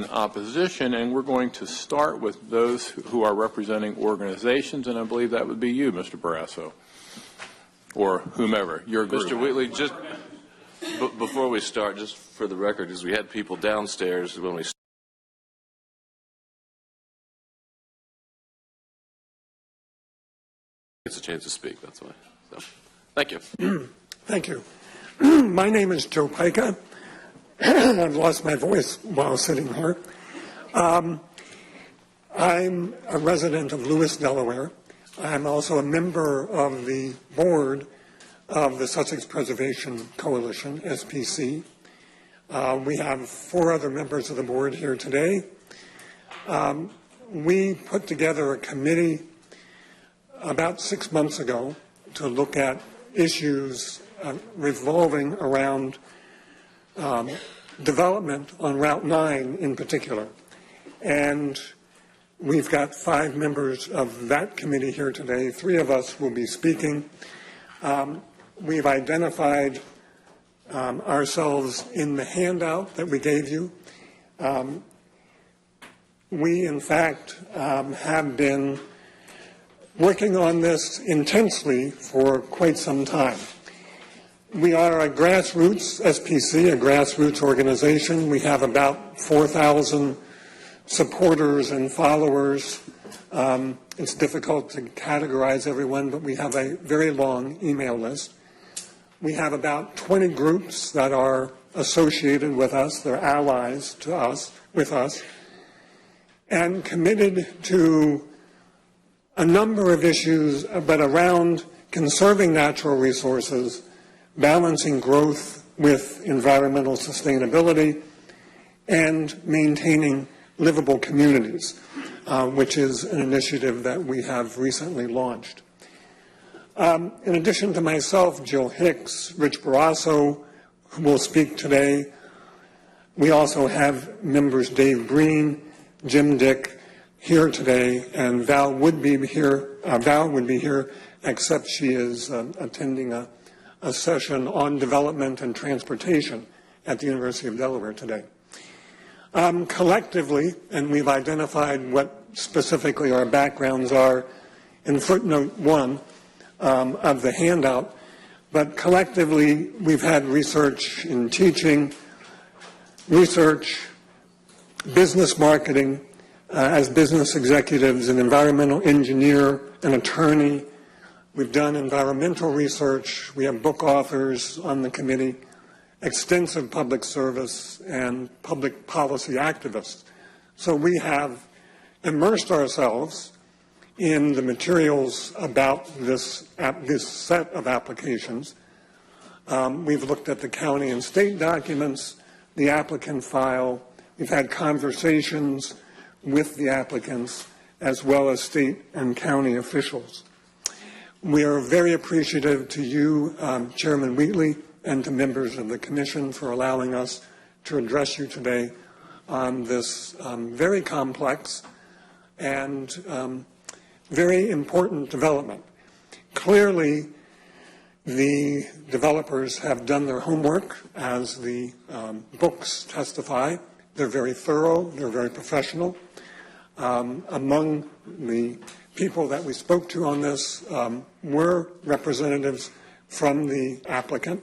opposition, and we're going to start with those who are representing organizations, and I believe that would be you, Mr. Barrasso, or whomever, your group. Mr. Wheatley, just before we start, just for the record, because we had people downstairs when we gets a chance to speak, that's why. So, thank you. Thank you. My name is Joe Pica. I've lost my voice while sitting here. I'm a resident of Lewis, Delaware. I'm also a member of the board of the Sussex Preservation Coalition, SPC. We have 4 other members of the board here today. We put together a committee about 6 months ago to look at issues revolving around development on Route 9 in particular. And we've got 5 members of that committee here today. 3 of us will be speaking. We've identified ourselves in the handout that we gave you. We, in fact, have been working on this intensely for quite some time. We are a grassroots SPC, a grassroots organization. We have about 4,000 supporters and followers. It's difficult to categorize everyone, but we have a very long email list. We have about 20 groups that are associated with us. They're allies to us, with us, and committed to a number of issues, but around conserving natural resources, balancing growth with environmental sustainability, and maintaining livable communities, which is an initiative that we have recently launched. In addition to myself, Jill Hicks, Rich Barrasso, who will speak today, we also have members Dave Breen, Jim Dick here today, and Val would be here, except she is attending a session on development and transportation at the University of Delaware today. Collectively, and we've identified what specifically our backgrounds are in footnote 1 of the handout, but collectively we've had research in teaching, research, business marketing, as business executives, an environmental engineer, an attorney. We've done environmental research. We have book authors on the committee, extensive public service, and public policy activists. So we have immersed ourselves in the materials about this set of applications. We've looked at the county and state documents, the applicant file. We've had conversations with the applicants as well as state and county officials. We are very appreciative to you, Chairman Wheatley, and to members of the Commission for allowing us to address you today on this very complex and very important development. Clearly, the developers have done their homework, as the books testify. They're very thorough, they're very professional. Among the people that we spoke to on this were representatives from the applicant.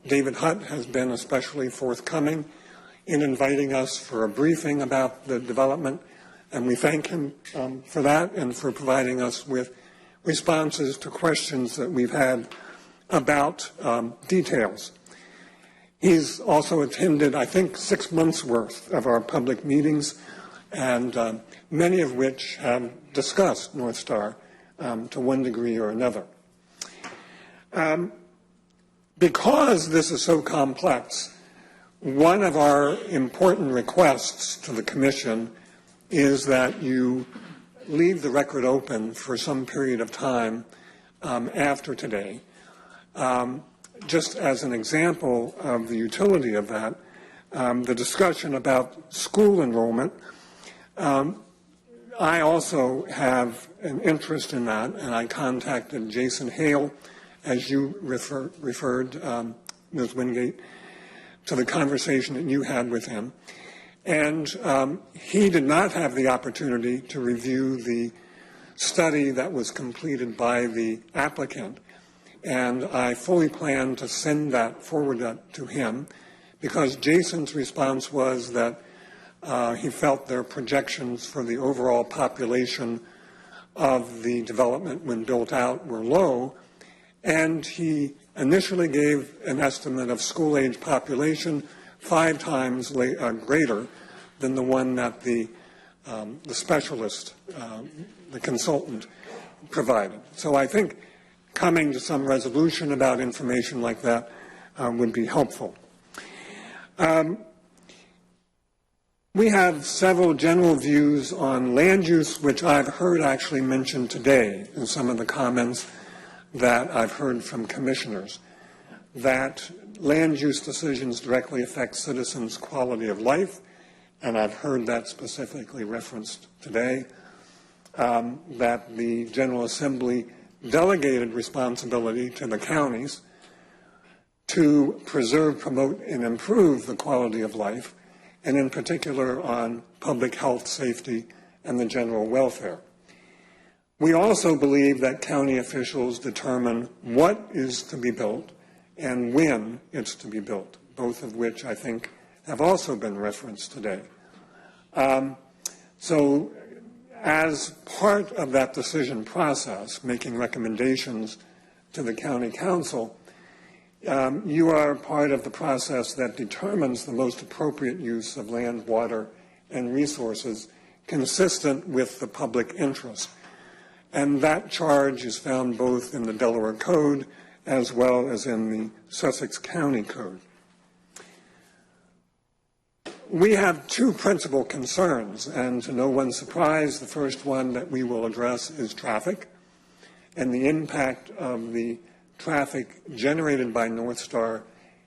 David Hutt has been especially forthcoming in inviting us for a briefing about the development, and we thank him for that and for providing us with responses to questions that we've had about details. He's also attended, I think, 6 months' worth of our public meetings, and many of which have discussed Northstar to one degree or another. Because this is so complex, one of our important requests to the Commission is that you leave the record open for some period of time after today. Just as an example of the utility of that, the discussion about school enrollment, I also have an interest in that, and I contacted Jason Hale, as you referred, Ms. Wingate, to the conversation that you had with him. And he did not have the opportunity to review the study that was completed by the applicant. And I fully plan to send that forward to him, because Jason's response was that he felt their projections for the overall population of the development when built out were low, and he initially gave an estimate of school-age population 5 times greater than the one that the specialist, the consultant, provided. So I think coming to some resolution about information like that would be helpful. We have several general views on land use, which I've heard actually mentioned today in some of the comments that I've heard from commissioners, that land use decisions directly affect citizens' quality of life, and I've heard that specifically referenced today, that the General Assembly delegated responsibility to the counties to preserve, promote, and improve the quality of life, and in particular on public health, safety, and the general welfare. We also believe that county officials determine what is to be built and when it's to be built, both of which I think have also been referenced today. So as part of that decision process, making recommendations to the county council, you are part of the process that determines the most appropriate use of land, water, and resources consistent with the public interest. And that charge is found both in the Delaware Code as well as in the Sussex County Code. We have 2 principal concerns, and to no one's surprise, the first one that we will address is traffic and the impact of the traffic generated by Northstar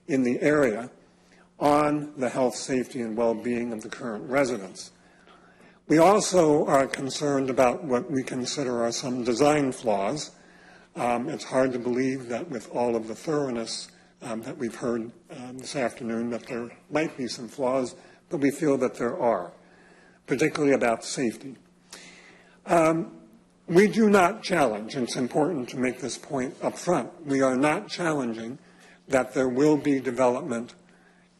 in the area on the health, safety, and well-being of the current residents. We also are concerned about what we consider are some design flaws. It's hard to believe that with all of the thoroughness that we've heard this afternoon that there might be some flaws, but we feel that there are, particularly about safety. We do not challenge, and it's important to make this point up front, we are not challenging that there will be development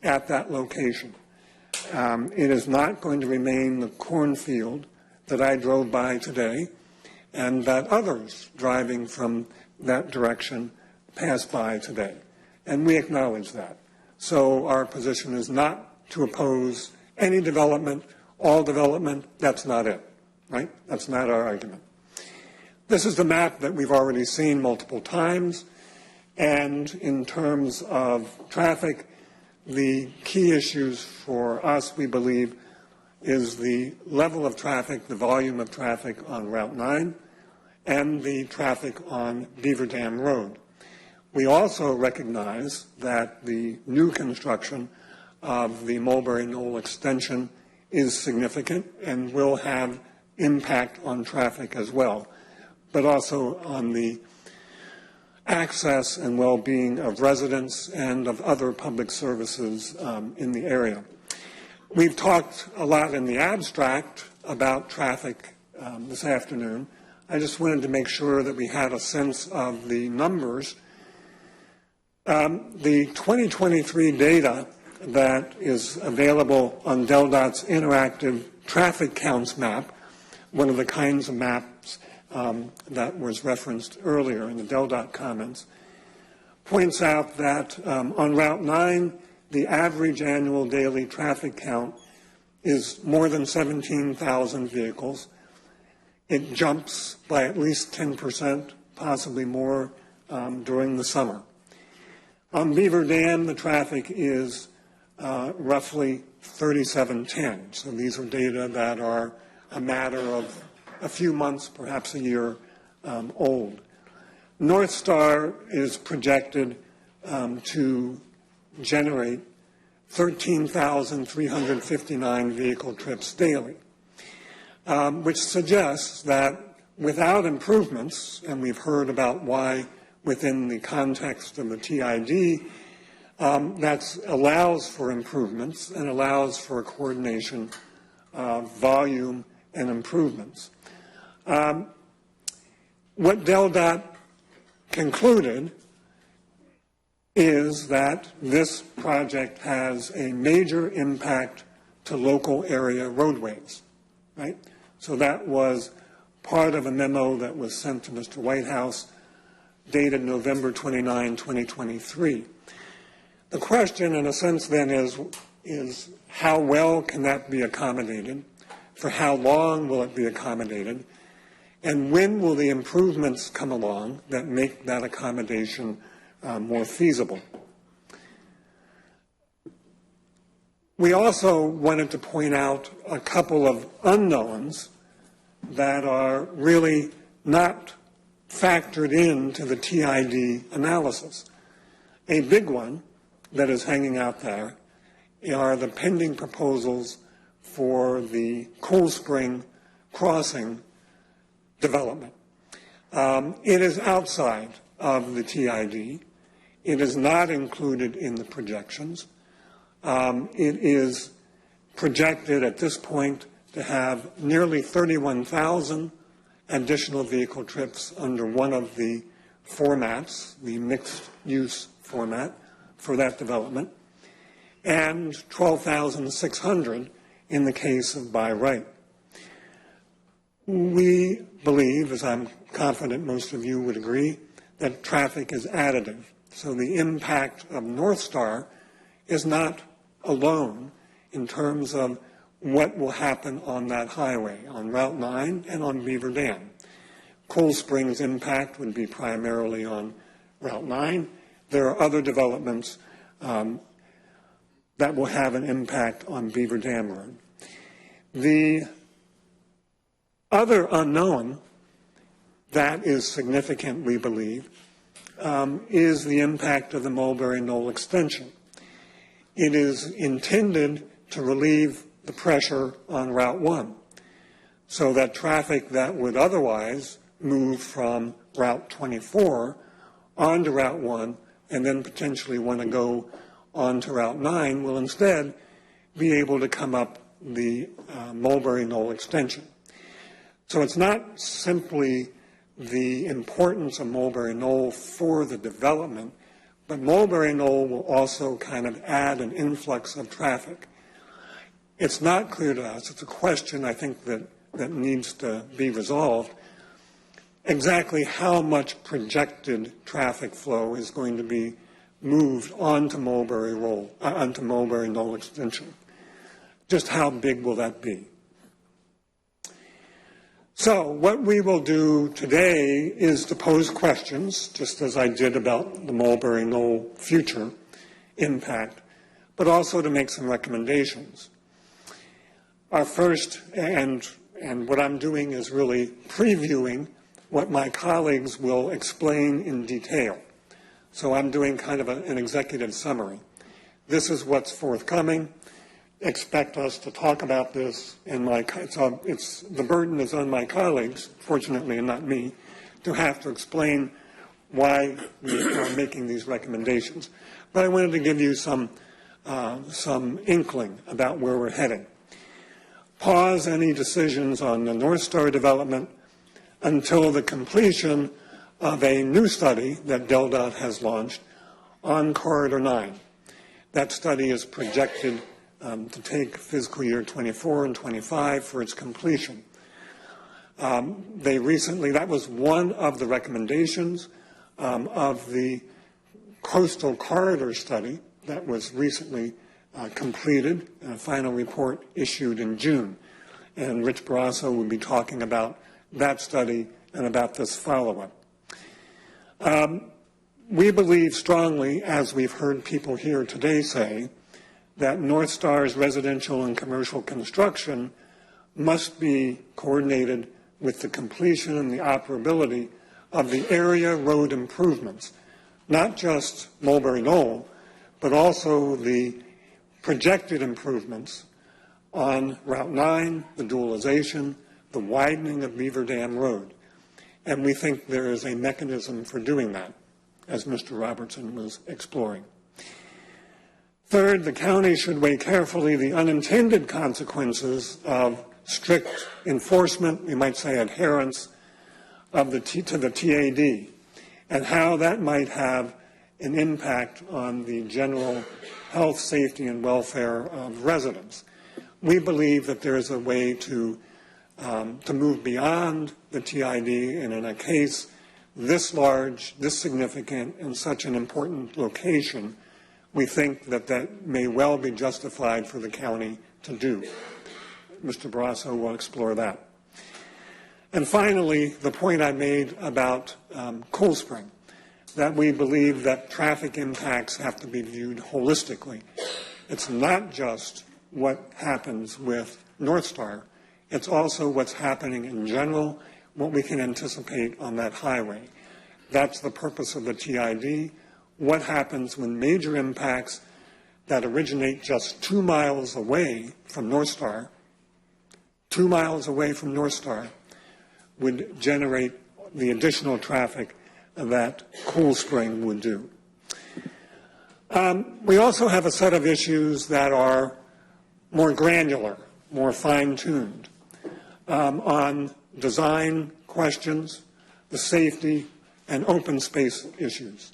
at that location. It is not going to remain the cornfield that I drove by today and that others driving from that direction passed by today. And we acknowledge that. So our position is not to oppose any development, all development. That's not it, right? That's not our argument. This is the map that we've already seen multiple times. And in terms of traffic, the key issues for us, we believe, is the level of traffic, the volume of traffic on Route 9, and the traffic on Beaver Dam Road. We also recognize that the new construction of the Mulberry Knoll extension is significant and will have impact on traffic as well, but also on the access and well-being of residents and of other public services in the area. We've talked a lot in the abstract about traffic this afternoon. I just wanted to make sure that we had a sense of the numbers. The 2023 data that is available on DelDOT's interactive traffic counts map, one of the kinds of maps that was referenced earlier in the DelDOT comments, points out that on Route 9, the average annual daily traffic count is more than 17,000 vehicles. It jumps by at least 10%, possibly more, during the summer. On Beaver Dam, the traffic is roughly 3710. So these are data that are a matter of a few months, perhaps a year old. Northstar is projected to generate 13,359 vehicle trips daily, which suggests that without improvements, and we've heard about why within the context of the TID, that allows for improvements and allows for a coordination of volume and improvements. What DelDOT concluded is that this project has a major impact to local area roadways, right? So that was part of a memo that was sent to Mr. Whitehouse dated November 29, 2023. The question, in a sense, then is how well can that be accommodated? For how long will it be accommodated? And when will the improvements come along that make that accommodation more feasible? We also wanted to point out a couple of unknowns that are really not factored into the TID analysis. A big one that is hanging out there are the pending proposals for the Cold Spring Crossing development. It is outside of the TID. It is not included in the projections. It is projected at this point to have nearly 31,000 additional vehicle trips under one of the formats, the mixed-use format for that development, and 12,600 in the case of by right. We believe, as I'm confident most of you would agree, that traffic is additive. So the impact of Northstar is not alone in terms of what will happen on that highway, on Route 9 and on Beaver Dam. Cold Springs' impact would be primarily on Route 9. There are other developments that will have an impact on Beaver Dam Road. The other unknown that is significant, we believe, is the impact of the Mulberry Knoll extension. It is intended to relieve the pressure on Route 1 so that traffic that would otherwise move from Route 24 onto Route 1 and then potentially want to go onto Route 9 will instead be able to come up the Mulberry Knoll extension. So it's not simply the importance of Mulberry Knoll for the development, but Mulberry Knoll will also kind of add an influx of traffic. It's not clear to us. It's a question, I think, that needs to be resolved. Exactly how much projected traffic flow is going to be moved onto Mulberry Knoll extension. Just how big will that be? So what we will do today is to pose questions, just as I did about the Mulberry Knoll future impact, but also to make some recommendations. Our first, and what I'm doing is really previewing what my colleagues will explain in detail. So I'm doing kind of an executive summary. This is what's forthcoming. Expect us to talk about this, and the burden is on my colleagues, fortunately, and not me, to have to explain why we are making these recommendations. But I wanted to give you some inkling about where we're heading. Pause any decisions on the Northstar development until the completion of a new study that DelDOT has launched on Corridor 9. That study is projected to take fiscal year 24 and 25 for its completion. That was one of the recommendations of the coastal corridor study that was recently completed, and a final report issued in June. And Rich Barrasso will be talking about that study and about this follow-up. We believe strongly, as we've heard people here today say, that Northstar's residential and commercial construction must be coordinated with the completion and the operability of the area road improvements, not just Mulberry Knoll, but also the projected improvements on Route 9, the dualization, the widening of Beaver Dam Road. And we think there is a mechanism for doing that, as Mr. Robertson was exploring. Third, the county should weigh carefully the unintended consequences of strict enforcement, we might say adherence, of to the TAD, and how that might have an impact on the general health, safety, and welfare of residents. We believe that there is a way to move beyond the TID, and in a case this large, this significant, and such an important location, we think that that may well be justified for the county to do. Mr. Barrasso will explore that. And finally, the point I made about Cool Spring, that we believe that traffic impacts have to be viewed holistically. It's not just what happens with Northstar, it's also what's happening in general, what we can anticipate on that highway. That's the purpose of the TID. What happens when major impacts that originate just 2 miles away from Northstar, 2 miles away from Northstar, would generate the additional traffic that Cool Spring would do. We also have a set of issues that are more granular, more fine-tuned on design questions, the safety, and open space issues.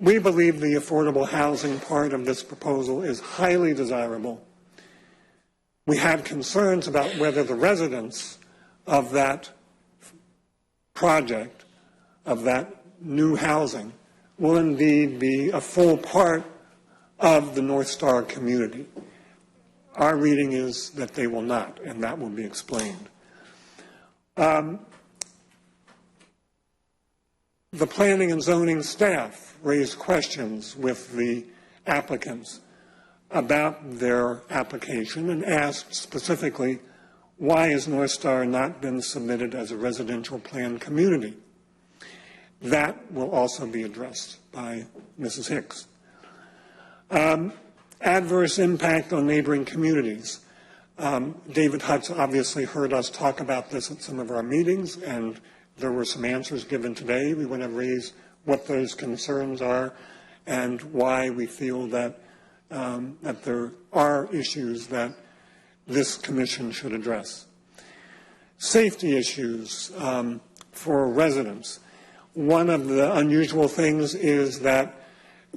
We believe the affordable housing part of this proposal is highly desirable. We have concerns about whether the residents of that project, of that new housing, will indeed be a full part of the Northstar community. Our reading is that they will not, and that will be explained. The planning and zoning staff raised questions with the applicants about their application and asked specifically, why has Northstar not been submitted as a residential plan community? That will also be addressed by Mrs. Hicks. Adverse impact on neighboring communities. David Hutz obviously heard us talk about this at some of our meetings, and there were some answers given today. We want to raise what those concerns are and why we feel that, that there are issues that this commission should address. Safety issues for residents. One of the unusual things is that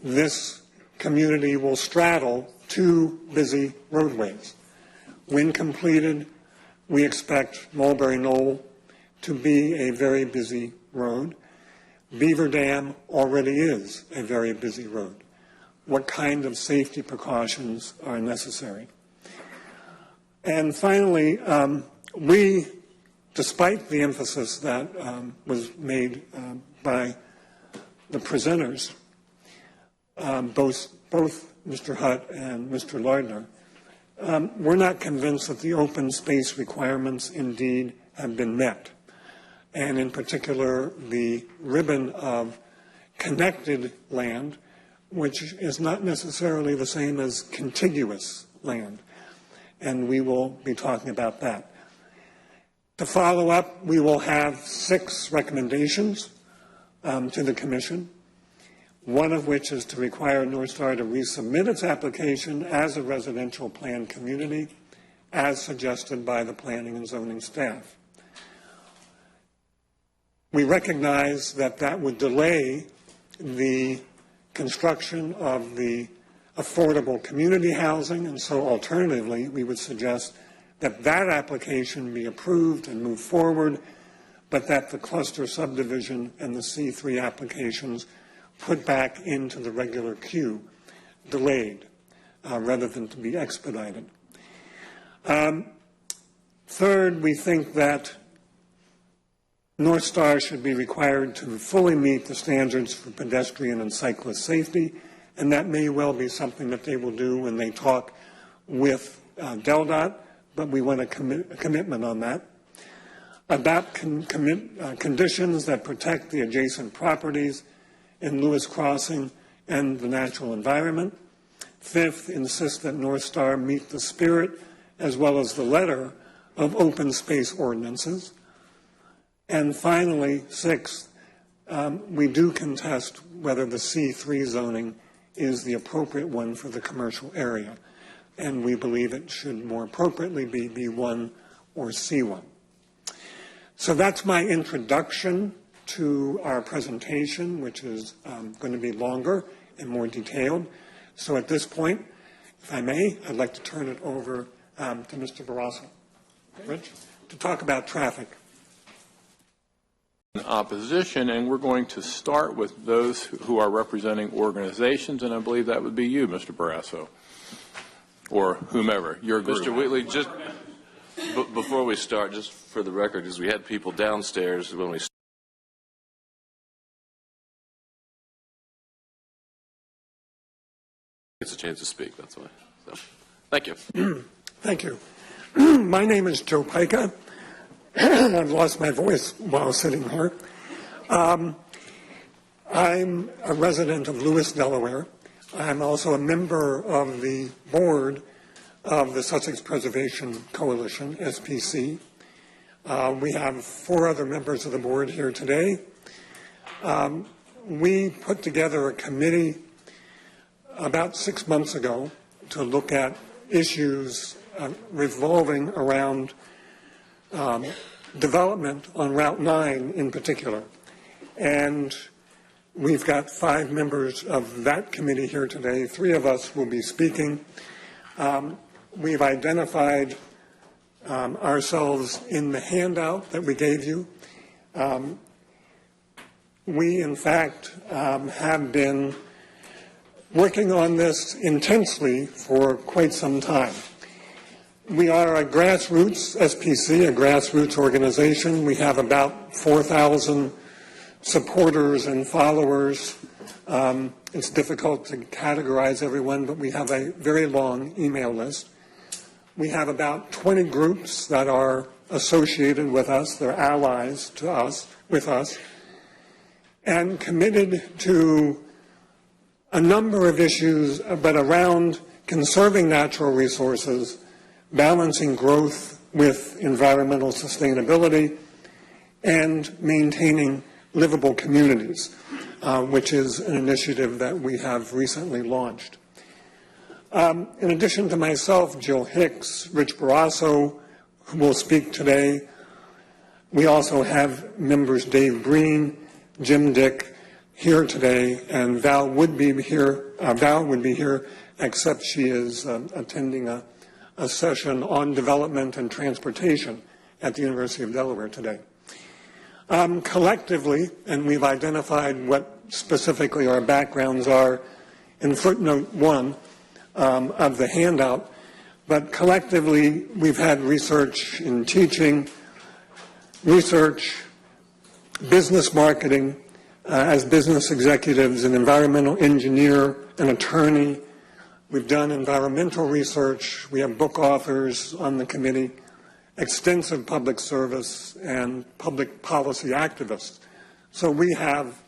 this community will straddle 2 busy roadways. When completed, we expect Mulberry Knoll to be a very busy road. Beaver Dam already is a very busy road. What kind of safety precautions are necessary? And finally, we, despite the emphasis that was made by the presenters, both Mr. Hutt and Mr. Lardner, we're not convinced that the open space requirements indeed have been met. And in particular, the ribbon of connected land, which is not necessarily the same as contiguous land. And we will be talking about that. To follow up, we will have 6 recommendations to the Commission, one of which is to require Northstar to resubmit its application as a residential plan community, as suggested by the planning and zoning staff. We recognize that that would delay the construction of the affordable community housing, and so alternatively, we would suggest that that application be approved and move forward, but that the cluster subdivision and the C3 applications put back into the regular queue, delayed, rather than to be expedited. Third, we think that Northstar should be required to fully meet the standards for pedestrian and cyclist safety, and that may well be something that they will do when they talk with DelDOT, but we want a commitment on that. Adopt conditions that protect the adjacent properties in Lewis Crossing and the natural environment. Fifth, insist that Northstar meet the spirit as well as the letter of open space ordinances. And finally, sixth, we do contest whether the C3 zoning is the appropriate one for the commercial area. And we believe it should more appropriately be B1 or C1. So that's my introduction to our presentation, which is going to be longer and more detailed. So at this point, if I may, I'd like to turn it over to Mr. Barrasso, Rich, to talk about traffic. Opposition, and we're going to start with those who are representing organizations, and I believe that would be you, Mr. Barrasso, or whomever, your group. Mr. Wheatley, just before we start, just for the record, because we had people downstairs when we gets a chance to speak, that's why. So, thank you. Thank you. My name is Joe Pica. I've lost my voice while sitting here. I'm a resident of Lewis, Delaware. I'm also a member of the board of the Sussex Preservation Coalition, SPC. We have 4 other members of the board here today. We put together a committee about 6 months ago to look at issues revolving around development on Route 9 in particular. And we've got 5 members of that committee here today. 3 of us will be speaking. We've identified ourselves in the handout that we gave you. We, in fact, have been working on this intensely for quite some time. We are a grassroots SPC, a grassroots organization. We have about 4,000 supporters and followers. It's difficult to categorize everyone, but we have a very long email list. We have about 20 groups that are associated with us. They're allies to us, with us, and committed to a number of issues, but around conserving natural resources, balancing growth with environmental sustainability, and maintaining livable communities, which is an initiative that we have recently launched. In addition to myself, Jill Hicks, Rich Barrasso, who will speak today, we also have members Dave Breen, Jim Dick here today, and Val would be here. Except she is attending a session on development and transportation at the University of Delaware today. Collectively, and we've identified what specifically our backgrounds are in footnote 1 of the handout, but collectively we've had research in teaching, research, business marketing, as business executives, an environmental engineer, an attorney. We've done environmental research. We have book authors on the committee, extensive public service, and public policy activists. So we have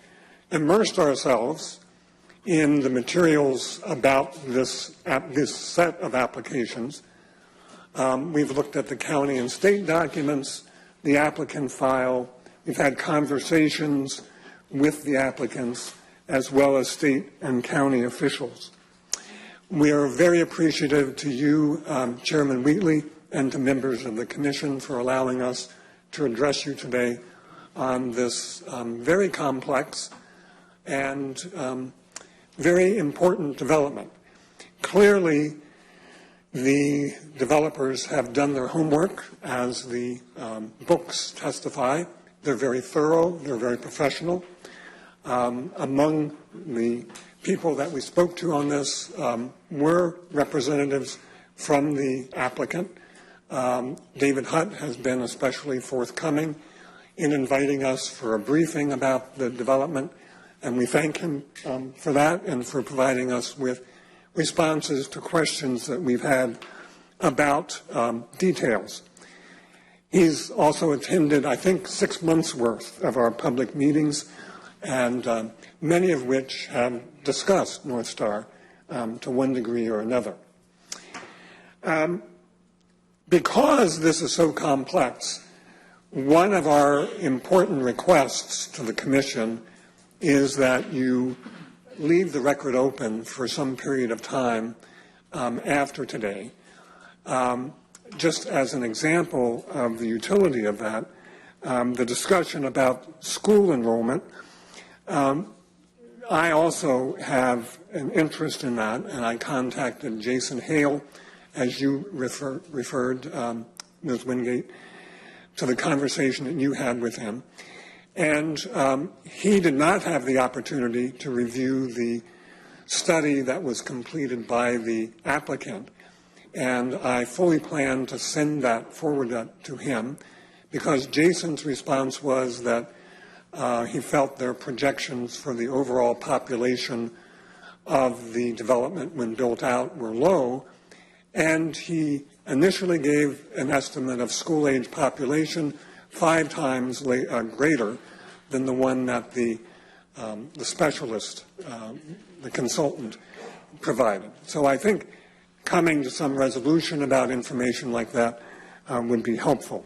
immersed ourselves in the materials about this set of applications. We've looked at the county and state documents, the applicant file. We've had conversations with the applicants as well as state and county officials. We are very appreciative to you, Chairman Wheatley, and to members of the Commission for allowing us to address you today on this very complex and very important development. Clearly, the developers have done their homework, as the books testify. They're very thorough, they're very professional. Among the people that we spoke to on this were representatives from the applicant. David Hutt has been especially forthcoming in inviting us for a briefing about the development, and we thank him for that and for providing us with responses to questions that we've had about details. He's also attended, I think, 6 months' worth of our public meetings, and many of which have discussed Northstar to one degree or another. Because this is so complex, one of our important requests to the Commission is that you leave the record open for some period of time after today. Just as an example of the utility of that, the discussion about school enrollment, I also have an interest in that, and I contacted Jason Hale, as you referred, Ms. Wingate, to the conversation that you had with him. And he did not have the opportunity to review the study that was completed by the applicant. And I fully plan to send that forward to him, because Jason's response was that he felt their projections for the overall population of the development when built out were low, and he initially gave an estimate of school-age population 5 times greater than the one that the specialist, the consultant, provided. So I think coming to some resolution about information like that would be helpful.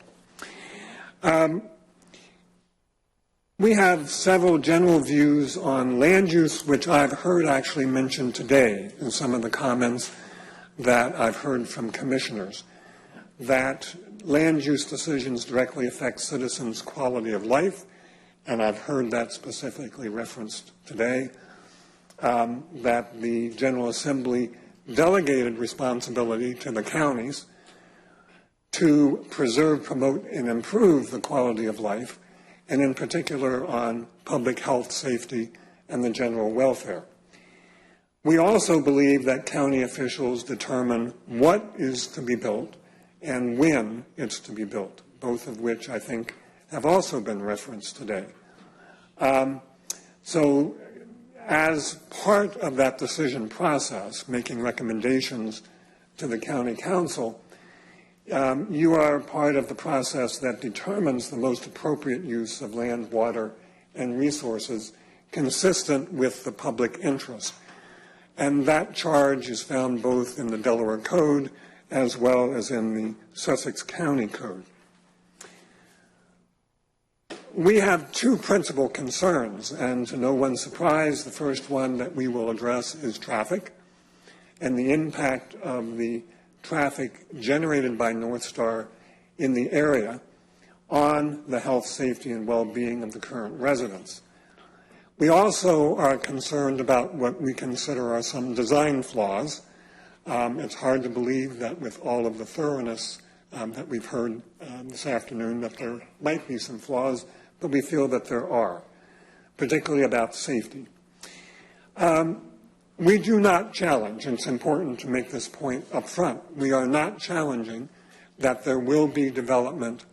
We have several general views on land use, which I've heard actually mentioned today in some of the comments that I've heard from commissioners, that land use decisions directly affect citizens' quality of life, and I've heard that specifically referenced today, that the General Assembly delegated responsibility to the counties to preserve, promote, and improve the quality of life, and in particular on public health, safety, and the general welfare. We also believe that county officials determine what is to be built and when it's to be built, both of which I think have also been referenced today. So as part of that decision process, making recommendations to the county council, you are part of the process that determines the most appropriate use of land, water, and resources consistent with the public interest. And that charge is found both in the Delaware Code as well as in the Sussex County Code. We have 2 principal concerns, and to no one's surprise, the first one that we will address is traffic and the impact of the traffic generated by Northstar in the area on the health, safety, and well-being of the current residents. We also are concerned about what we consider are some design flaws. It's hard to believe that with all of the thoroughness that we've heard this afternoon that there might be some flaws, but we feel that there are, particularly about safety. We do not challenge, and it's important to make this point up front, we are not challenging that there will be development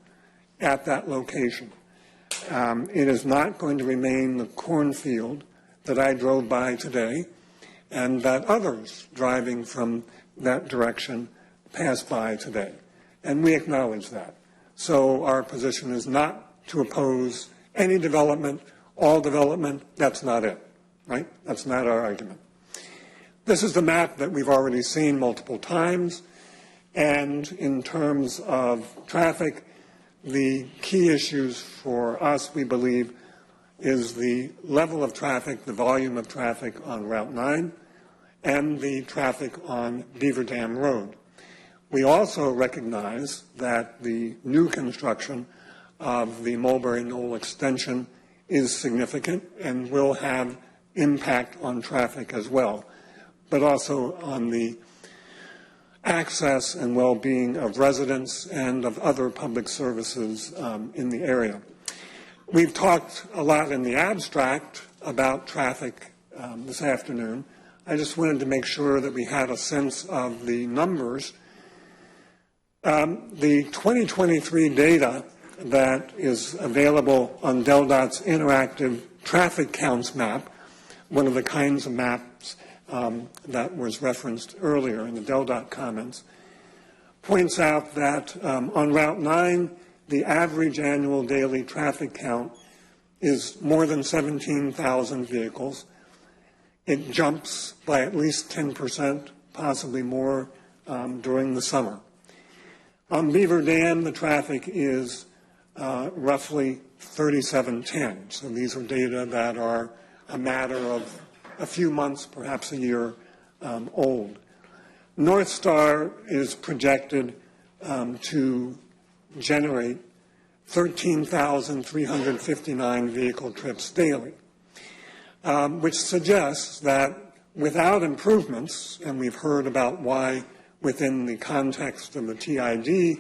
at that location. It is not going to remain the cornfield that I drove by today and that others driving from that direction passed by today. And we acknowledge that. So our position is not to oppose any development, all development. That's not it, right? That's not our argument. This is the map that we've already seen multiple times. And in terms of traffic, the key issues for us, we believe, is the level of traffic, the volume of traffic on Route 9, and the traffic on Beaver Dam Road. We also recognize that the new construction of the Mulberry Knoll extension is significant and will have impact on traffic as well, but also on the access and well-being of residents and of other public services in the area. We've talked a lot in the abstract about traffic this afternoon. I just wanted to make sure that we had a sense of the numbers. The 2023 data that is available on DelDOT's interactive traffic counts map, one of the kinds of maps that was referenced earlier in the DelDOT comments, points out that on Route 9, the average annual daily traffic count is more than 17,000 vehicles. It jumps by at least 10%, possibly more, during the summer. On Beaver Dam, the traffic is roughly 3710. So these are data that are a matter of a few months, perhaps a year old. Northstar is projected to generate 13,359 vehicle trips daily, which suggests that without improvements, and we've heard about why within the context of the TID,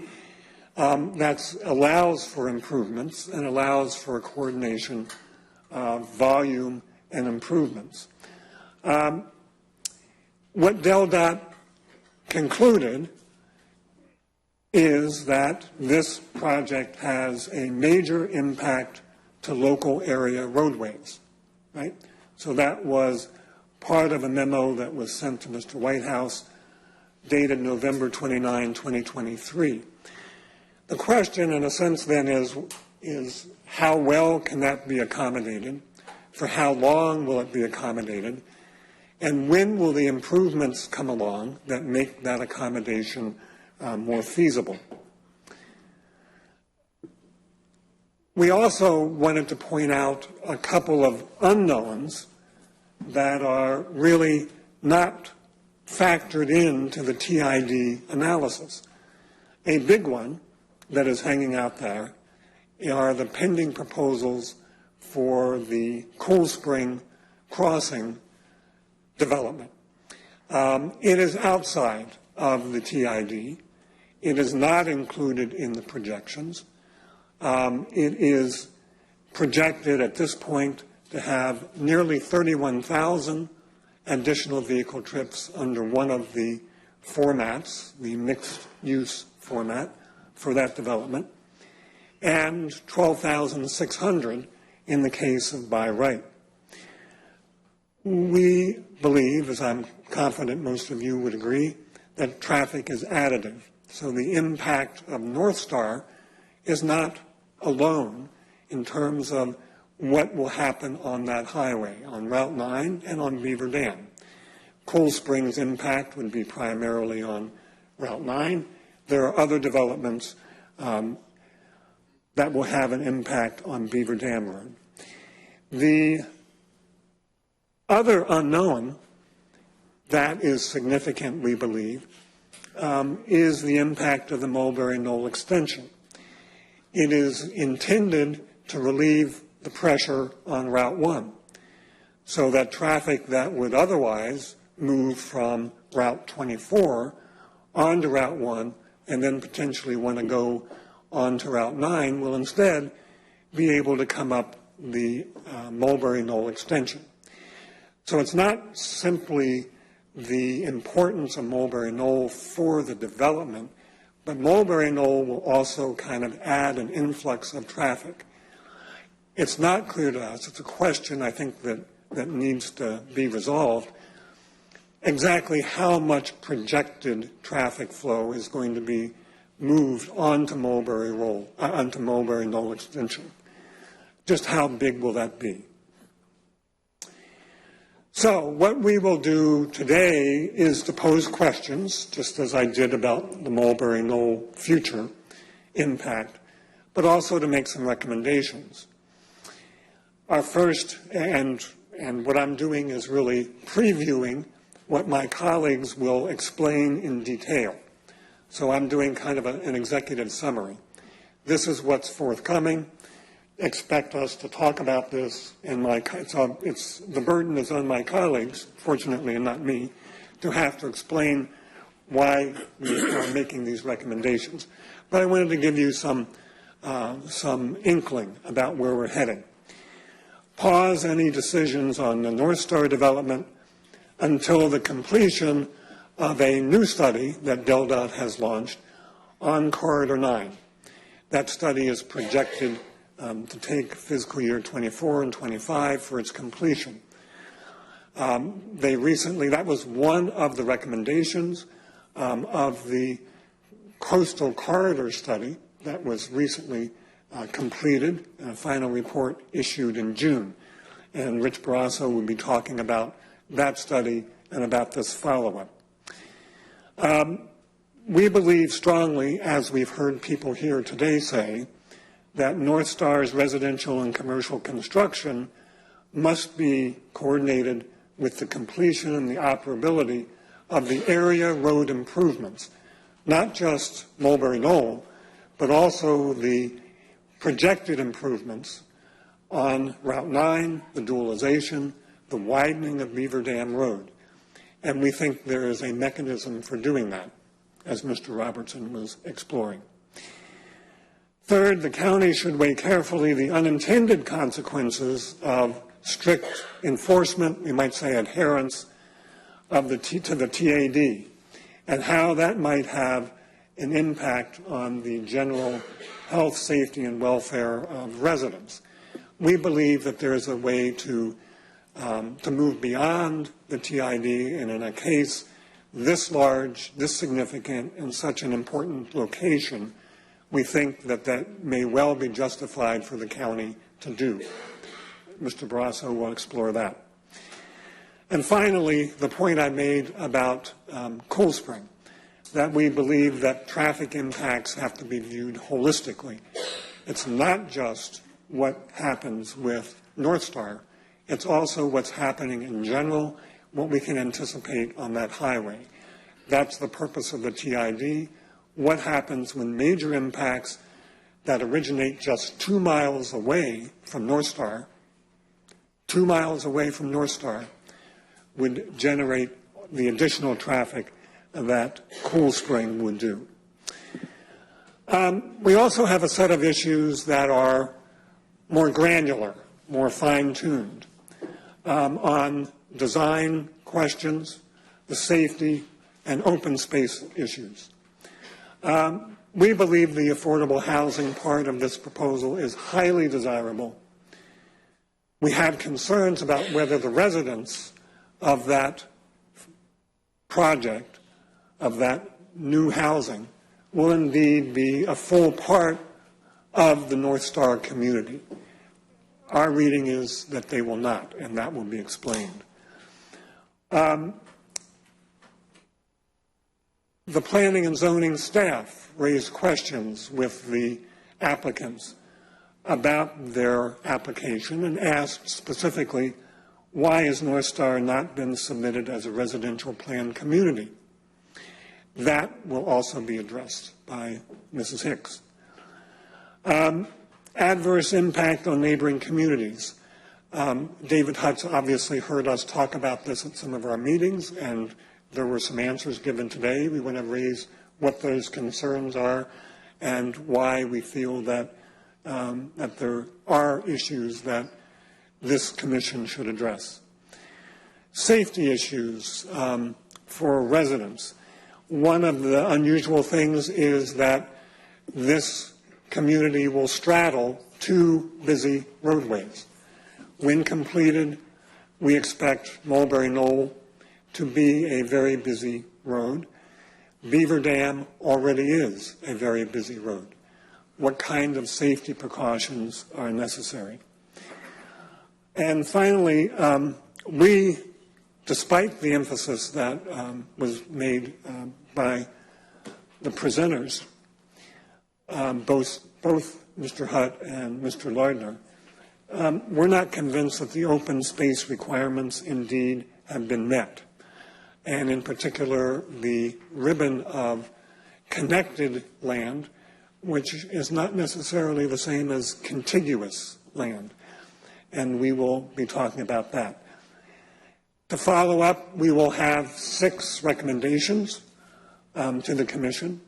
that allows for improvements and allows for a coordination of volume and improvements. What DelDOT concluded is that this project has a major impact to local area roadways, right? So that was part of a memo that was sent to Mr. Whitehouse dated November 29, 2023. The question, in a sense, then is how well can that be accommodated? For how long will it be accommodated? And when will the improvements come along that make that accommodation more feasible? We also wanted to point out a couple of unknowns that are really not factored into the TID analysis. A big one that is hanging out there are the pending proposals for the Cool Spring Crossing development. It is outside of the TID. It is not included in the projections. It is projected at this point to have nearly 31,000 additional vehicle trips under one of the formats, the mixed-use format for that development, and 12,600 in the case of by right. We believe, as I'm confident most of you would agree, that traffic is additive. So the impact of Northstar is not alone in terms of what will happen on that highway, on Route 9 and on Beaver Dam. Cool Springs' impact would be primarily on Route 9. There are other developments that will have an impact on Beaver Dam Road. The other unknown that is significant, we believe, is the impact of the Mulberry Knoll extension. It is intended to relieve the pressure on Route 1 so that traffic that would otherwise move from Route 24 onto Route 1 and then potentially want to go onto Route 9 will instead be able to come up the Mulberry Knoll extension. So it's not simply the importance of Mulberry Knoll for the development, but Mulberry Knoll will also kind of add an influx of traffic. It's not clear to us. It's a question, I think, that needs to be resolved. Exactly how much projected traffic flow is going to be moved onto Mulberry Knoll extension. Just how big will that be? So what we will do today is to pose questions, just as I did about the Mulberry Knoll future impact, but also to make some recommendations. Our first, and what I'm doing is really previewing what my colleagues will explain in detail. So I'm doing kind of an executive summary. This is what's forthcoming. Expect us to talk about this, and the burden is on my colleagues, fortunately, and not me, to have to explain why we are making these recommendations. But I wanted to give you some inkling about where we're heading. Pause any decisions on the Northstar development until the completion of a new study that DelDOT has launched on Corridor 9. That study is projected to take fiscal year 24 and 25 for its completion. That was one of the recommendations of the coastal corridor study that was recently completed, a final report issued in June. And Rich Barrasso will be talking about that study and about this follow-up. We believe strongly, as we've heard people here today say, that Northstar's residential and commercial construction must be coordinated with the completion and the operability of the area road improvements, not just Mulberry Knoll, but also the projected improvements on Route 9, the dualization, the widening of Beaver Dam Road. And we think there is a mechanism for doing that, as Mr. Robertson was exploring. Third, the county should weigh carefully the unintended consequences of strict enforcement, we might say adherence, of to the TAD, and how that might have an impact on the general health, safety, and welfare of residents. We believe that there is a way to move beyond the TID, and in a case this large, this significant, and such an important location, we think that that may well be justified for the county to do. Mr. Barrasso will explore that. And finally, the point I made about Cool Spring, that we believe that traffic impacts have to be viewed holistically. It's not just what happens with Northstar, it's also what's happening in general, what we can anticipate on that highway. That's the purpose of the TID. What happens when major impacts that originate just 2 miles away from Northstar, 2 miles away from Northstar, would generate the additional traffic that Cool Spring would do. We also have a set of issues that are more granular, more fine-tuned on design questions, the safety, and open space issues. We believe the affordable housing part of this proposal is highly desirable. We have concerns about whether the residents of that project, of that new housing, will indeed be a full part of the Northstar community. Our reading is that they will not, and that will be explained. The planning and zoning staff raised questions with the applicants about their application and asked specifically, why has Northstar not been submitted as a residential plan community? That will also be addressed by Mrs. Hicks. Adverse impact on neighboring communities. David Hutz obviously heard us talk about this at some of our meetings, and there were some answers given today. We want to raise what those concerns are and why we feel that, that there are issues that this commission should address. Safety issues for residents. One of the unusual things is that this community will straddle 2 busy roadways. When completed, we expect Mulberry Knoll to be a very busy road. Beaver Dam already is a very busy road. What kind of safety precautions are necessary? And finally, we, despite the emphasis that was made by the presenters, both Mr. Hutt and Mr. Lardner, we're not convinced that the open space requirements indeed have been met. And in particular, the ribbon of connected land, which is not necessarily the same as contiguous land. And we will be talking about that. To follow up, we will have 6 recommendations to the Commission,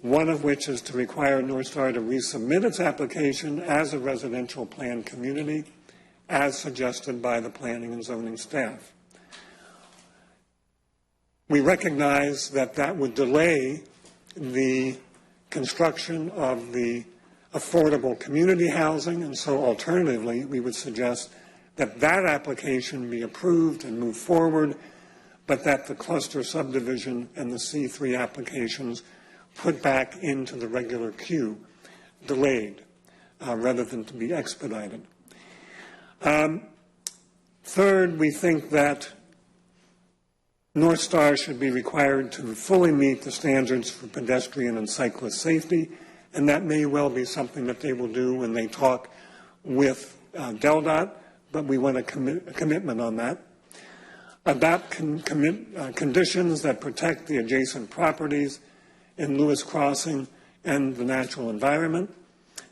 one of which is to require Northstar to resubmit its application as a residential plan community, as suggested by the planning and zoning staff. We recognize that that would delay the construction of the affordable community housing, and so alternatively, we would suggest that that application be approved and move forward, but that the cluster subdivision and the C3 applications put back into the regular queue, delayed, rather than to be expedited. Third, we think that Northstar should be required to fully meet the standards for pedestrian and cyclist safety, and that may well be something that they will do when they talk with DelDOT, but we want a commitment on that. adopt conditions that protect the adjacent properties in Lewis Crossing and the natural environment.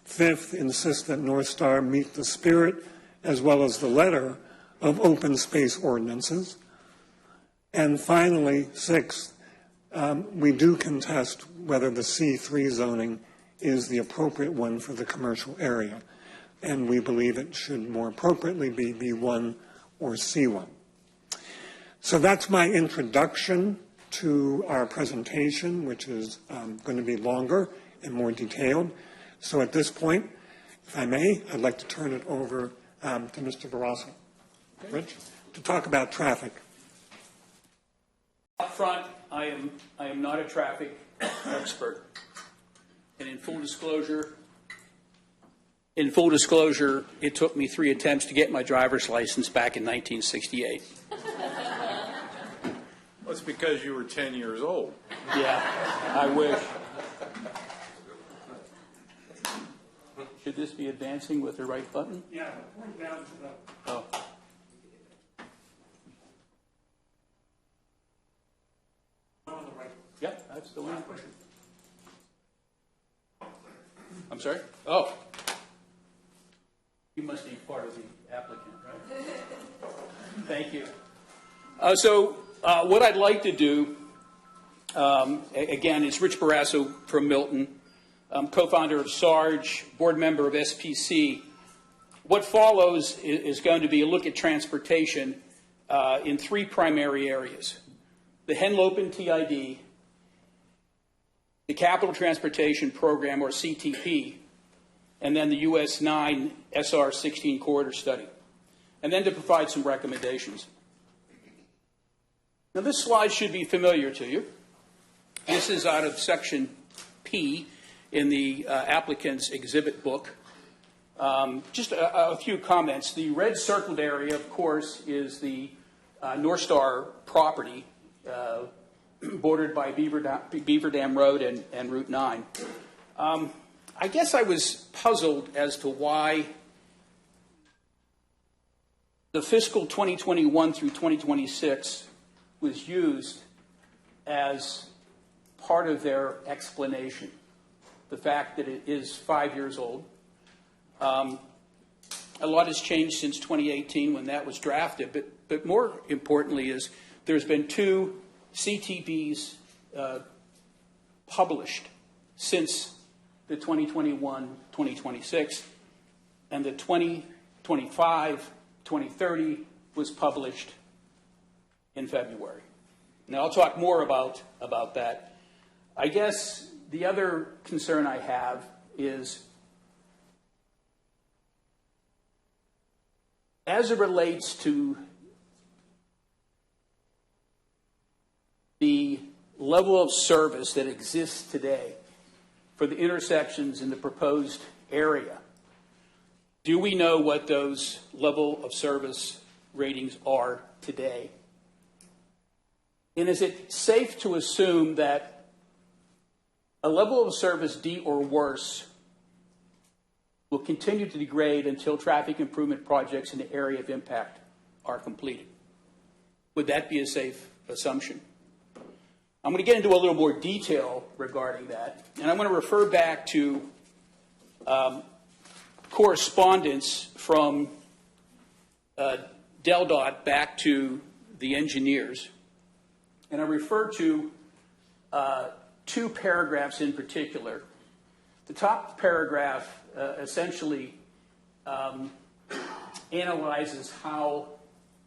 Fifth, insist that Northstar meet the spirit as well as the letter of open space ordinances. And finally, sixth, we do contest whether the C3 zoning is the appropriate one for the commercial area. And we believe it should more appropriately be B1 or C1. So that's my introduction to our presentation, which is going to be longer and more detailed. So at this point, if I may, I'd like to turn it over to Mr. Barrasso. Rich, to talk about traffic. Up front, I am not a traffic expert. And in full disclosure, it took me 3 attempts to get my driver's license back in 1968. Well, it's because you were 10 years old. Yeah, I wish. Should this be advancing with the right button? Yeah, point down to the... Oh. On the right. Yep, that's the one. I'm sorry? Oh. You must be part of the applicant, right? Thank you. What I'd like to do, again, is Rich Barrasso from Milton, co-founder of SARG, board member of SPC. What follows is going to be a look at transportation in 3 primary areas: the Henlopen TID, the Capital Transportation Program, or CTP, and then the US 9 SR 16 corridor study, and then to provide some recommendations. Now, this slide should be familiar to you. This is out of section P in the applicant's exhibit book. Just a few comments. The red circled area, of course, is the Northstar property, bordered by Beaver Dam Road and Route 9. I guess I was puzzled as to why the fiscal 2021 through 2026 was used as part of their explanation. The fact that it is 5 years old. A lot has changed since 2018 when that was drafted, but more importantly is there's been 2 CTPs published since the 2021-2026, and the 2025-2030 was published in February. Now, I'll talk more about that. I guess the other concern I have is, as it relates to the level of service that exists today for the intersections in the proposed area, do we know what those level of service ratings are today? And is it safe to assume that a level of service D or worse will continue to degrade until traffic improvement projects in the area of impact are completed? Would that be a safe assumption? I'm going to get into a little more detail regarding that, and I'm going to refer back to correspondence from DelDOT back to the engineers. And I refer to 2 paragraphs in particular. The top paragraph essentially analyzes how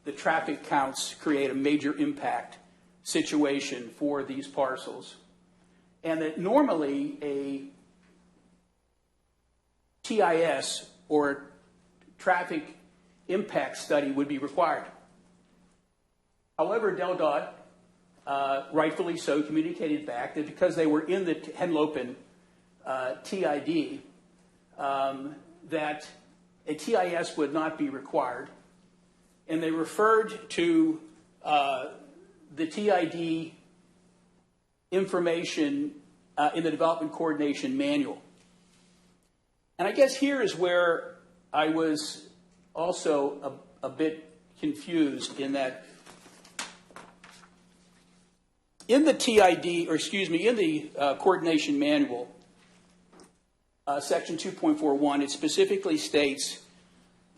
the traffic counts create a major impact situation for these parcels, and that normally a TIS, or traffic impact study, would be required. However, DelDOT, rightfully so, communicated back that because they were in the Henlopen TID, that a TIS would not be required, and they referred to the TID information in the Development Coordination Manual. And I guess here is where I was also a bit confused, in that In the TID, or excuse me, in the coordination manual, section 2.41, it specifically states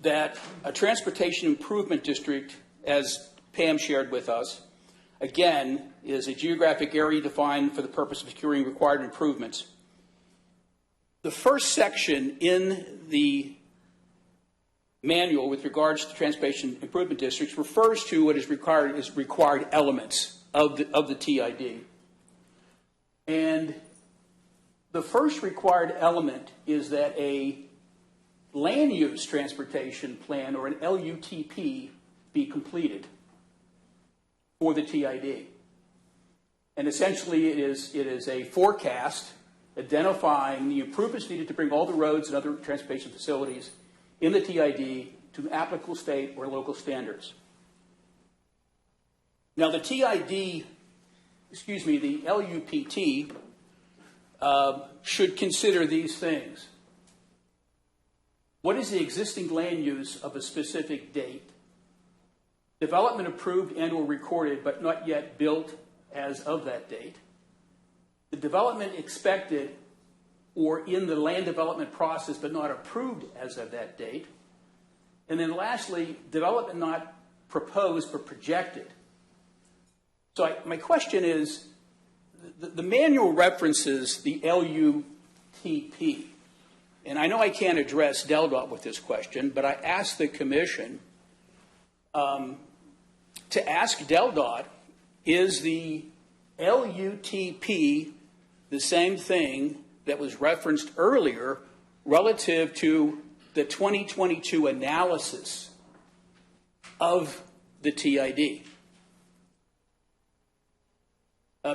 that a transportation improvement district, as Pam shared with us, again, is a geographic area defined for the purpose of securing required improvements. The first section in the manual with regards to transportation improvement districts refers to what is required as required elements of the TID. And the first required element is that a land use transportation plan, or an LUTP, be completed for the TID. And essentially it is a forecast identifying the improvements needed to bring all the roads and other transportation facilities in the TID to applicable state or local standards. Now the the LUPT should consider these things. What is the existing land use of a specific date? Development approved and or recorded but not yet built as of that date. The development expected or in the land development process but not approved as of that date. And then lastly, development not proposed but projected. So my question is, the manual references the LUTP. And I know I can't address DelDOT with this question, but I asked the commission to ask DelDOT, is the LUTP the same thing that was referenced earlier relative to the 2022 analysis of the TID?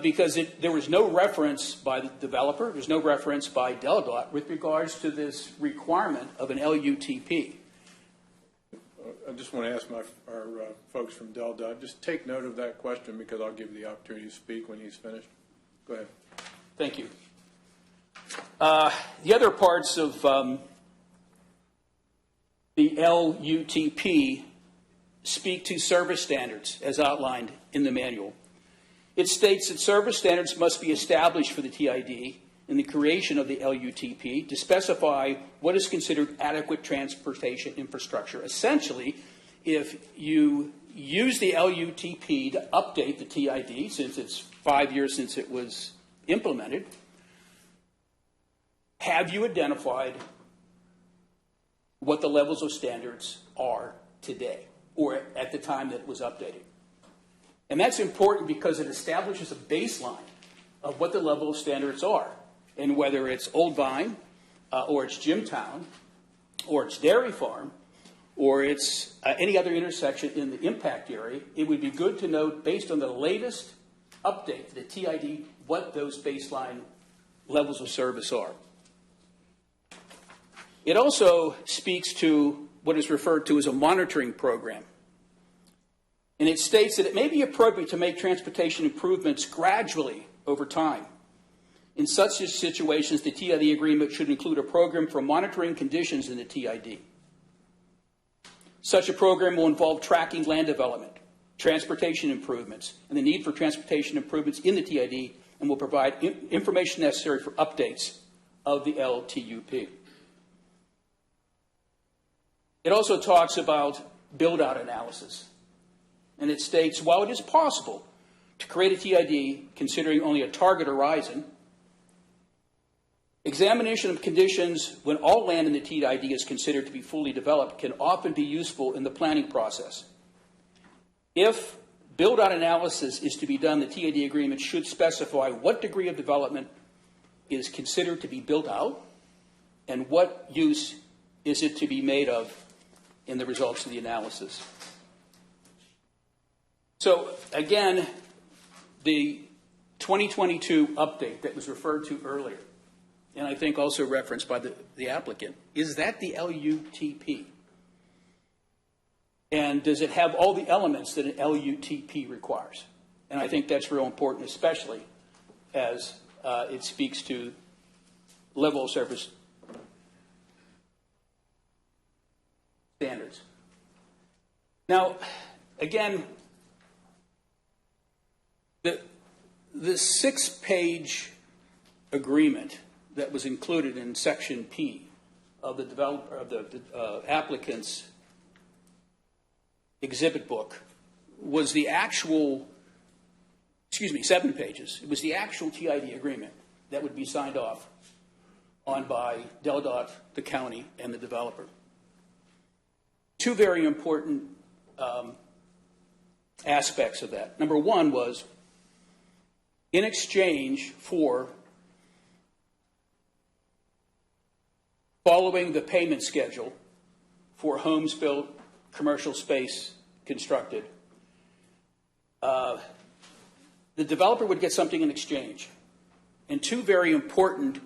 Because there was no reference by the developer, there's no reference by DelDOT with regards to this requirement of an LUTP. I just want to ask our folks from DelDOT, just take note of that question because I'll give you the opportunity to speak when he's finished. Go ahead. Thank you. The other parts of the LUTP speak to service standards as outlined in the manual. It states that service standards must be established for the TID in the creation of the LUTP to specify what is considered adequate transportation infrastructure. Essentially, if you use the LUTP to update the TID, since it's 5 years since it was implemented, have you identified what the levels of standards are today or at the time that it was updated? And that's important because it establishes a baseline of what the level of standards are. And whether it's Old Vine, or it's Jimtown, or it's Dairy Farm, or it's any other intersection in the impact area, it would be good to know, based on the latest update to the TID, what those baseline levels of service are. It also speaks to what is referred to as a monitoring program. And it states that it may be appropriate to make transportation improvements gradually over time. In such situations, the TID agreement should include a program for monitoring conditions in the TID. Such a program will involve tracking land development, transportation improvements, and the need for transportation improvements in the TID, and will provide information necessary for updates of the LTUP. It also talks about build-out analysis. And it states, while it is possible to create a TID considering only a target horizon, examination of conditions when all land in the TID is considered to be fully developed can often be useful in the planning process. If build-out analysis is to be done, the TID agreement should specify what degree of development is considered to be built out and what use is it to be made of in the results of the analysis. So again, the 2022 update that was referred to earlier, and I think also referenced by the applicant, is that the LUTP? And does it have all the elements that an LUTP requires? And I think that's real important, especially as it speaks to level of service standards. Now, again, The 6-page agreement that was included in Section P of the developer of the applicant's exhibit book was the actual, 7 pages. It was the actual TID agreement that would be signed off on by DelDOT, the county, and the developer. Two very important aspects of that. Number one was, in exchange for following the payment schedule for homes built, commercial space constructed, the developer would get something in exchange. And two very important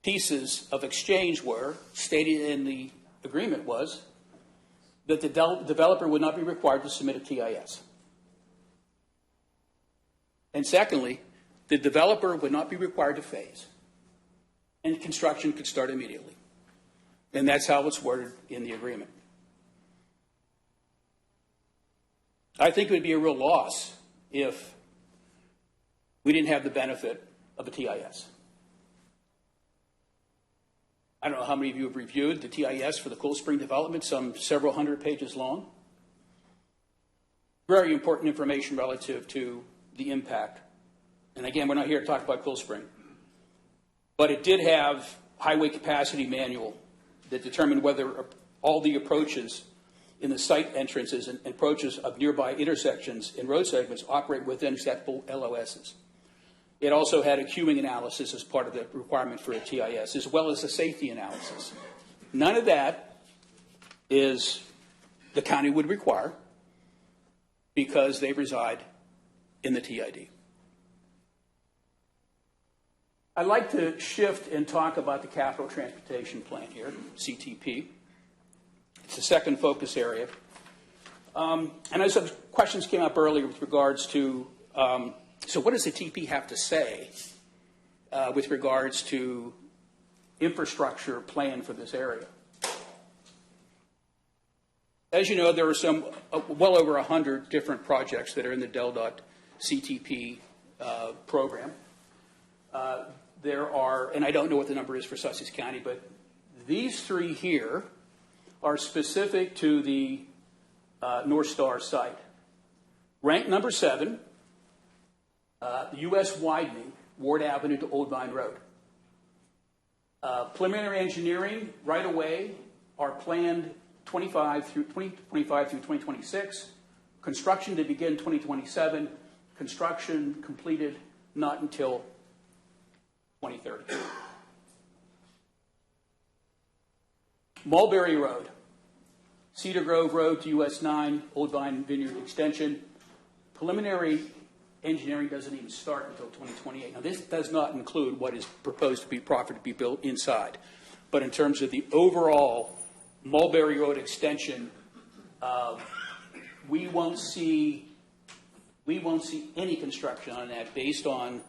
pieces of exchange were, stated in the agreement was, that the developer would not be required to submit a TIS. And secondly, the developer would not be required to phase, and construction could start immediately. And that's how it's worded in the agreement. I think it would be a real loss if we didn't have the benefit of a TIS. I don't know how many of you have reviewed the TIS for the Cool Spring development, some several hundred pages long. Very important information relative to the impact. And again, we're not here to talk about Cool Spring. But it did have highway capacity manual that determined whether all the approaches in the site entrances and approaches of nearby intersections and road segments operate within acceptable LOSs. It also had a queuing analysis as part of the requirement for a TIS, as well as a safety analysis. None of that is the county would require because they reside in the TID. I'd like to shift and talk about the Capital Transportation Plan here, CTP. It's the second focus area. And as some questions came up earlier with regards to, so what does the TP have to say with regards to infrastructure plan for this area? As you know, there are some well over 100 different projects that are in the DelDOT CTP program. There are, and I don't know what the number is for Sussex County, but these three here are specific to the Northstar site. Ranked number 7, the U.S. widening, Ward Avenue to Old Vine Road. Preliminary engineering right away are planned 2025 through 2026. Construction to begin 2027. Construction completed not until 2030. Mulberry Road, Cedar Grove Road to US 9, Old Vine Vineyard Extension. Preliminary engineering doesn't even start until 2028. Now, this does not include what is proposed to be proffered to be built inside. But in terms of the overall Mulberry Road extension, we won't see any construction on that based on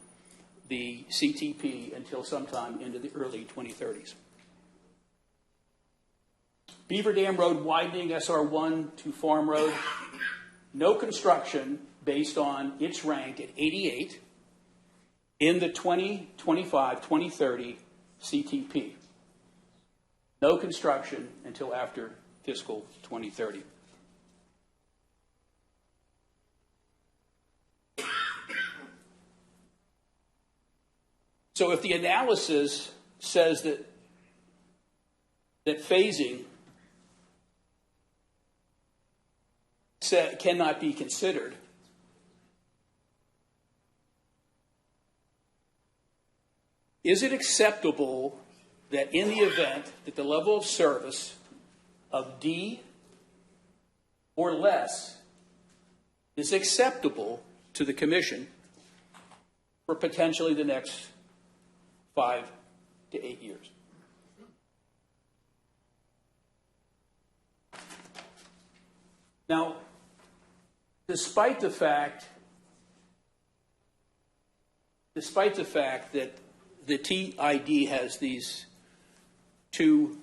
the CTP until sometime into the early 2030s. Beaver Dam Road widening, SR1 to Farm Road. No construction based on its rank at 88 in the 2025-2030 CTP. No construction until after fiscal 2030. So if the analysis says that phasing cannot be considered, is it acceptable that in the event that the level of service of D or less is acceptable to the Commission for potentially the next 5 to 8 years? Now, despite the fact that the TID has these two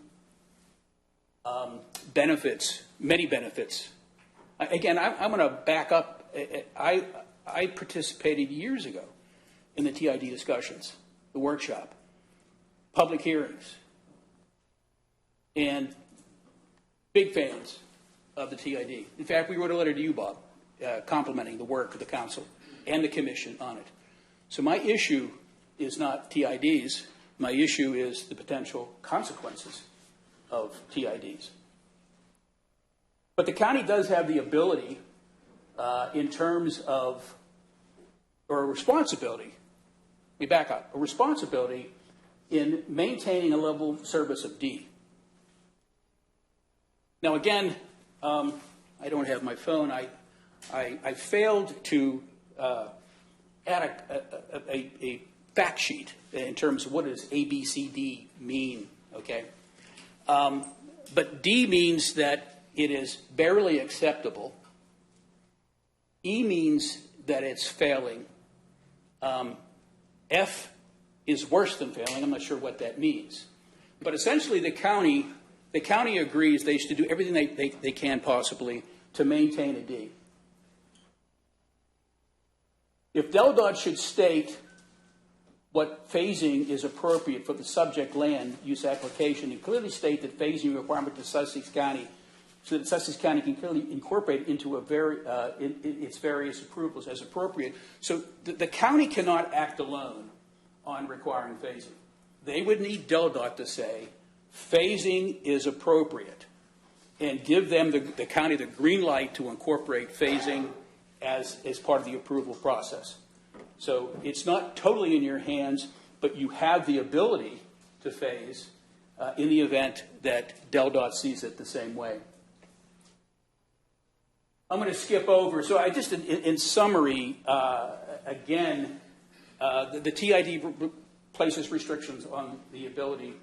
benefits, many benefits. Again, I'm going to back up. I I participated years ago in the TID discussions, the workshop, public hearings, and big fans of the TID. In fact, we wrote a letter to you, Bob, complimenting the work of the council and the commission on it. So my issue is not TIDs. My issue is the potential consequences of TIDs. But the county does have the ability in terms of, or a responsibility, let me back up, a responsibility in maintaining a level of service of D. Now again, I don't have my phone. I failed to add a fact sheet in terms of what does ABCD mean, okay? But D means that it is barely acceptable. E means that it's failing. F is worse than failing. I'm not sure what that means. But essentially the county agrees they should do everything they can possibly to maintain a D. If DelDOT should state what phasing is appropriate for the subject land use application and clearly state that phasing requirement to Sussex County so that Sussex County can clearly incorporate it into its various approvals as appropriate. So the county cannot act alone on requiring phasing. They would need DelDOT to say phasing is appropriate and give them, the county, the green light to incorporate phasing as part of the approval process. So it's not totally in your hands, but you have the ability to phase in the event that DelDOT sees it the same way. I'm going to skip over. So I just, in summary, again, the TID places restrictions on the ability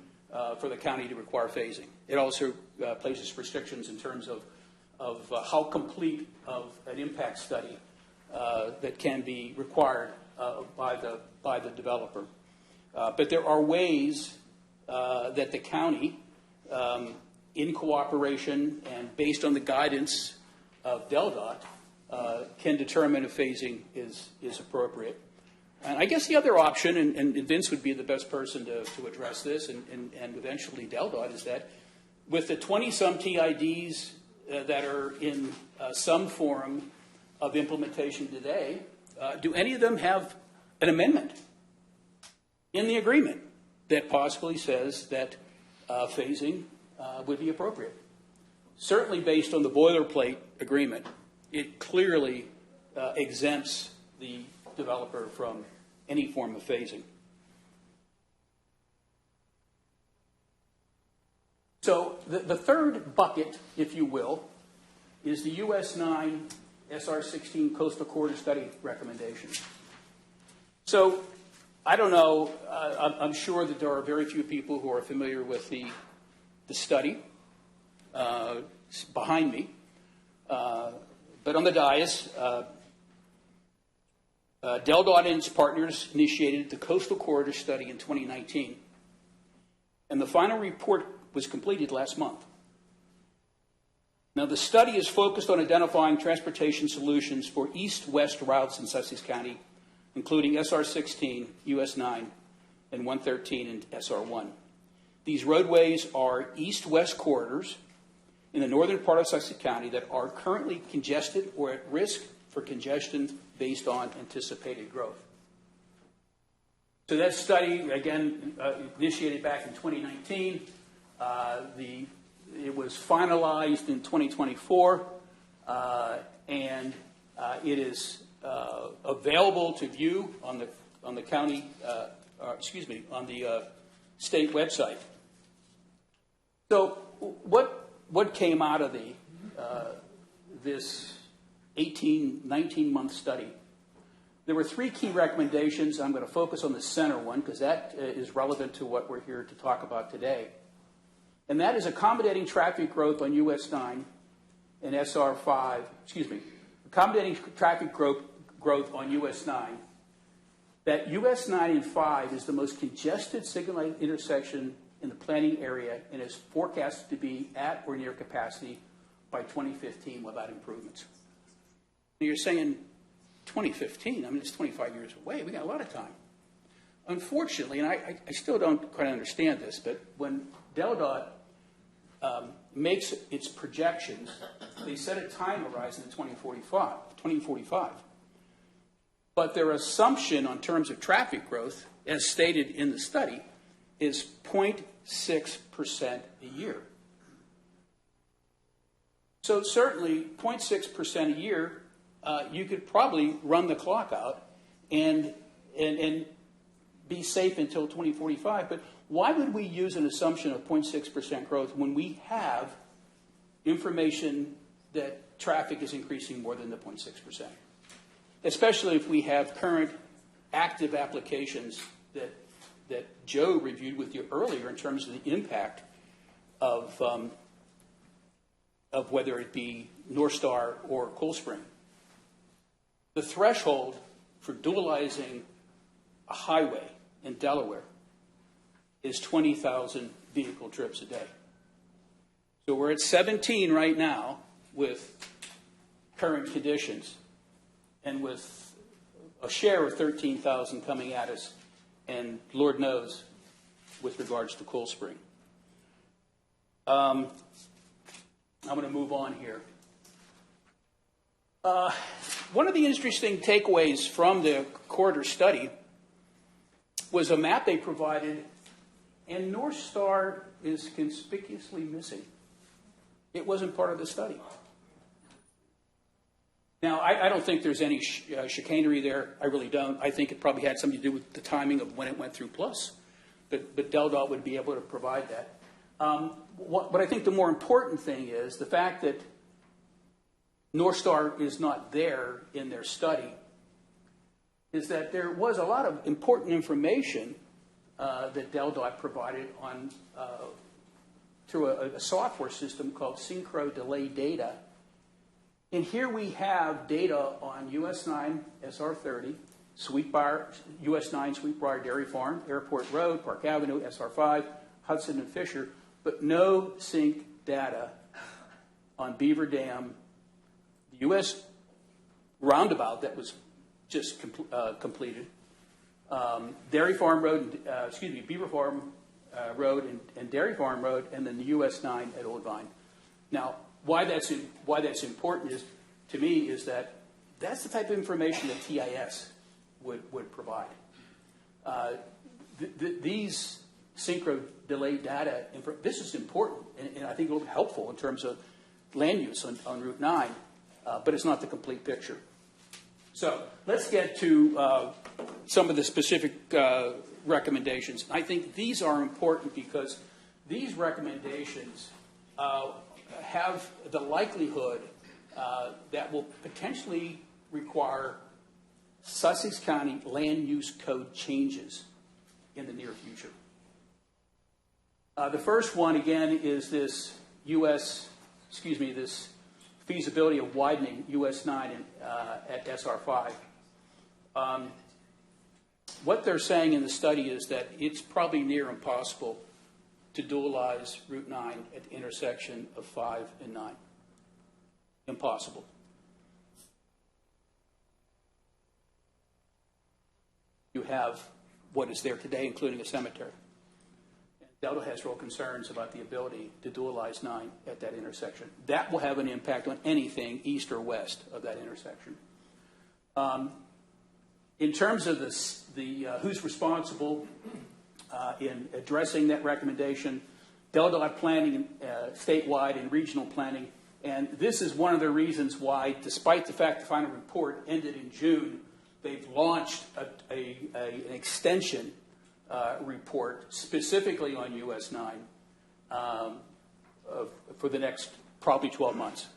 for the county to require phasing. It also places restrictions in terms of how complete of an impact study that can be required by the developer. But there are ways that the county, in cooperation and based on the guidance of DelDOT, can determine if phasing is appropriate. And I guess the other option, and Vince would be the best person to address this, and eventually DelDOT, is that with the 20-some TIDs that are in some form of implementation today, do any of them have an amendment in the agreement that possibly says that phasing would be appropriate? Certainly based on the boilerplate agreement, it clearly exempts the developer from any form of phasing. So the third bucket, if you will, is the US 9 SR 16 Coastal Corridor Study recommendation. So I don't know, I'm sure that there are very few people who are familiar with the study behind me, but on the dais, DelDOT and its partners initiated the Coastal Corridor Study in 2019, and the final report was completed last month. Now, the study is focused on identifying transportation solutions for east-west routes in Sussex County, including SR 16, US 9, and 113 and SR 1. These roadways are east-west corridors in the northern part of Sussex County that are currently congested or at risk for congestion based on anticipated growth. So that study, again, initiated back in 2019. It was finalized in 2024, and it is available to view on the county, on the state website. So what came out of this 19-month study? There were three key recommendations. I'm going to focus on the center one because that is relevant to what we're here to talk about today. And that is accommodating traffic growth on US 9 and SR 5, accommodating traffic growth on US 9. That US 9 and 5 is the most congested signal intersection in the planning area and is forecasted to be at or near capacity by 2015 without improvements. You're saying, 2015. I mean, it's 25 years away. We got a lot of time. Unfortunately, and I still don't quite understand this, but when DelDOT makes its projections, they set a time horizon of 2045. But their assumption on terms of traffic growth, as stated in the study, is 0.6% a year. So certainly 0.6% a year, you could probably run the clock out and be safe until 2045. But why would we use an assumption of 0.6% growth when we have information that traffic is increasing more than the 0.6%? Especially if we have current active applications that Joe reviewed with you earlier in terms of the impact of whether it be Northstar or Cold Spring. The threshold for dualizing a highway in Delaware is 20,000 vehicle trips a day. So we're at 17 right now with current conditions and with a share of 13,000 coming at us, and Lord knows with regards to Cold Spring. I'm going to move on here. One of the interesting takeaways from the corridor study was a map they provided, and Northstar is conspicuously missing. It wasn't part of the study. Now, I don't think there's any chicanery there. I really don't. I think it probably had something to do with the timing of when it went through Plus. But DelDOT would be able to provide that. But I think the more important thing is the fact that Northstar is not there in their study is that there was a lot of important information that DelDOT provided on through a software system called Synchro Delay Data. And here we have data on US 9 SR30, US 9 Sweetbriar Dairy Farm, Airport Road, Park Avenue, SR5, Hudson and Fisher, but no sync data on Beaver Dam, the US roundabout that was just completed, Dairy Farm Road, Beaver Farm Road and Dairy Farm Road, and then the US 9 at Old Vine. Now, why that's important is, to me, is that that's the type of information that TIS would provide. These synchro delay data, this is important, and I think it will be helpful in terms of land use on Route 9, but it's not the complete picture. So let's get to some of the specific recommendations. I think these are important because these recommendations have the likelihood that will potentially require Sussex County land use code changes in the near future. The first one, again, is this this feasibility of widening US 9 at SR5. What they're saying in the study is that it's probably near impossible to dualize Route 9 at the intersection of 5 and 9. Impossible. You have what is there today, including a cemetery. DelDOT has real concerns about the ability to dualize 9 at that intersection. That will have an impact on anything east or west of that intersection. In terms of who's responsible in addressing that recommendation, DelDOT planning statewide and regional planning, and this is one of the reasons why, despite the fact the final report ended in June, they've launched an extension report specifically on US 9 for the next probably 12 months.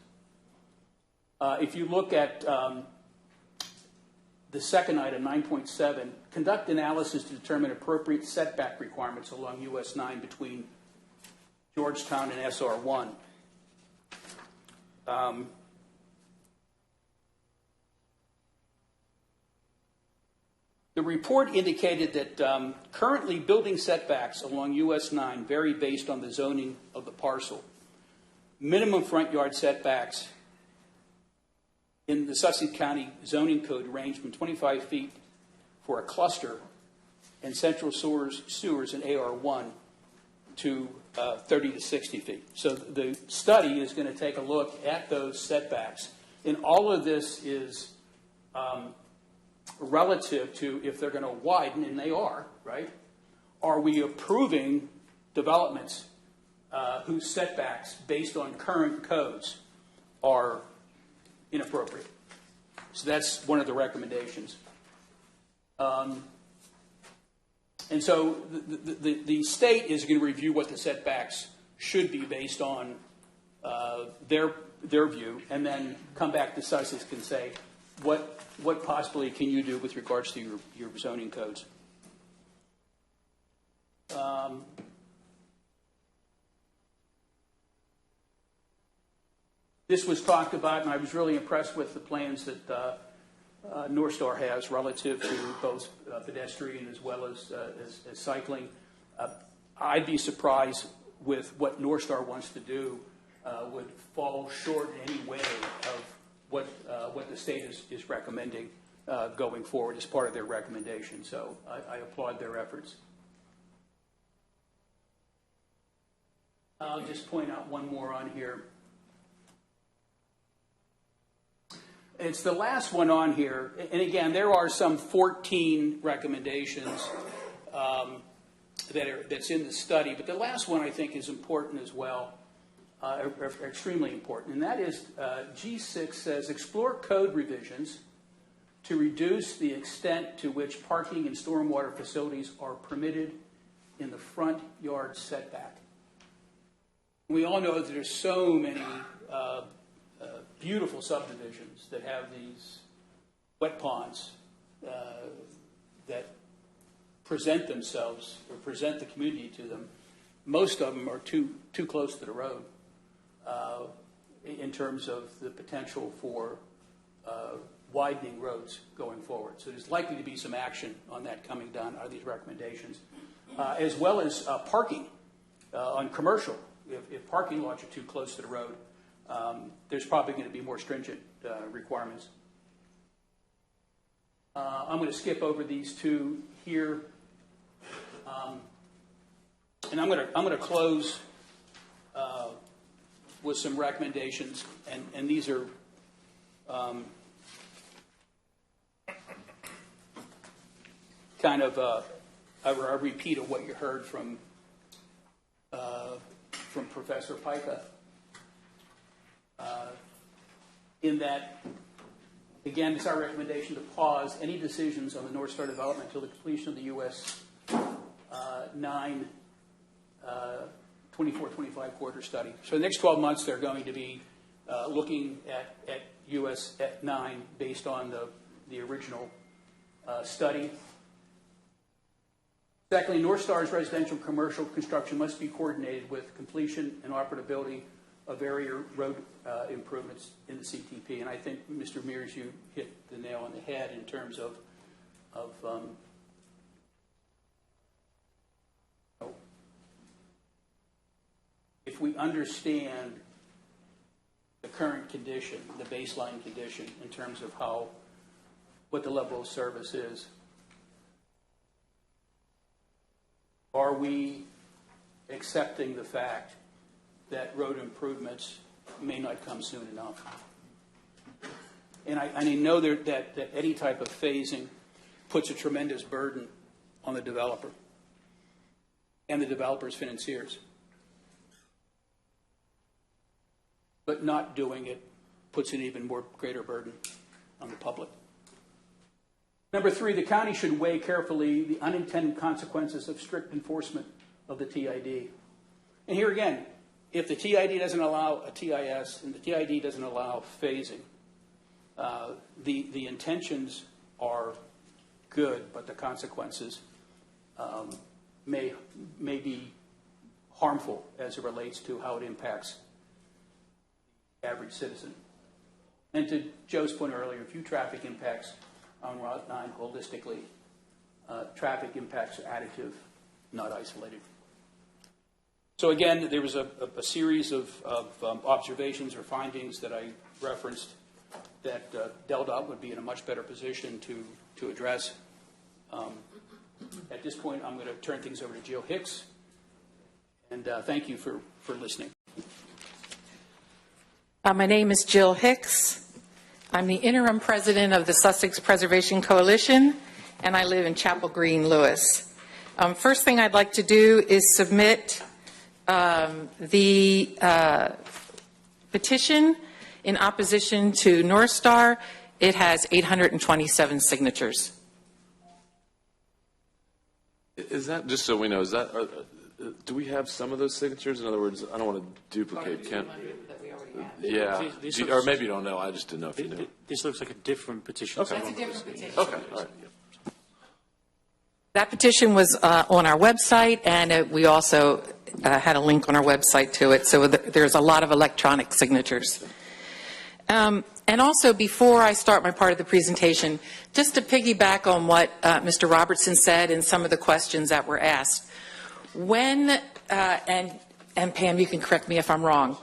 If you look at the second item, 9.7, conduct analysis to determine appropriate setback requirements along US 9 between Georgetown and SR1. The report indicated that currently building setbacks along US 9 vary based on the zoning of the parcel. Minimum front yard setbacks in the Sussex County zoning code range from 25 feet for a cluster and central sewers in AR1 to 30 to 60 feet. So the study is going to take a look at those setbacks. And all of this is relative to if they're going to widen, and they are, right? Are we approving developments whose setbacks, based on current codes, are inappropriate? So that's one of the recommendations. And so the state is going to review what the setbacks should be based on their view, and then come back to Sussex and say, what possibly can you do with regards to your zoning codes? This was talked about, and I was really impressed with the plans that Northstar has relative to both pedestrian as well as cycling. I'd be surprised with what Northstar wants to do would fall short in any way of what the state is recommending going forward as part of their recommendation. So I applaud their efforts. I'll just point out one more on here. It's the last one on here, and again, there are some 14 recommendations that's in the study, but the last one I think is important as well, extremely important, and that is G6 says, explore code revisions to reduce the extent to which parking and stormwater facilities are permitted in the front yard setback. We all know that there's so many beautiful subdivisions that have these wet ponds that present themselves or present the community to them. Most of them are too close to the road in terms of the potential for widening roads going forward. So there's likely to be some action on that coming down out of these recommendations, as well as parking on commercial. If parking lots are too close to the road, there's probably going to be more stringent requirements. I'm going to skip over these two here, and I'm going to close with some recommendations, and these are kind of a repeat of what you heard from Professor Pica. In that, again, it's our recommendation to pause any decisions on the Northstar development until the completion of the U.S. 9 24-25 quarter study. So the next 12 months, they're going to be looking at U.S. 9 based on the original study. Secondly, Northstar's residential commercial construction must be coordinated with completion and operability of area road improvements in the CTP. And I think, Mr. Mears, you hit the nail on the head in terms of if we understand the current condition, the baseline condition in terms of what the level of service is, are we accepting the fact that road improvements may not come soon enough? And I know that any type of phasing puts a tremendous burden on the developer and the developer's financiers. But not doing it puts an even more greater burden on the public. Number 3, the county should weigh carefully the unintended consequences of strict enforcement of the TID. And here again, if the TID doesn't allow a TIS and the TID doesn't allow phasing, the intentions are good, but the consequences may be harmful as it relates to how it impacts the average citizen. And to Joe's point earlier, a few traffic impacts on Route 9 holistically. Traffic impacts are additive, not isolated. So again, there was a series of observations or findings that I referenced that DelDOT would be in a much better position to address. At this point, I'm going to turn things over to Jill Hicks, and thank you for listening. My name is Jill Hicks. I'm the interim president of the Sussex Preservation Coalition, and I live in Chapel Green, Lewis. First thing I'd like to do is submit the petition in opposition to Northstar. It has 827 signatures. Is that, just so we know, is that, do we have some of those signatures? In other words, I don't want to duplicate, Ken. Yeah, or maybe you don't know, I just didn't know if you knew. This looks like a different petition. Okay. That's a different petition. Okay, all right. That petition was on our website, and we also had a link on our website to it, so there's a lot of electronic signatures. And also, before I start my part of the presentation, just to piggyback on what Mr. Robertson said and some of the questions that were asked, when, and Pam, you can correct me if I'm wrong,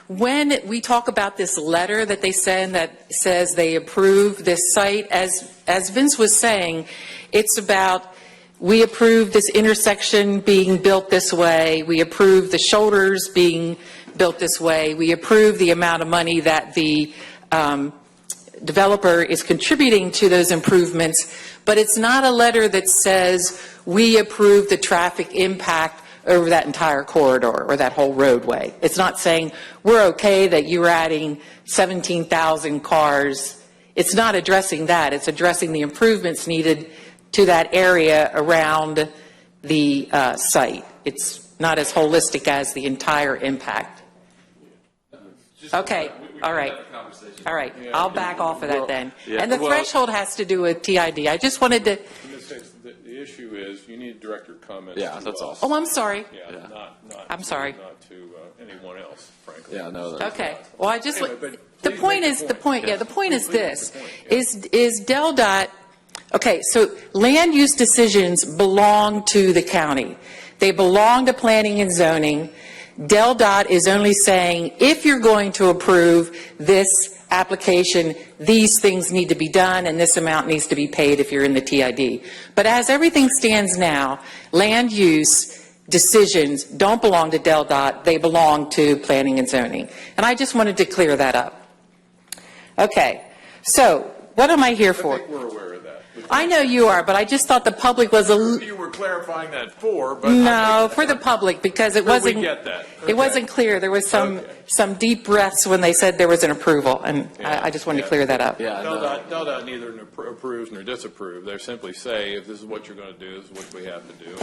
when we talk about this letter that they send that says they approve this site, as Vince was saying, it's about we approve this intersection being built this way, we approve the shoulders being built this way, we approve the amount of money that the developer is contributing to those improvements, but it's not a letter that says we approve the traffic impact over that entire corridor or that whole roadway. It's not saying we're okay that you're adding 17,000 cars. It's not addressing that. It's addressing the improvements needed to that area around the site. It's not as holistic as the entire impact. Okay, all right. All right, I'll back off of that then. Yeah, And the threshold has to do with TID. I just wanted to, The issue is you need director comments. Yeah, to that's us. all. oh, I'm sorry. Yeah, Yeah. not I'm sorry. Not to anyone else, frankly. Yeah, no, that's Okay, well, I just, Anyway, but the please point make is, the the point. point, yeah, the point is Please make this, the point, yeah. is DelDOT, okay, so land use decisions belong to the county. They belong to planning and zoning. DelDOT is only saying, if you're going to approve this application, these things need to be done and this amount needs to be paid if you're in the TID. But as everything stands now, land use decisions don't belong to DelDOT, they belong to planning and zoning. And I just wanted to clear that up. Okay, so what am I here I for? think we're aware of that. I know you are, but I just thought the public was You were clarifying that for, but. no, for the public, because it But we wasn't, get that. it wasn't clear. There was Okay. some deep breaths when they said there was an approval, and I just wanted to clear that up. Yeah, no. DelDOT neither approves nor disapproves. They simply say, if this is what you're going to do, this is what we have to do,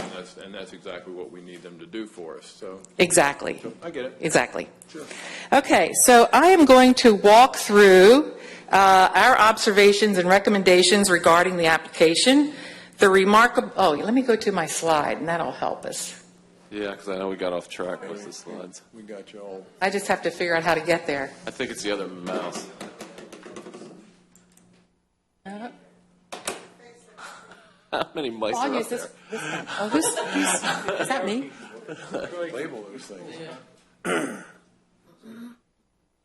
and that's exactly what we need them to do for us. So Exactly. I get it. Exactly. Sure. Okay, so I am going to walk through our observations and recommendations regarding the application. The remarkable, oh, let me go to my slide, and that'll help us. Yeah, because I know we got off track with the slides. We got you all. I just have to figure out how to get there. I think it's the other mouse. How many mice I'll are use up this. there? This one. Oh, who's, is that me? Label those things.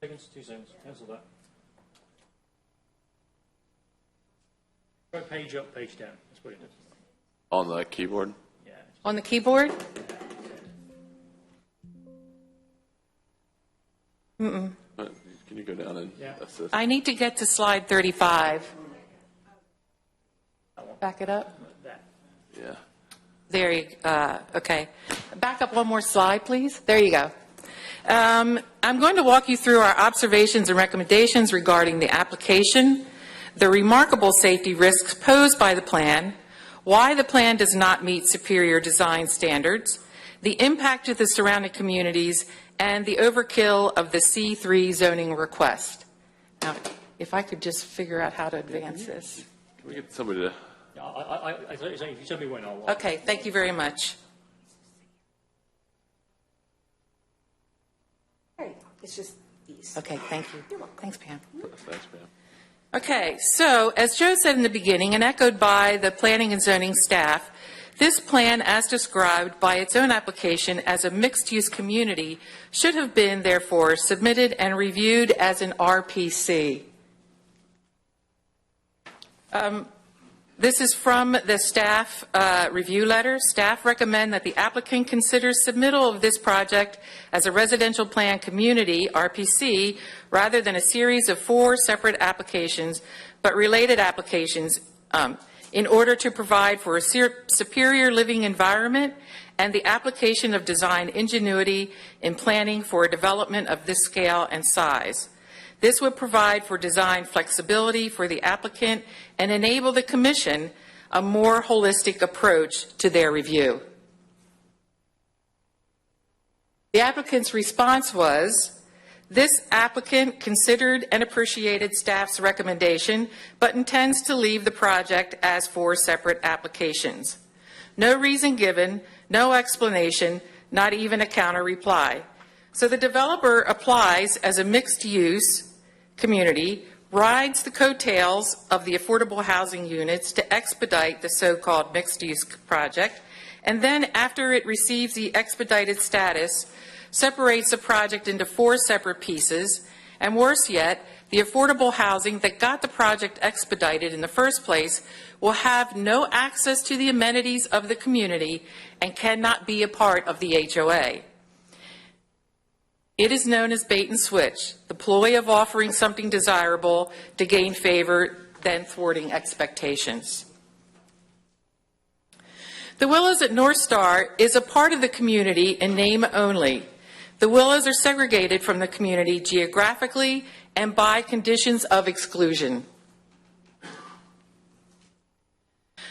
Seconds, 2 seconds. Cancel that. Go page up, page down. That's what it is. On the keyboard? Yeah. On the keyboard? Can you go down and Yeah. assist? I need to get to slide 35. Back it up. That. Yeah. There you, okay. Back up one more slide, please. There you go. I'm going to walk you through our observations and recommendations regarding the application, the remarkable safety risks posed by the plan, why the plan does not meet superior design standards, the impact of the surrounding communities, and the overkill of the C3 zoning request. Now, if I could just figure out how to advance this. Can we get somebody to? If you tell me when, I'll. Okay, thank you very much. It's just these. Okay, thank you. Thanks, Pam. Thanks, ma'am. Okay, so as Joe said in the beginning and echoed by the planning and zoning staff, this plan, as described by its own application as a mixed-use community, should have been, therefore, submitted and reviewed as an RPC. This is from the staff review letter. Staff recommend that the applicant consider submittal of this project as a residential plan community, RPC, rather than a series of 4 separate applications, but related applications, in order to provide for a superior living environment and the application of design ingenuity in planning for a development of this scale and size. This would provide for design flexibility for the applicant and enable the Commission a more holistic approach to their review. The applicant's response was, this applicant considered and appreciated staff's recommendation, but intends to leave the project as 4 separate applications. No reason given, no explanation, not even a counter reply. So the developer applies as a mixed-use community, rides the coattails of the affordable housing units to expedite the so-called mixed-use project, and then after it receives the expedited status, separates the project into 4 separate pieces, and worse yet, the affordable housing that got the project expedited in the first place will have no access to the amenities of the community and cannot be a part of the HOA. It is known as bait and switch, the ploy of offering something desirable to gain favor, then thwarting expectations. The Willows at Northstar is a part of the community in name only. The Willows are segregated from the community geographically and by conditions of exclusion.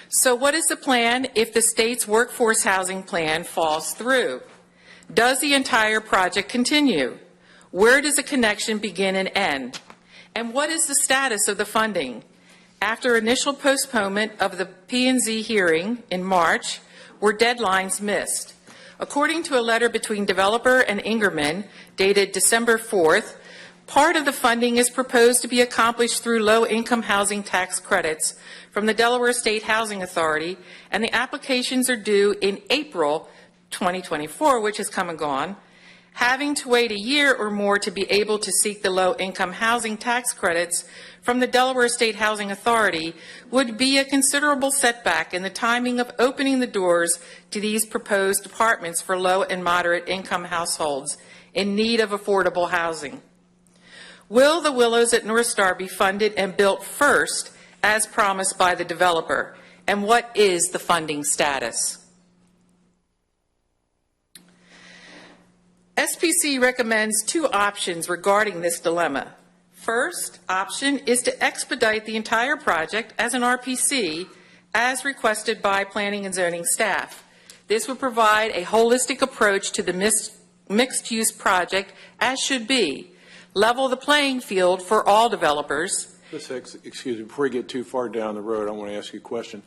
So what is the plan if the state's workforce housing plan falls through? Does the entire project continue? Where does the connection begin and end? And what is the status of the funding? After initial postponement of the P&Z hearing in March, were deadlines missed? According to a letter between developer and Ingerman, dated December 4th, part of the funding is proposed to be accomplished through low-income housing tax credits from the Delaware State Housing Authority, and the applications are due in April 2024, which has come and gone. Having to wait a year or more to be able to seek the low-income housing tax credits from the Delaware State Housing Authority would be a considerable setback in the timing of opening the doors to these proposed apartments for low and moderate income households in need of affordable housing. Will the Willows at Northstar be funded and built first as promised by the developer? And what is the funding status? SPC recommends 2 options regarding this dilemma. First option is to expedite the entire project as an RPC as requested by planning and zoning staff. This would provide a holistic approach to the mixed-use project as should be, level the playing field for all developers. Excuse me, before you get too far down the road, I want to ask you a question.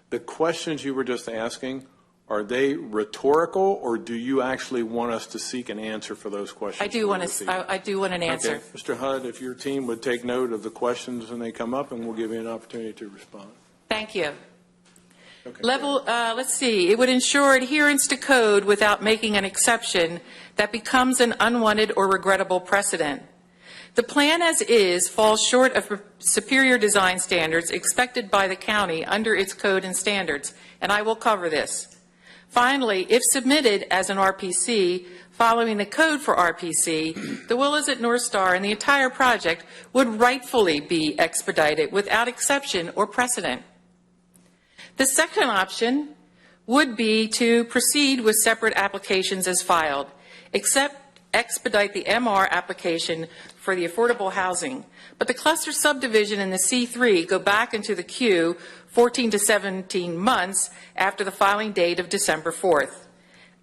The questions you were just asking, are they rhetorical, or do you actually want us to seek an answer for those questions? I do want an answer. Okay. Mr. Hudd, if your team would take note of the questions when they come up, and we'll give you an opportunity to respond. Thank you. Okay. Let's see. It would ensure adherence to code without making an exception that becomes an unwanted or regrettable precedent. The plan as is falls short of superior design standards expected by the county under its code and standards, and I will cover this. Finally, if submitted as an RPC, following the code for RPC, the Willows at Northstar and the entire project would rightfully be expedited without exception or precedent. The second option would be to proceed with separate applications as filed, except expedite the MR application for the affordable housing, but the cluster subdivision and the C3 go back into the queue 14 to 17 months after the filing date of December 4th.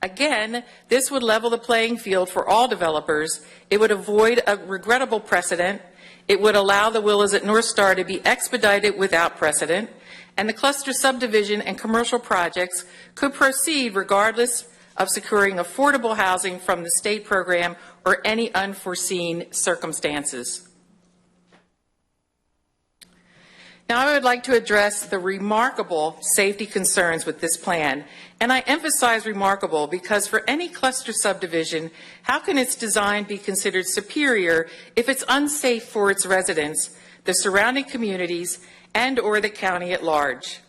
Again, this would level the playing field for all developers. It would avoid a regrettable precedent. It would allow the Willows at Northstar to be expedited without precedent, and the cluster subdivision and commercial projects could proceed regardless of securing affordable housing from the state program or any unforeseen circumstances. Now, I would like to address the remarkable safety concerns with this plan, and I emphasize remarkable because for any cluster subdivision, how can its design be considered superior if it's unsafe for its residents, the surrounding communities, and/or the county at large.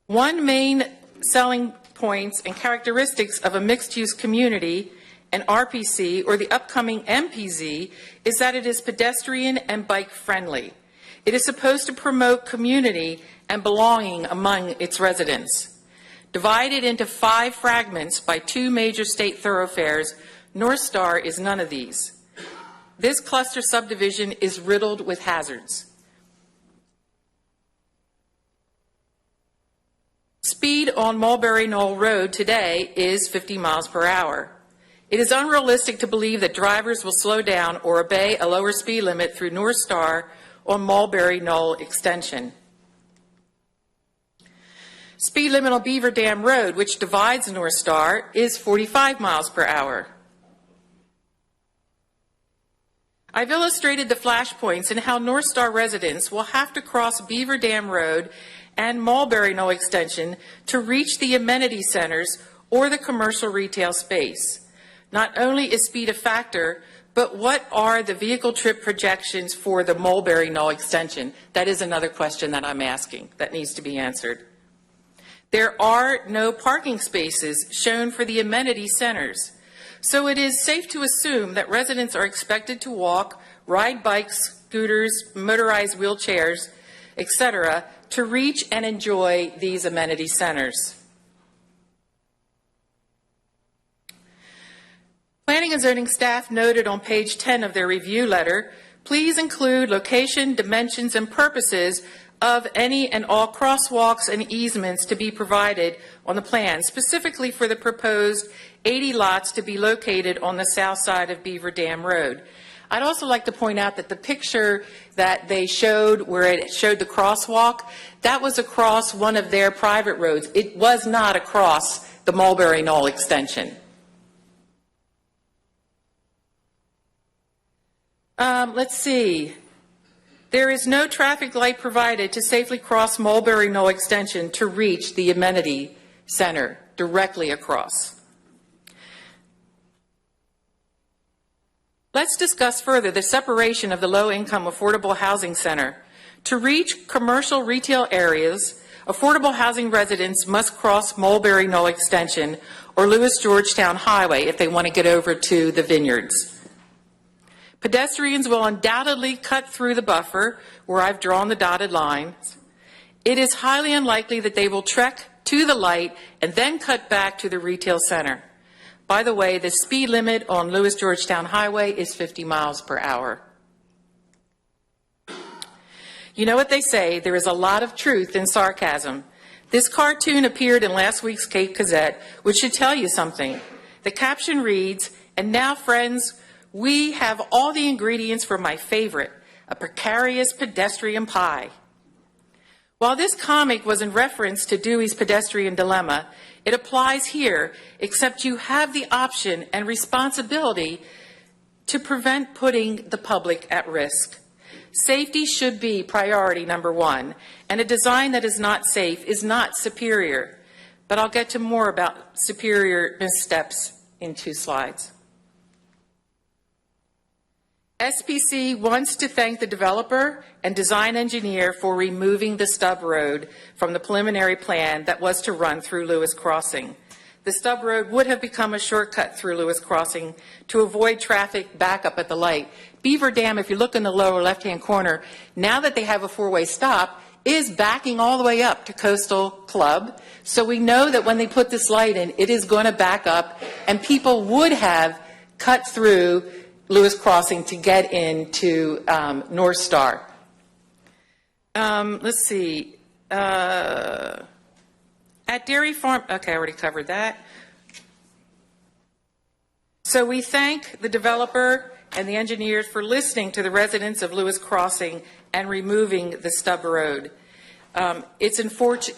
One main selling points and characteristics of a mixed-use community, an RPC, or the upcoming MPZ, is that it is pedestrian and bike-friendly. It is supposed to promote community and belonging among its residents. Divided into 5 fragments by 2 major state thoroughfares, Northstar is none of these. This cluster subdivision is riddled with hazards. Speed on Mulberry Knoll Road today is 50 miles per hour. It is unrealistic to believe that drivers will slow down or obey a lower speed limit through Northstar on Mulberry Knoll Extension. Speed limit on Beaver Dam Road, which divides Northstar, is 45 miles per hour. I've illustrated the flashpoints and how Northstar residents will have to cross Beaver Dam Road and Mulberry Knoll Extension to reach the amenity centers or the commercial retail space. Not only is speed a factor, but what are the vehicle trip projections for the Mulberry Knoll Extension? That is another question that I'm asking that needs to be answered. There are no parking spaces shown for the amenity centers, so it is safe to assume that residents are expected to walk, ride bikes, scooters, motorized wheelchairs, etc., to reach and enjoy these amenity centers. Planning and zoning staff noted on page 10 of their review letter, please include location, dimensions, and purposes of any and all crosswalks and easements to be provided on the plan, specifically for the proposed 80 lots to be located on the south side of Beaver Dam Road. I'd also like to point out that the picture that they showed, where it showed the crosswalk, that was across one of their private roads. It was not across the Mulberry Knoll Extension. Let's see. There is no traffic light provided to safely cross Mulberry Knoll Extension to reach the amenity center directly across. Let's discuss further the separation of the low-income affordable housing center. To reach commercial retail areas, affordable housing residents must cross Mulberry Knoll Extension or Lewis Georgetown Highway if they want to get over to the vineyards. Pedestrians will undoubtedly cut through the buffer where I've drawn the dotted lines. It is highly unlikely that they will trek to the light and then cut back to the retail center. By the way, the speed limit on Lewis Georgetown Highway is 50 miles per hour. You know what they say, there is a lot of truth in sarcasm. This cartoon appeared in last week's Cape Gazette, which should tell you something. The caption reads, "And now, friends, we have all the ingredients for my favorite, a precarious pedestrian pie." While this comic was in reference to Dewey's pedestrian dilemma, it applies here, except you have the option and responsibility to prevent putting the public at risk. Safety should be priority number 1, and a design that is not safe is not superior. But I'll get to more about superior missteps in 2 slides. SPC wants to thank the developer and design engineer for removing the stub road from the preliminary plan that was to run through Lewis Crossing. The stub road would have become a shortcut through Lewis Crossing to avoid traffic backup at the light. Beaver Dam, if you look in the lower left-hand corner, now that they have a 4-way stop, is backing all the way up to Coastal Club. So we know that when they put this light in, it is going to back up, and people would have cut through Lewis Crossing to get into Northstar. Let's see. At Dairy Farm, okay, I already covered that. So we thank the developer and the engineers for listening to the residents of Lewis Crossing and removing the stub road. It's imperative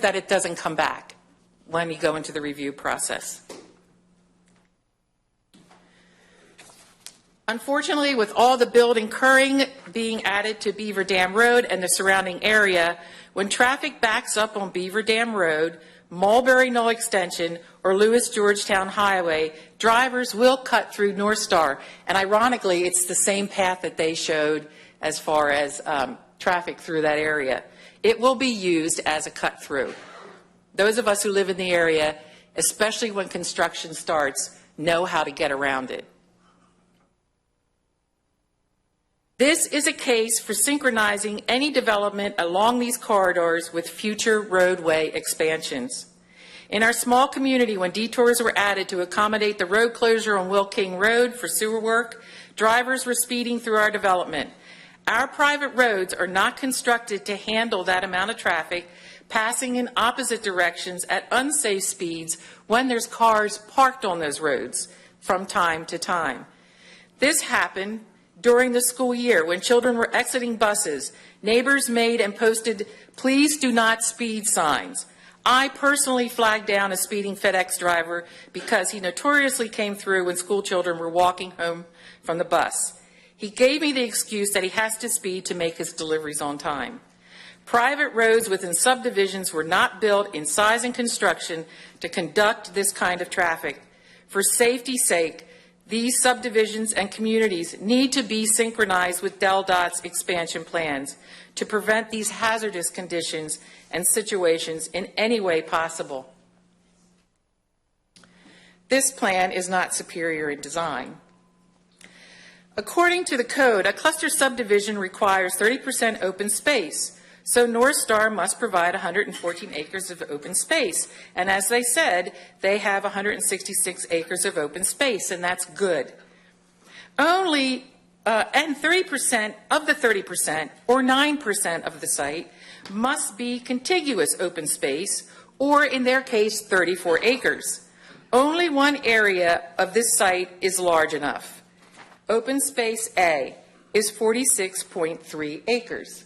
that it doesn't come back when you go into the review process. Unfortunately, with all the building being added to Beaver Dam Road and the surrounding area, when traffic backs up on Beaver Dam Road, Mulberry Knoll Extension, or Lewis Georgetown Highway, drivers will cut through Northstar. And ironically, it's the same path that they showed as far as traffic through that area. It will be used as a cut through. Those of us who live in the area, especially when construction starts, know how to get around it. This is a case for synchronizing any development along these corridors with future roadway expansions. In our small community, when detours were added to accommodate the road closure on Will King Road for sewer work, drivers were speeding through our development. Our private roads are not constructed to handle that amount of traffic passing in opposite directions at unsafe speeds when there's cars parked on those roads from time to time. This happened during the school year when children were exiting buses. Neighbors made and posted, "Please do not speed" signs. I personally flagged down a speeding FedEx driver because he notoriously came through when school children were walking home from the bus. He gave me the excuse that he has to speed to make his deliveries on time. Private roads within subdivisions were not built in size and construction to conduct this kind of traffic. For safety's sake, these subdivisions and communities need to be synchronized with DelDOT's expansion plans to prevent these hazardous conditions and situations in any way possible. This plan is not superior in design. According to the code, a cluster subdivision requires 30% open space. So Northstar must provide 114 acres of open space. And as they said, they have 166 acres of open space, and that's good. And 30% of the 30%, or 9% of the site, must be contiguous open space, or in their case, 34 acres. Only one area of this site is large enough. Open space A is 46.3 acres.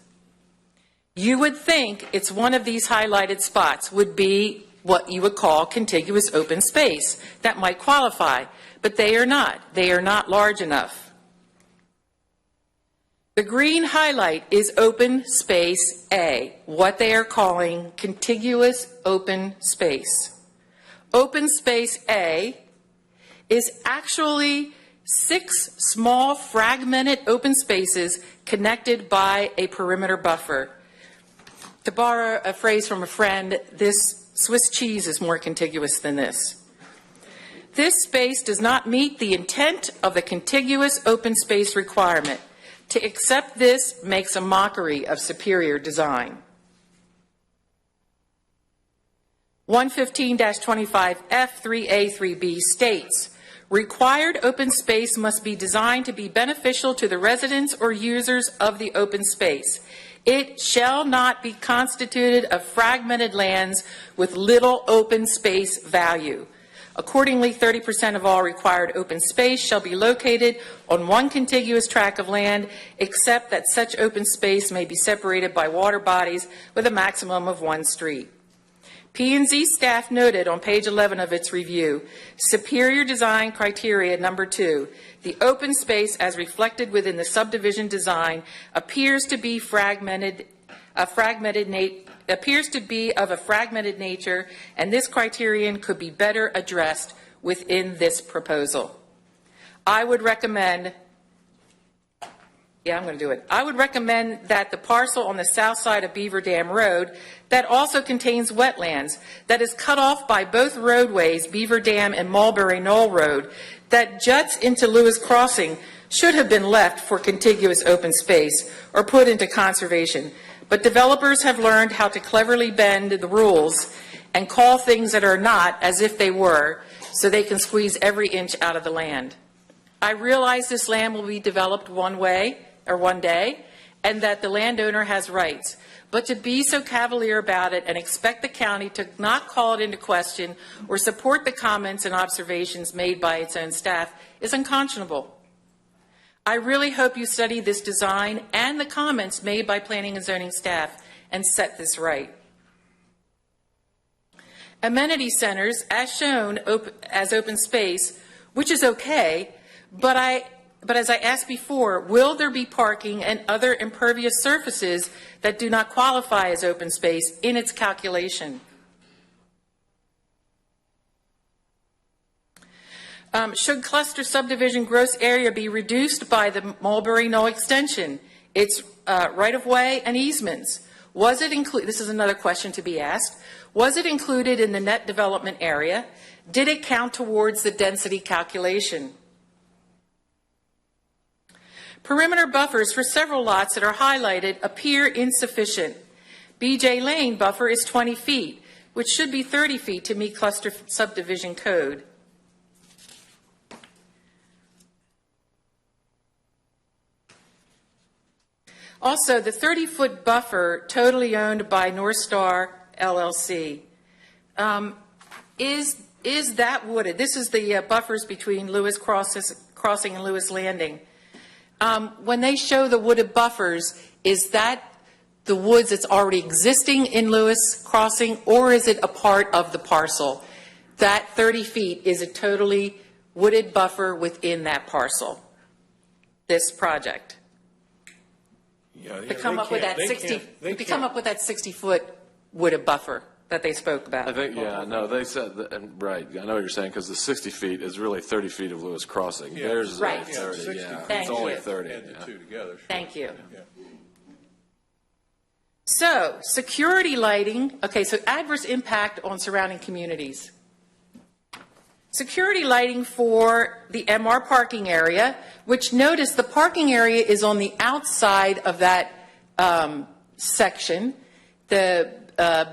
You would think it's one of these highlighted spots would be what you would call contiguous open space. That might qualify, but they are not. They are not large enough. The green highlight is open space A, what they are calling contiguous open space. Open space A is actually 6 small fragmented open spaces connected by a perimeter buffer. To borrow a phrase from a friend, this Swiss cheese is more contiguous than this. This space does not meet the intent of the contiguous open space requirement. To accept this makes a mockery of superior design. 115-25F3A3B states, required open space must be designed to be beneficial to the residents or users of the open space. It shall not be constituted of fragmented lands with little open space value. Accordingly, 30% of all required open space shall be located on one contiguous tract of land, except that such open space may be separated by water bodies with a maximum of 1 street. P&Z staff noted on page 11 of its review, superior design criteria number 2, the open space as reflected within the subdivision design appears to be of a fragmented nature, and this criterion could be better addressed within this proposal. I would recommend I would recommend that the parcel on the south side of Beaver Dam Road that also contains wetlands, that is cut off by both roadways, Beaver Dam and Mulberry Knoll Road, that juts into Lewis Crossing, should have been left for contiguous open space or put into conservation. But developers have learned how to cleverly bend the rules and call things that are not as if they were, so they can squeeze every inch out of the land. I realize this land will be developed one day, and that the landowner has rights. But to be so cavalier about it and expect the county to not call it into question or support the comments and observations made by its own staff is unconscionable. I really hope you study this design and the comments made by planning and zoning staff and set this right. Amenity centers, as shown as open space, which is okay, but as I asked before, will there be parking and other impervious surfaces that do not qualify as open space in its calculation? Should cluster subdivision gross area be reduced by the Mulberry Knoll extension, its right-of-way and easements? Was it included? This is another question to be asked. Was it included in the net development area? Did it count towards the density calculation? Perimeter buffers for several lots that are highlighted appear insufficient. BJ Lane buffer is 20 feet, which should be 30 feet to meet cluster subdivision code. Also, the 30-foot buffer totally owned by Northstar LLC. Is that wooded? This is the buffers between Lewis Crossing and Lewis Landing. When they show the wooded buffers, is that the woods that's already existing in Lewis Crossing, or is it a part of the parcel? That 30 feet is a totally wooded buffer within that parcel, this project. Yeah, To come up with that 60-foot wooded buffer that they spoke about. I think, yeah, no, they said, that, and right, I know what you're saying, because the 60 feet is really 30 feet of Lewis Crossing. Yeah. Theirs is Right. only 30, 60 yeah. feet. Thank It's only you. 30. Add the yeah. two together. Sure. Thank you. Yeah. So, security lighting, okay, so adverse impact on surrounding communities. Security lighting for the MR parking area, which notice the parking area is on the outside of that section. The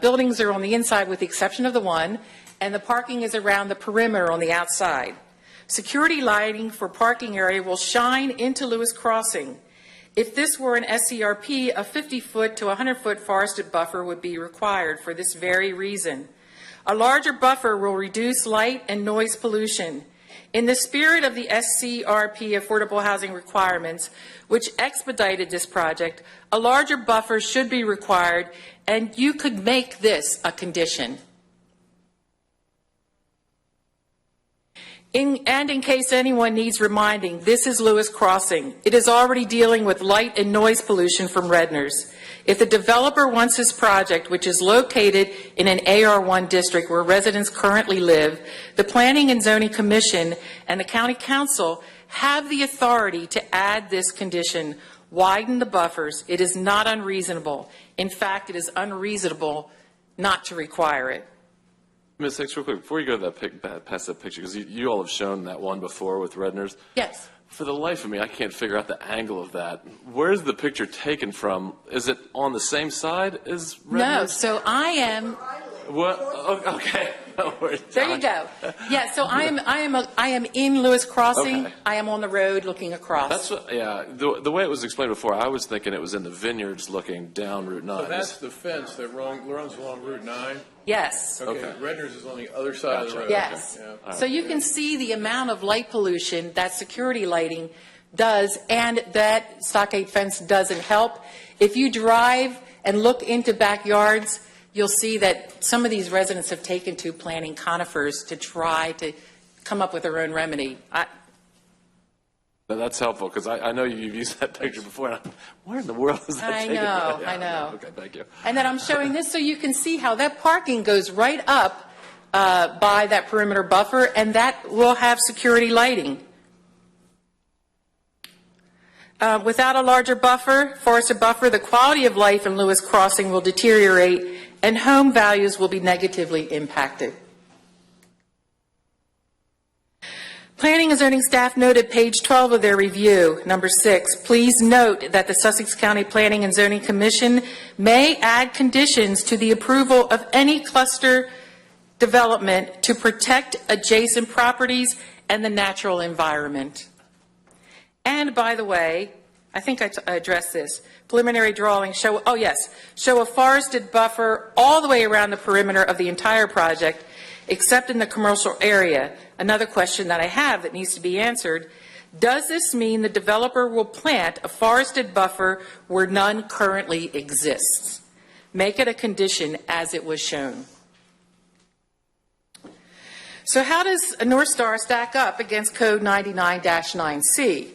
buildings are on the inside with the exception of the one, and the parking is around the perimeter on the outside. Security lighting for parking area will shine into Lewis Crossing. If this were an SCRP, a 50-foot to 100-foot forested buffer would be required for this very reason. A larger buffer will reduce light and noise pollution. In the spirit of the SCRP affordable housing requirements, which expedited this project, a larger buffer should be required, and you could make this a condition. In case anyone needs reminding, this is Lewis Crossing. It is already dealing with light and noise pollution from Redners. If the developer wants his project, which is located in an AR1 district where residents currently live, the Planning and Zoning Commission and the County Council have the authority to add this condition, widen the buffers. It is not unreasonable. In fact, it is unreasonable not to require it. Ms. Hicks, real quick, before you go to that past that picture, because you all have shown that one before with Redners. Yes. For the life of me, I can't figure out the angle of that. Where's the picture taken from? Is it on the same side as Redners? No, so I am. What? Oh, okay. There you go. Yeah, so I am in Lewis Crossing. Okay. I am on the road looking across. That's what, yeah. The way it was explained before, I was thinking it was in the vineyards looking down Route 9. So that's the fence that runs along Route 9? Yes. Okay, Okay. Redner's is on the other side of the road. Yes. Okay, yeah. So you can see the amount of light pollution that security lighting does, and that stockade fence doesn't help. If you drive and look into backyards, you'll see that some of these residents have taken to planting conifers to try to come up with their own remedy. That's helpful, because I know you've used that picture before. And where in the world is that I taken? know, Yeah, I know. Okay, thank you. And then I'm showing this so you can see how that parking goes right up by that perimeter buffer, and that will have security lighting. Without a larger buffer, forested buffer, the quality of life in Lewis Crossing will deteriorate and home values will be negatively impacted. Planning and zoning staff noted page 12 of their review, number 6, please note that the Sussex County Planning and Zoning Commission may add conditions to the approval of any cluster development to protect adjacent properties and the natural environment. And by the way, I think I addressed this. Preliminary drawings show, oh yes, show a forested buffer all the way around the perimeter of the entire project, except in the commercial area. Another question that I have that needs to be answered, does this mean the developer will plant a forested buffer where none currently exists? Make it a condition as it was shown. So how does a Northstar stack up against Code 99-9C?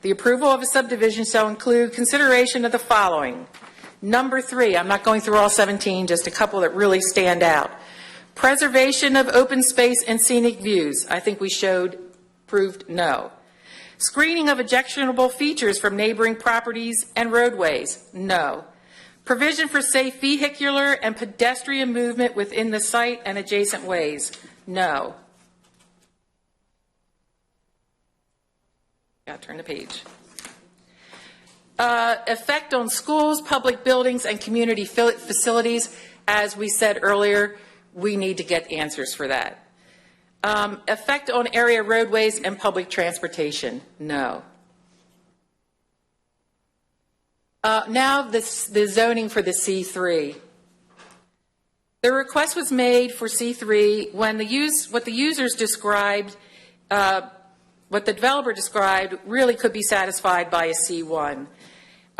The approval of a subdivision shall include consideration of the following. Number 3, I'm not going through all 17, just a couple that really stand out. Preservation of open space and scenic views, I think we proved no. Screening of objectionable features from neighboring properties and roadways, no. Provision for safe vehicular and pedestrian movement within the site and adjacent ways, no. Got to turn the page. Effect on schools, public buildings, and community facilities. As we said earlier, we need to get answers for that. Effect on area roadways and public transportation, no. Now the zoning for the C3. The request was made for C3 when what the users described, what the developer described really could be satisfied by a C1.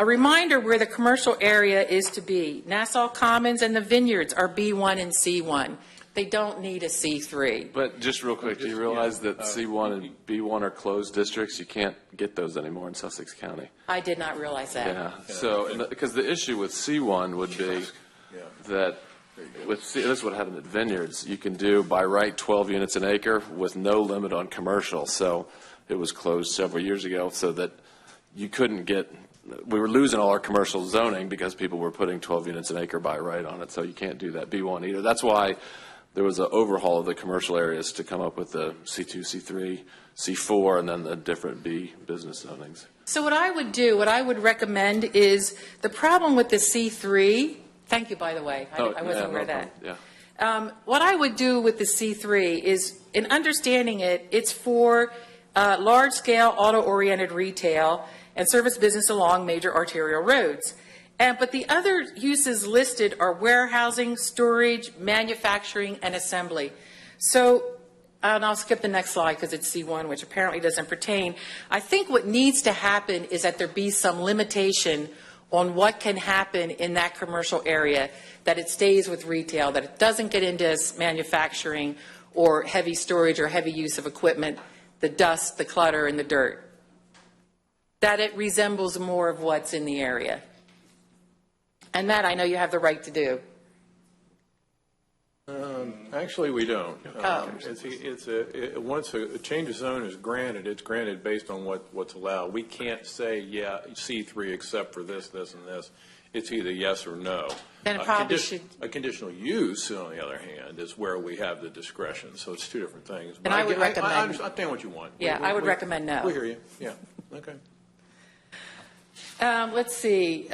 A reminder where the commercial area is to be. Nassau Commons and the Vineyards are B1 and C1. They don't need a C3. But just real quick, do you realize that C1 and B1 are closed districts? You can't get those anymore in Sussex County. I did not realize that. Yeah, so, because the issue with C1 would be that this is what happened at Vineyards. You can do by right 12 units an acre with no limit on commercial. So it was closed several years ago so that you couldn't get, we were losing all our commercial zoning because people were putting 12 units an acre by right on it. So you can't do that B1 either. That's why there was an overhaul of the commercial areas to come up with the C2, C3, C4, and then the different B business zonings. So what I would do, what I would recommend is the problem with the C3, thank you, by the way, I wasn't aware of that. Yeah. What I would do with the C3 is, in understanding it, it's for large-scale auto-oriented retail and service business along major arterial roads. But the other uses listed are warehousing, storage, manufacturing, and assembly. So, and I'll skip the next slide because it's C1, which apparently doesn't pertain. I think what needs to happen is that there be some limitation on what can happen in that commercial area, that it stays with retail, that it doesn't get into manufacturing or heavy storage or heavy use of equipment, the dust, the clutter, and the dirt. That it resembles more of what's in the area. And that I know you have the right to do. Actually, we don't. Oh. Once a change of zone is granted, it's granted based on what's allowed. We can't say, yeah, C3 except for this, this, and this. It's either yes or no. Then it probably should. A conditional use, on the other hand, is where we have the discretion. So it's two different things. And I would recommend. I understand what you want. Yeah, I would recommend no. We hear you. Yeah. Okay. Let's see.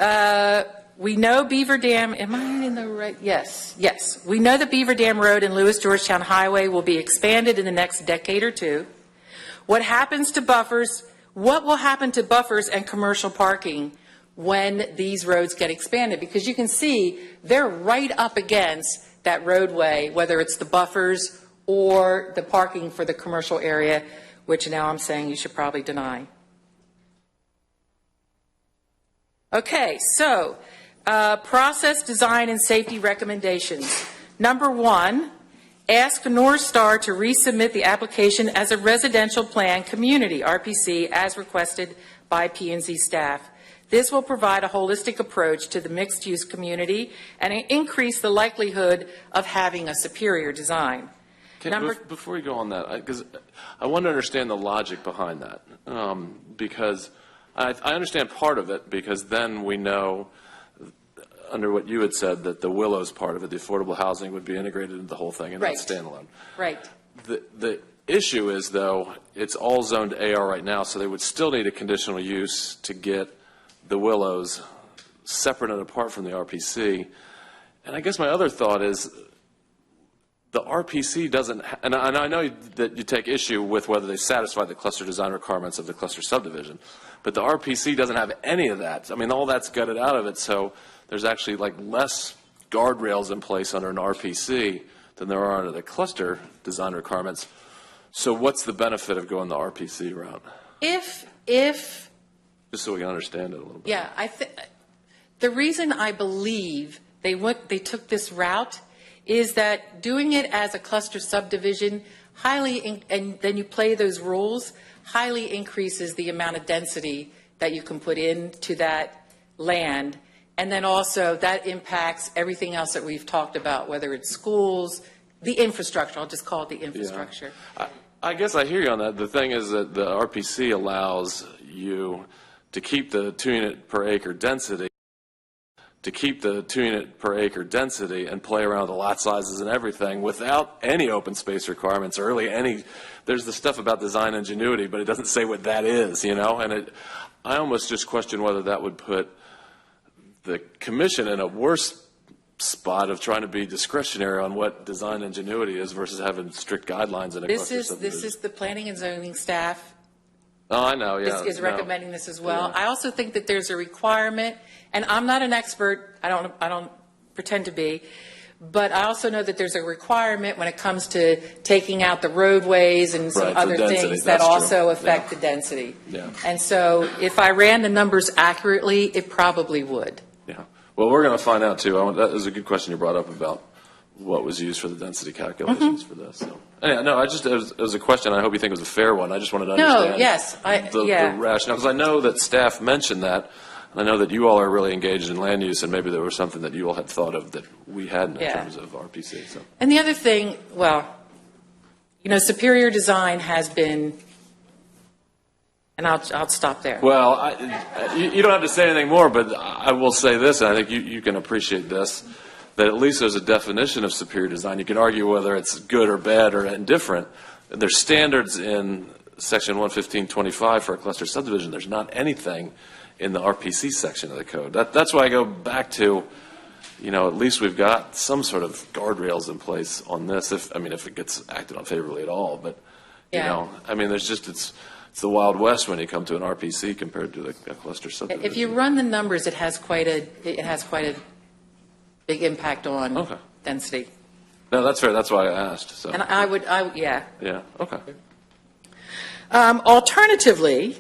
We know Beaver Dam, am I in the right? Yes, yes. We know the Beaver Dam Road and Lewis Georgetown Highway will be expanded in the next decade or two. What happens to buffers, what will happen to buffers and commercial parking when these roads get expanded? Because you can see they're right up against that roadway, whether it's the buffers or the parking for the commercial area, which now I'm saying you should probably deny. Okay, so process, design, and safety recommendations. Number 1, ask Northstar to resubmit the application as a residential plan community, RPC, as requested by P&Z staff. This will provide a holistic approach to the mixed-use community and increase the likelihood of having a superior design. Before you go on that, because I want to understand the logic behind that, because I understand part of it, because then we know, under what you had said, that the Willows part of it, the affordable housing, would be integrated into the whole thing and not standalone. Right. The issue is, though, it's all zoned AR right now, so they would still need a conditional use to get the Willows separate and apart from the RPC. And I guess my other thought is the RPC doesn't, and I know that you take issue with whether they satisfy the cluster design requirements of the cluster subdivision, but the RPC doesn't have any of that. I mean, all that's gutted out of it, so there's actually like less guardrails in place under an RPC than there are under the cluster design requirements. So what's the benefit of going the RPC route? If just so we can understand it a little bit. Yeah, the reason I believe they took this route is that doing it as a cluster subdivision and then you play those rules, highly increases the amount of density that you can put into that land. And then also that impacts everything else that we've talked about, whether it's schools, the infrastructure, I'll just call it the infrastructure. I guess I hear you on that. The thing is that the RPC allows you to keep the 2 unit per acre density, and play around with the lot sizes and everything without any open space requirements or really there's the stuff about design ingenuity, but it doesn't say what that is, and I almost just question whether that would put the commission in a worse spot of trying to be discretionary on what design ingenuity is versus having strict guidelines in a cluster subdivision. This is the planning and zoning staff Oh, I know, yeah. is recommending this as well. Yeah. I also think that there's a requirement, and I'm not an expert, I don't pretend to be, but I also know that there's a requirement when it comes to taking out the roadways and some Right, for other density, things that that's true. also affect Yeah. the density. Yeah. And so if I ran the numbers accurately, it probably would. Yeah. Well, we're going to find out, too. That was a good question you brought up about what was used for the density calculations for this. So, anyway, no, it was a question. I hope you think it was a fair one. I just wanted to understand the rationale. Because I know that staff mentioned that, and I know that you all are really engaged in land use, and maybe there was something that you all had thought of that we hadn't in terms of RPC. So. And the other thing, superior design has been, and I'll stop there. Well, you don't have to say anything more, but I will say this, and I think you can appreciate this, that at least there's a definition of superior design. You can argue whether it's good or bad or indifferent. There's standards in Section 115.25 for a cluster subdivision. There's not anything in the RPC section of the code. That's why I go back to, at least we've got some sort of guardrails in place on this, if it gets acted on favorably at all. But, there's just, it's the Wild West when you come to an RPC compared to a cluster subdivision. If you run the numbers, it has quite a big impact on density. No, that's fair. That's why I asked. So. And yeah. Yeah, okay. Alternatively,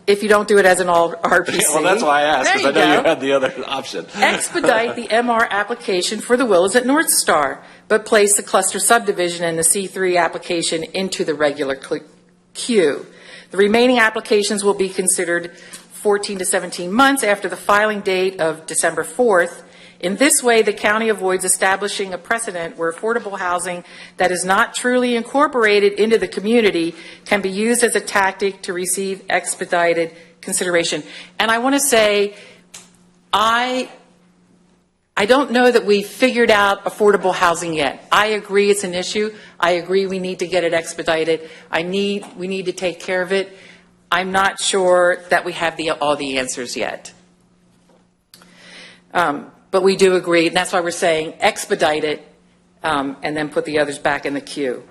if you don't do it as an RPC. Well, that's why I asked, because I know you had the other option. Expedite the MR application for the Willows at Northstar, but place the cluster subdivision and the C3 application into the regular queue. The remaining applications will be considered 14 to 17 months after the filing date of December 4th. In this way, the county avoids establishing a precedent where affordable housing that is not truly incorporated into the community can be used as a tactic to receive expedited consideration. And I want to say, I don't know that we've figured out affordable housing yet. I agree it's an issue. I agree we need to get it expedited. We need to take care of it. I'm not sure that we have all the answers yet. But we do agree, and that's why we're saying expedite it and then put the others back in the queue.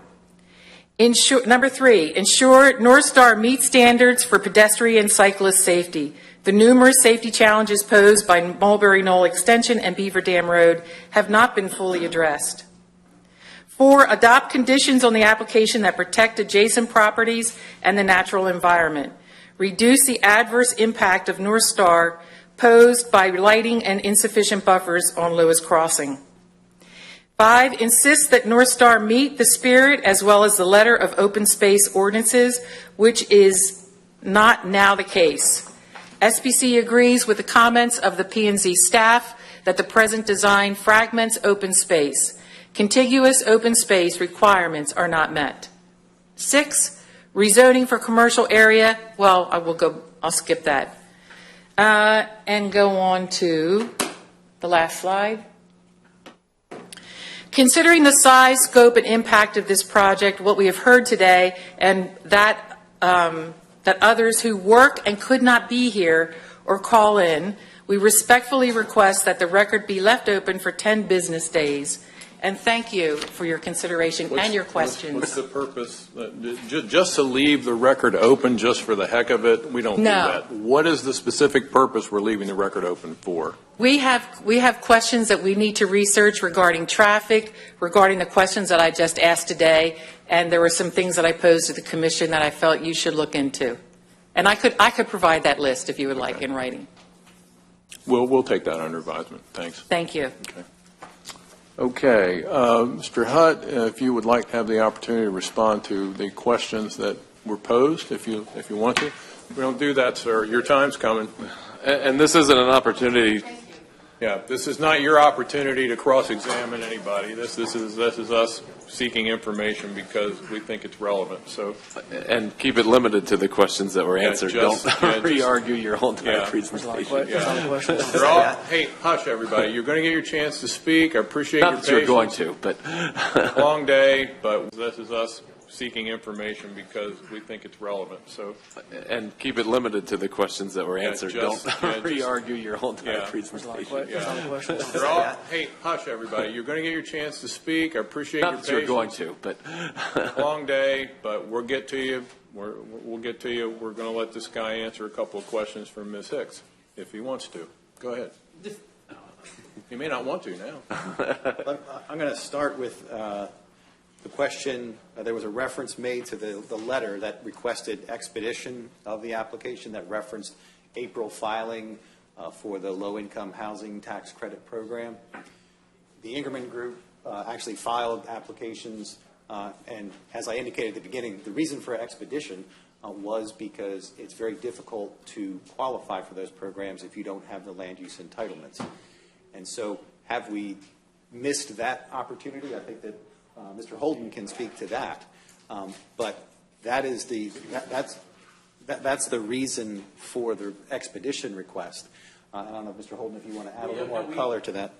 Number 3, ensure Northstar meets standards for pedestrian and cyclist safety. The numerous safety challenges posed by Mulberry Knoll Extension and Beaver Dam Road have not been fully addressed. 4, adopt conditions on the application that protect adjacent properties and the natural environment. Reduce the adverse impact of Northstar posed by lighting and insufficient buffers on Lewis Crossing. 5, insist that Northstar meet the spirit as well as the letter of open space ordinances, which is not now the case. SBC agrees with the comments of the P&Z staff that the present design fragments open space. Contiguous open space requirements are not met. 6, rezoning for commercial area. Well, I'll skip that. And go on to the last slide. Considering the size, scope, and impact of this project, what we have heard today, and that others who work and could not be here or call in, we respectfully request that the record be left open for 10 business days. And thank you for your consideration and your questions. What's the purpose? Just to leave the record open just for the heck of it? We don't do that. What is the specific purpose we're leaving the record open for? We have questions that we need to research regarding traffic, regarding the questions that I just asked today, and there were some things that I posed to the commission that I felt you should look into. And I could provide that list if you would like in writing. We'll take that under advisement. Thanks. Thank you. Okay. Mr. Hutt, if you would like to have the opportunity to respond to the questions that were posed, if you want to. If we don't do that, sir, your time's coming. And this isn't an opportunity. Yeah, this is not your opportunity to cross-examine anybody. This is us seeking information because we think it's relevant, so. And keep it limited to the questions that were answered. Don't re-argue your whole entire presentation. Hey, hush, everybody. You're going to get your chance to speak. I appreciate your Not patience. that you're going to, but. Long day, but this is us seeking information because we think it's relevant, so. And keep it limited to the questions that were answered. Don't re-argue your whole entire presentation. Hey, hush, everybody. You're going to get your chance to speak. I appreciate your Not patience. that you're going to, but. Long day, but we'll get to you. We'll get to you. We're going to let this guy answer a couple of questions from Ms. Hicks, if he wants to. Go ahead. He may not want to now. I'm going to start with the question. There was a reference made to the letter that requested expedition of the application that referenced April filing for the low-income housing tax credit program. The Ingerman Group actually filed applications, and as I indicated at the beginning, the reason for expedition was because it's very difficult to qualify for those programs if you don't have the land use entitlements. And so have we missed that opportunity? I think that Mr. Holden can speak to that. But that is that's the reason for the expedition request. I don't know, Mr. Holden, if you want to add a little more color to that.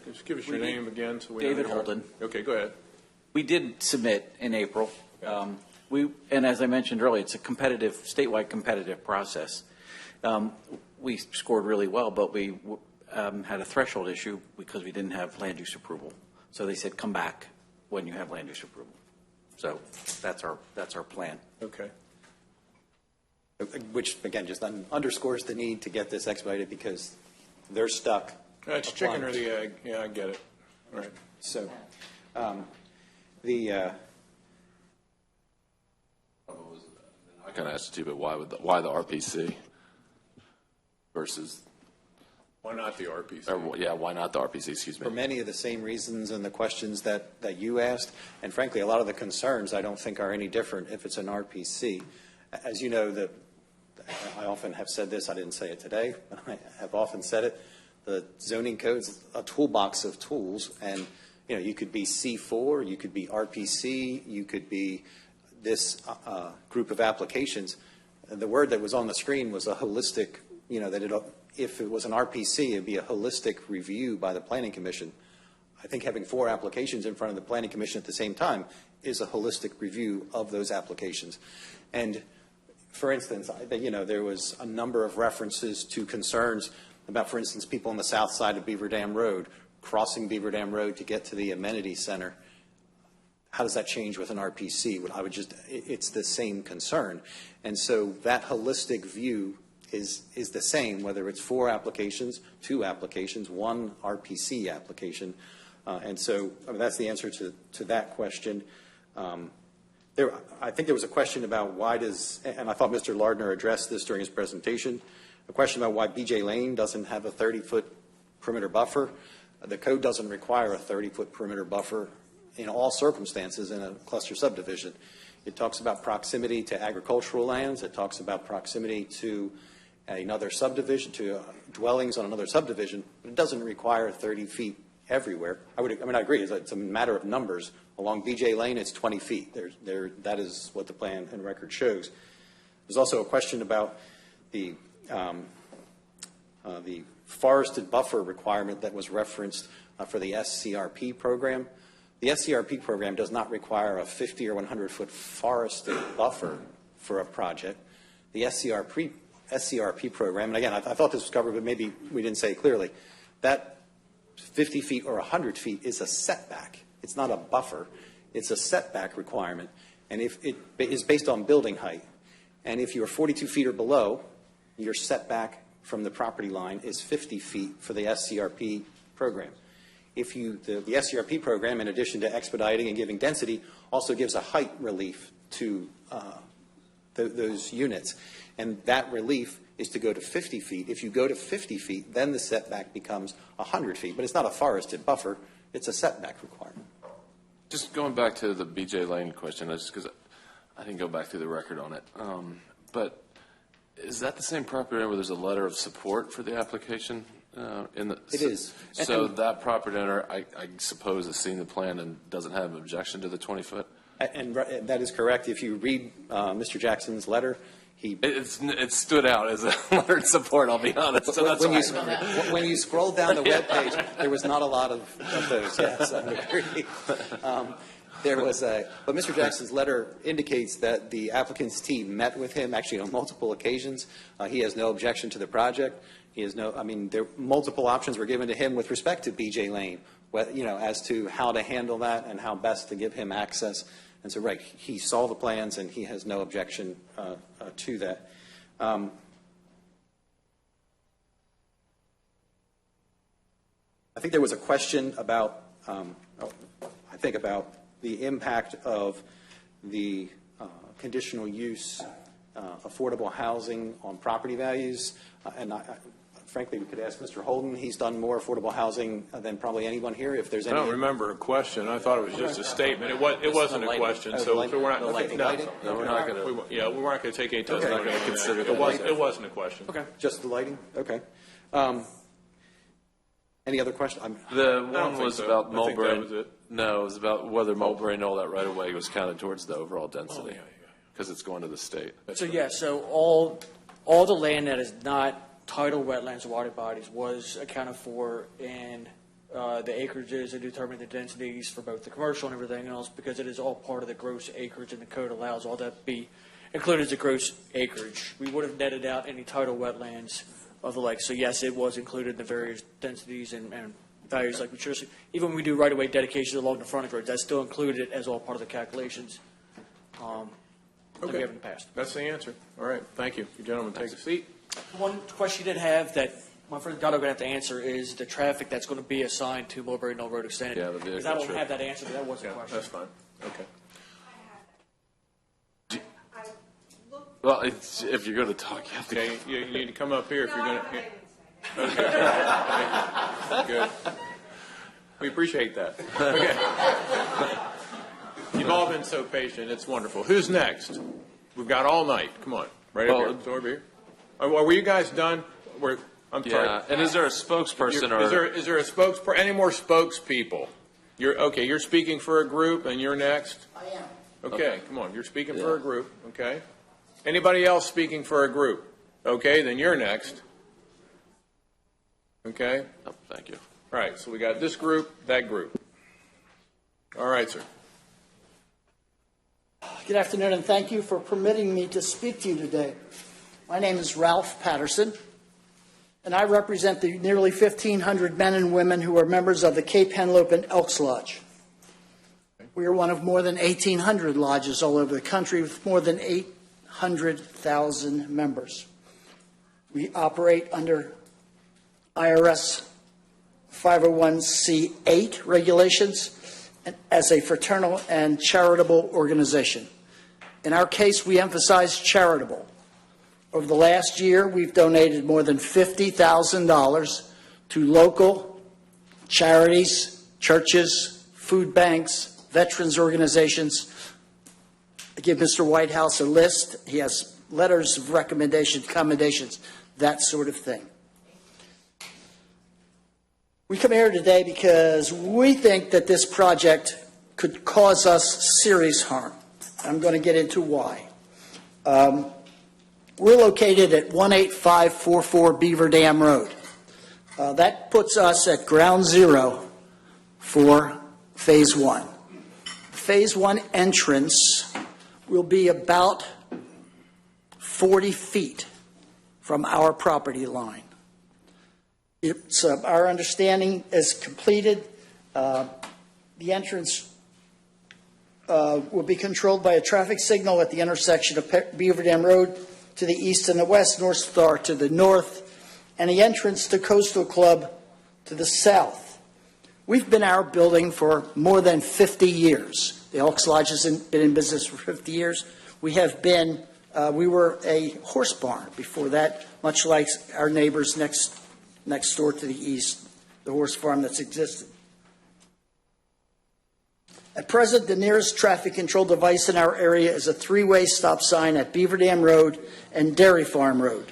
Just give us your name again. So we David know Holden. Okay, go ahead. We did submit in April. And as I mentioned earlier, it's a statewide competitive process. We scored really well, but we had a threshold issue because we didn't have land use approval. So they said, come back when you have land use approval. So that's our plan. Okay. Which, again, just underscores the need to get this expedited because they're stuck. It's chicken or the egg. Yeah, I get it. All right. So I kind of asked you, but why the RPC versus? Why not the RPC? Why not the RPC? Excuse me. for many of the same reasons and the questions that you asked, and frankly, a lot of the concerns I don't think are any different if it's an RPC. As you know, I often have said this, I didn't say it today, but I have often said it, the zoning code's a toolbox of tools, and you could be C4, you could be RPC, you could be this group of applications. The word that was on the screen was a holistic, if it was an RPC, it'd be a holistic review by the Planning Commission. I think having 4 applications in front of the Planning Commission at the same time is a holistic review of those applications. And for instance, there was a number of references to concerns about, for instance, people on the south side of Beaver Dam Road, crossing Beaver Dam Road to get to the amenity center. How does that change with an RPC? It's the same concern. And so that holistic view is the same, whether it's 4 applications, 2 applications, 1 RPC application. And so that's the answer to that question. I think there was a question about why and I thought Mr. Lardner addressed this during his presentation, a question about why BJ Lane doesn't have a 30-foot perimeter buffer. The code doesn't require a 30-foot perimeter buffer in all circumstances in a cluster subdivision. It talks about proximity to agricultural lands. It talks about proximity to another subdivision, to dwellings on another subdivision. But it doesn't require 30 feet everywhere. I agree. It's a matter of numbers. Along BJ Lane, it's 20 feet. That is what the plan and record shows. There's also a question about the forested buffer requirement that was referenced for the SCRP program. The SCRP program does not require a 50 or 100-foot forested buffer for a project. The SCRP program, and again, I thought this was covered, but maybe we didn't say it clearly, that 50 feet or 100 feet is a setback. It's not a buffer. It's a setback requirement, and if it is based on building height. And if you're 42 feet or below, your setback from the property line is 50 feet for the SCRP program. The SCRP program, in addition to expediting and giving density, also gives a height relief to those units. And that relief is to go to 50 feet. If you go to 50 feet, then the setback becomes 100 feet. But it's not a forested buffer. It's a setback requirement. Just going back to the BJ Lane question, just because I didn't go back through the record on it. But is that the same property where there's a letter of support for the application? In the, It is. So that property owner, I suppose, has seen the plan and doesn't have an objection to the 20-foot? And that is correct. If you read Mr. Jackson's letter, It stood out as a letter of support, I'll be honest. So that's when you scroll down the webpage, there was not a lot of those. Yes, I agree. But Mr. Jackson's letter indicates that the applicant's team met with him actually on multiple occasions. He has no objection to the project. He has multiple options were given to him with respect to BJ Lane, as to how to handle that and how best to give him access. And so, right, he saw the plans and he has no objection to that. I think there was a question about, about the impact of the conditional use affordable housing on property values. Frankly, we could ask Mr. Holden. He's done more affordable housing than probably anyone here. If there's any, I don't remember a question. I thought it was just a statement. It wasn't a question, so we're not. No, we're not going to. We're not going to take any testimony. We're going to consider It wasn't a question. okay, just the lighting. Okay. Any other question? The one was so. about I think that Mulberry. was it. No, it was about whether Mulberry and all that right away was counted towards the overall density because it's going to the state. So all the land that is not tidal wetlands or water bodies was accounted for in the acreages and determined the densities for both the commercial and everything else, because it is all part of the gross acreage, and the code allows all that to be included as a gross acreage. We would have netted out any tidal wetlands of the lake. So yes, it was included in the various densities and values like we should. Even when we do right-of-way dedications along the frontage roads, that's still included as all part of the calculations that we have in the past. That's the answer. All right. Thank you. You gentlemen, take a seat. One question you did have that my friend Dotto going to have to answer is the traffic that's going to be assigned to Mulberry Knoll Road Extended. Yeah, the vehicle, because I don't sure. have that answer, but that was a question. That's fine. Okay. Well, if you're going to talk, you have to. Okay, you need to come up here if you're going to. Okay. Good. We appreciate that. Okay. You've all been so patient. It's wonderful. Who's next? We've got all night. Come on. Right up here. So over here. Were you guys done? I'm sorry. Yeah, and is there a spokesperson Is there a spokesperson? Any more spokespeople? You're speaking for a group, and you're next. I am. Okay, come on. You're speaking for a group. Okay. Anybody else speaking for a group? Okay, then you're next. Okay. Oh, thank you. All right. So we got this group, that group. All right, sir. Good afternoon, and thank you for permitting me to speak to you today. My name is Ralph Patterson, and I represent the nearly 1,500 men and women who are members of the Cape Henlope and Elks Lodge. We are one of more than 1,800 lodges all over the country with more than 800,000 members. We operate under IRS 501c8 regulations and as a fraternal and charitable organization. In our case, we emphasize charitable. Over the last year, we've donated more than $50,000 to local charities, churches, food banks, veterans organizations. I give Mr. Whitehouse a list. He has letters of recommendation, commendations, that sort of thing. We come here today because we think that this project could cause us serious harm. I'm going to get into why. We're located at 18544 Beaver Dam Road. That puts us at ground zero for Phase 1. Phase 1 entrance will be about 40 feet from our property line. It's our understanding is completed. The entrance will be controlled by a traffic signal at the intersection of Beaver Dam Road to the east and the west, Northstar to the north, and the entrance to Coastal Club to the south. We've been our building for more than 50 years. The Elks Lodge has been in business for 50 years. We were a horse barn before that, much like our neighbors next door to the east, the horse farm that's existed. At present, the nearest traffic control device in our area is a three-way stop sign at Beaver Dam Road and Dairy Farm Road.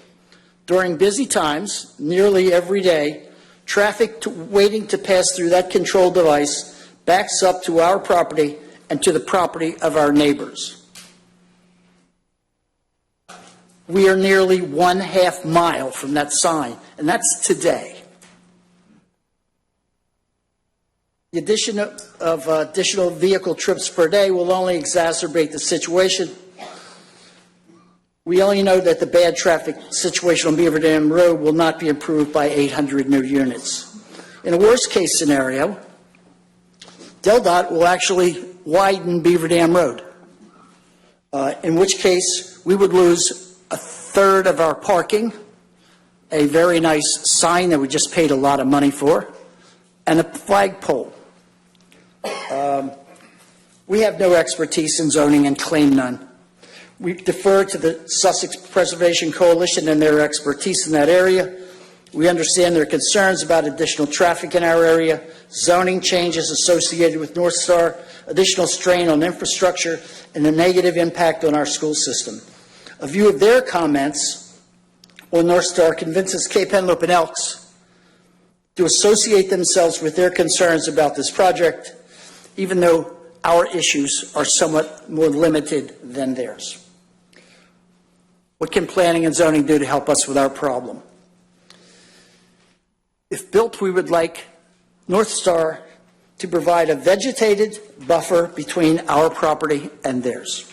During busy times, nearly every day, Traffic waiting to pass through that control device backs up to our property and to the property of our neighbors. We are nearly 1/2 mile from that sign, and that's today. The addition of additional vehicle trips per day will only exacerbate the situation. We only know that the bad traffic situation on Beaver Dam Road will not be improved by 800 new units. In a worst-case scenario, DelDOT will actually widen Beaver Dam Road, in which case we would lose 1/3 of our parking, a very nice sign that we just paid a lot of money for, and a flagpole. We have no expertise in zoning and claim none. We defer to the Sussex Preservation Coalition and their expertise in that area. We understand their concerns about additional traffic in our area, zoning changes associated with Northstar, additional strain on infrastructure, and the negative impact on our school system. A view of their comments on Northstar convinces Cape Henlopen Elks to associate themselves with their concerns about this project, even though our issues are somewhat more limited than theirs. What can planning and zoning do to help us with our problem? If built, we would like Northstar to provide a vegetated buffer between our property and theirs.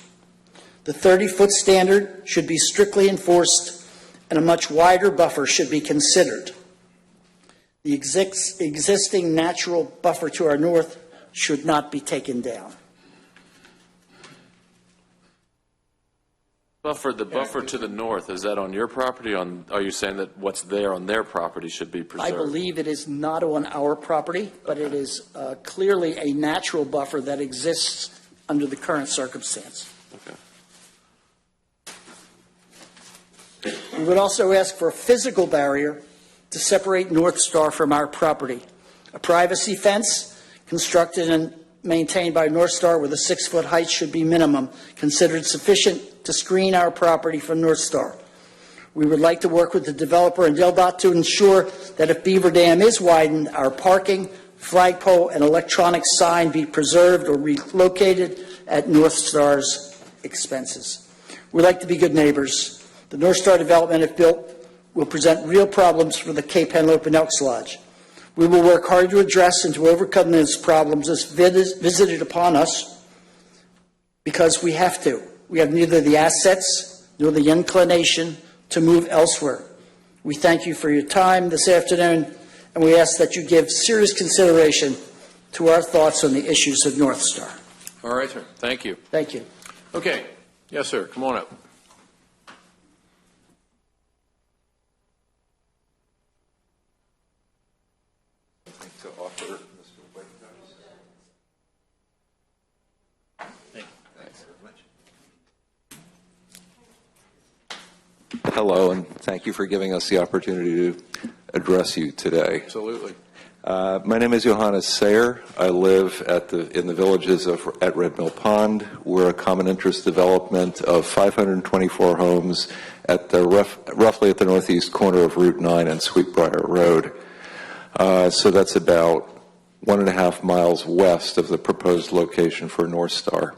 The 30-foot standard should be strictly enforced, and a much wider buffer should be considered. The existing natural buffer to our north should not be taken down. The buffer to the north, is that on your property? Are you saying that what's there on their property should be preserved? I believe it is not on our property, but it is clearly a natural buffer that exists under the current circumstance. Okay. We would also ask for a physical barrier to separate Northstar from our property. A privacy fence constructed and maintained by Northstar with a 6-foot height should be minimum, considered sufficient to screen our property from Northstar. We would like to work with the developer and DelDOT to ensure that if Beaver Dam is widened, our parking, flagpole, and electronic sign be preserved or relocated at Northstar's expenses. We'd like to be good neighbors. The Northstar development, if built, will present real problems for the Cape Henlopen Elks Lodge. We will work hard to address and to overcome these problems as visited upon us, because we have to. We have neither the assets nor the inclination to move elsewhere. We thank you for your time this afternoon, and we ask that you give serious consideration to our thoughts on the issues of Northstar. All right, sir. Thank you. Thank you. Okay. Yes, sir. Come on up. Hello, and thank you for giving us the opportunity to address you today. Absolutely. My name is Johannes Sayer. I live in the villages at Red Mill Pond. We're a common interest development of 524 homes at roughly at the northeast corner of Route 9 and Sweetbriar Road. So that's about 1.5 miles west of the proposed location for Northstar.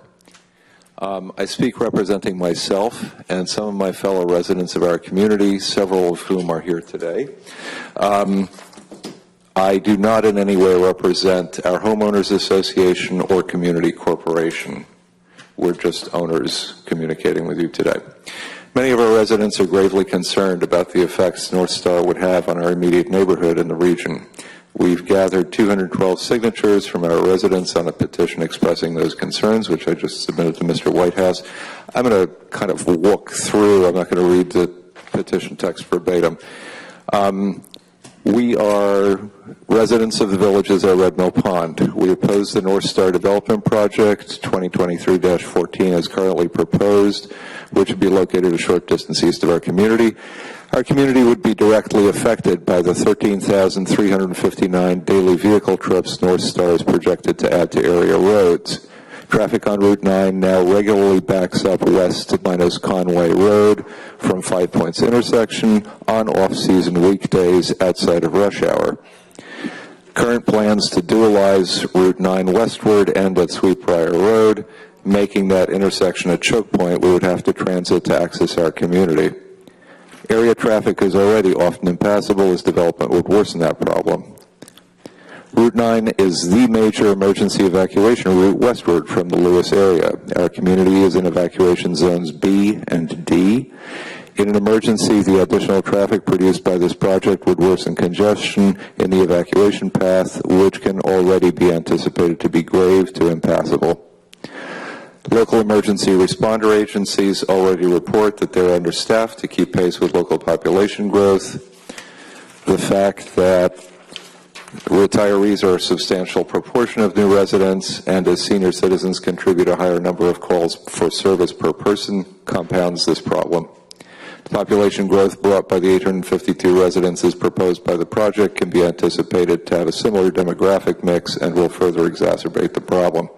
I speak representing myself and some of my fellow residents of our community, several of whom are here today. I do not in any way represent our homeowners association or community corporation. We're just owners communicating with you today. Many of our residents are gravely concerned about the effects Northstar would have on our immediate neighborhood and the region. We've gathered 212 signatures from our residents on a petition expressing those concerns, which I just submitted to Mr. Whitehouse. I'm going to kind of walk through. I'm not going to read the petition text verbatim. We are residents of the villages at Red Mill Pond. We oppose the Northstar Development Project 2023-14 as currently proposed, which would be located a short distance east of our community. Our community would be directly affected by the 13,359 daily vehicle trips Northstar is projected to add to area roads. Traffic on Route 9 now regularly backs up west to Minos Conway Road from Five Points intersection on off-season weekdays outside of rush hour. Current plans to dualize Route 9 westward end at Sweetbriar Road, making that intersection a choke point we would have to transit to access our community. Area traffic is already often impassable as development would worsen that problem. Route 9 is the major emergency evacuation route westward from the Lewis area. Our community is in evacuation zones B and D. In an emergency, the additional traffic produced by this project would worsen congestion in the evacuation path, which can already be anticipated to be grave to impassable. Local emergency responder agencies already report that they're understaffed to keep pace with local population growth. The fact that retirees are a substantial proportion of new residents, and as senior citizens contribute a higher number of calls for service per person, compounds this problem. The population growth brought by the 852 residences proposed by the project can be anticipated to have a similar demographic mix and will further exacerbate the problem.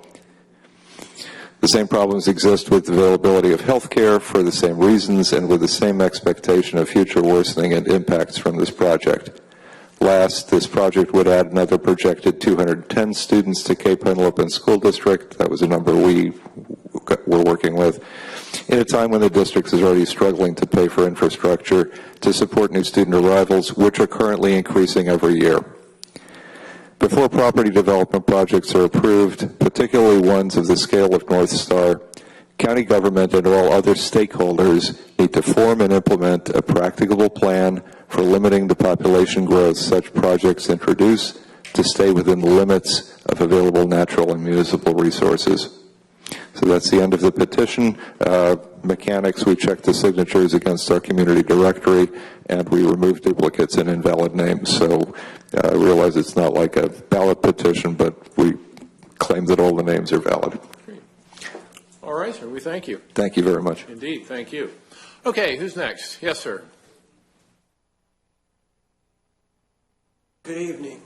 The same problems exist with availability of health care for the same reasons and with the same expectation of future worsening and impacts from this project. Last, this project would add another projected 210 students to Cape Henlopen School District. That was a number we were working with, in a time when the district is already struggling to pay for infrastructure to support new student arrivals, which are currently increasing every year. Before property development projects are approved, particularly ones of the scale of Northstar, county government and all other stakeholders need to form and implement a practicable plan for limiting the population growth such projects introduce to stay within the limits of available natural and municipal resources. So that's the end of the petition. Mechanics, we checked the signatures against our community directory, and we removed duplicates and invalid names. So I realize it's not like a ballot petition, but we claim that all the names are valid. All right, sir. We thank you. Thank you very much. Indeed. Thank you. Okay, who's next? Yes, sir. Good evening.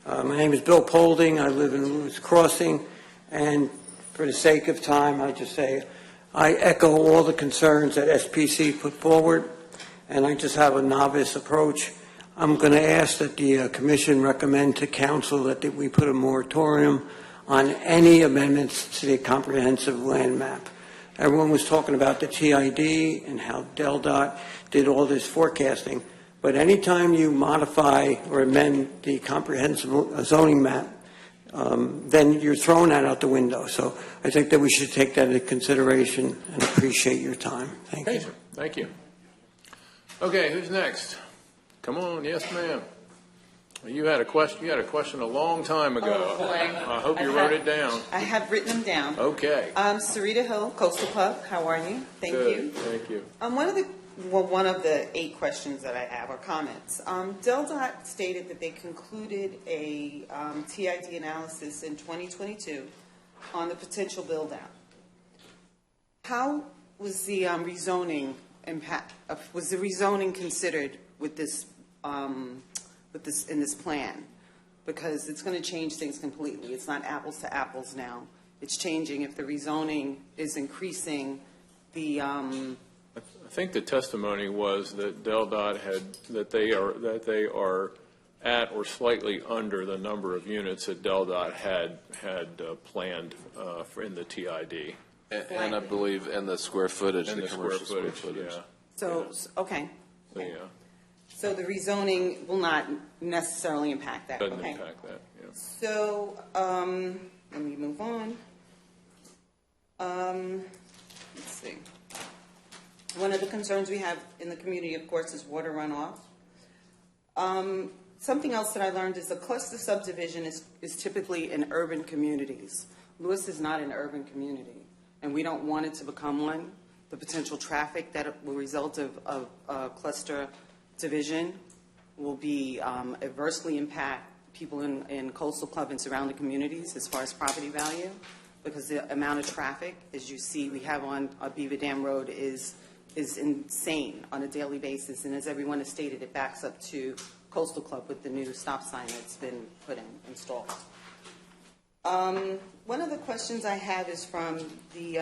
My name is Bill Polding. I live in Lewis Crossing, and for the sake of time, I just say I echo all the concerns that SPC put forward, and I just have a novice approach. I'm going to ask that the commission recommend to council that we put a moratorium on any amendments to the comprehensive land map. Everyone was talking about the TID and how DelDOT did all this forecasting, but anytime you modify or amend the comprehensive zoning map, then you're throwing that out the window. So I think that we should take that into consideration and appreciate your time. Thank you. Thank you. Okay, who's next? Come on, yes, ma'am. You had a question. You had a question a long time ago. Oh, boy. I hope you wrote it down. I have written them down. Okay. Sarita Hill, Coastal Club. How are you? Thank Good. you. Thank you. One of the 8 questions that I have are comments. DelDOT stated that they concluded a TID analysis in 2022 on the potential build-out. How was the rezoning impact? Was the rezoning considered with this in this plan? Because it's going to change things completely. It's not apples to apples now. It's changing. If the rezoning is increasing the I think the testimony was that DelDOT that they are at or slightly under the number of units that DelDOT had planned in the TID. And I believe in the square footage, And the the square commercial square footage, footage. yeah. okay. So, yeah, So the rezoning will not necessarily impact that. doesn't Okay. impact that. Yeah. So let me move on. Let's see. One of the concerns we have in the community, of course, is water runoff. Something else that I learned is a cluster subdivision is typically in urban communities. Lewis is not an urban community, and we don't want it to become one. The potential traffic that will result of cluster division will be adversely impact people in Coastal Club and surrounding communities as far as property value, because the amount of traffic, as you see, we have on Beaver Dam Road is insane on a daily basis, and as everyone has stated, it backs up to Coastal Club with the new stop sign that's been installed. One of the questions I have is from the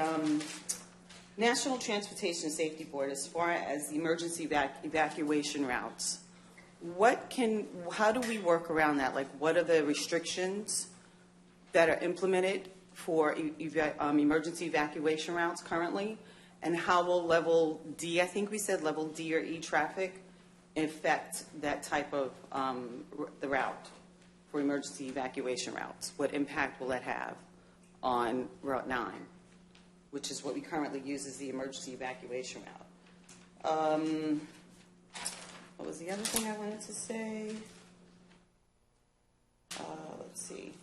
National Transportation Safety Board as far as the emergency evacuation routes. how do we work around that? Like, what are the restrictions that are implemented for emergency evacuation routes currently? And how will level D, I think we said level D or E traffic, affect that type of the route for emergency evacuation routes? What impact will that have on Route 9, which is what we currently use as the emergency evacuation route? What was the other thing I wanted to say? Let's see.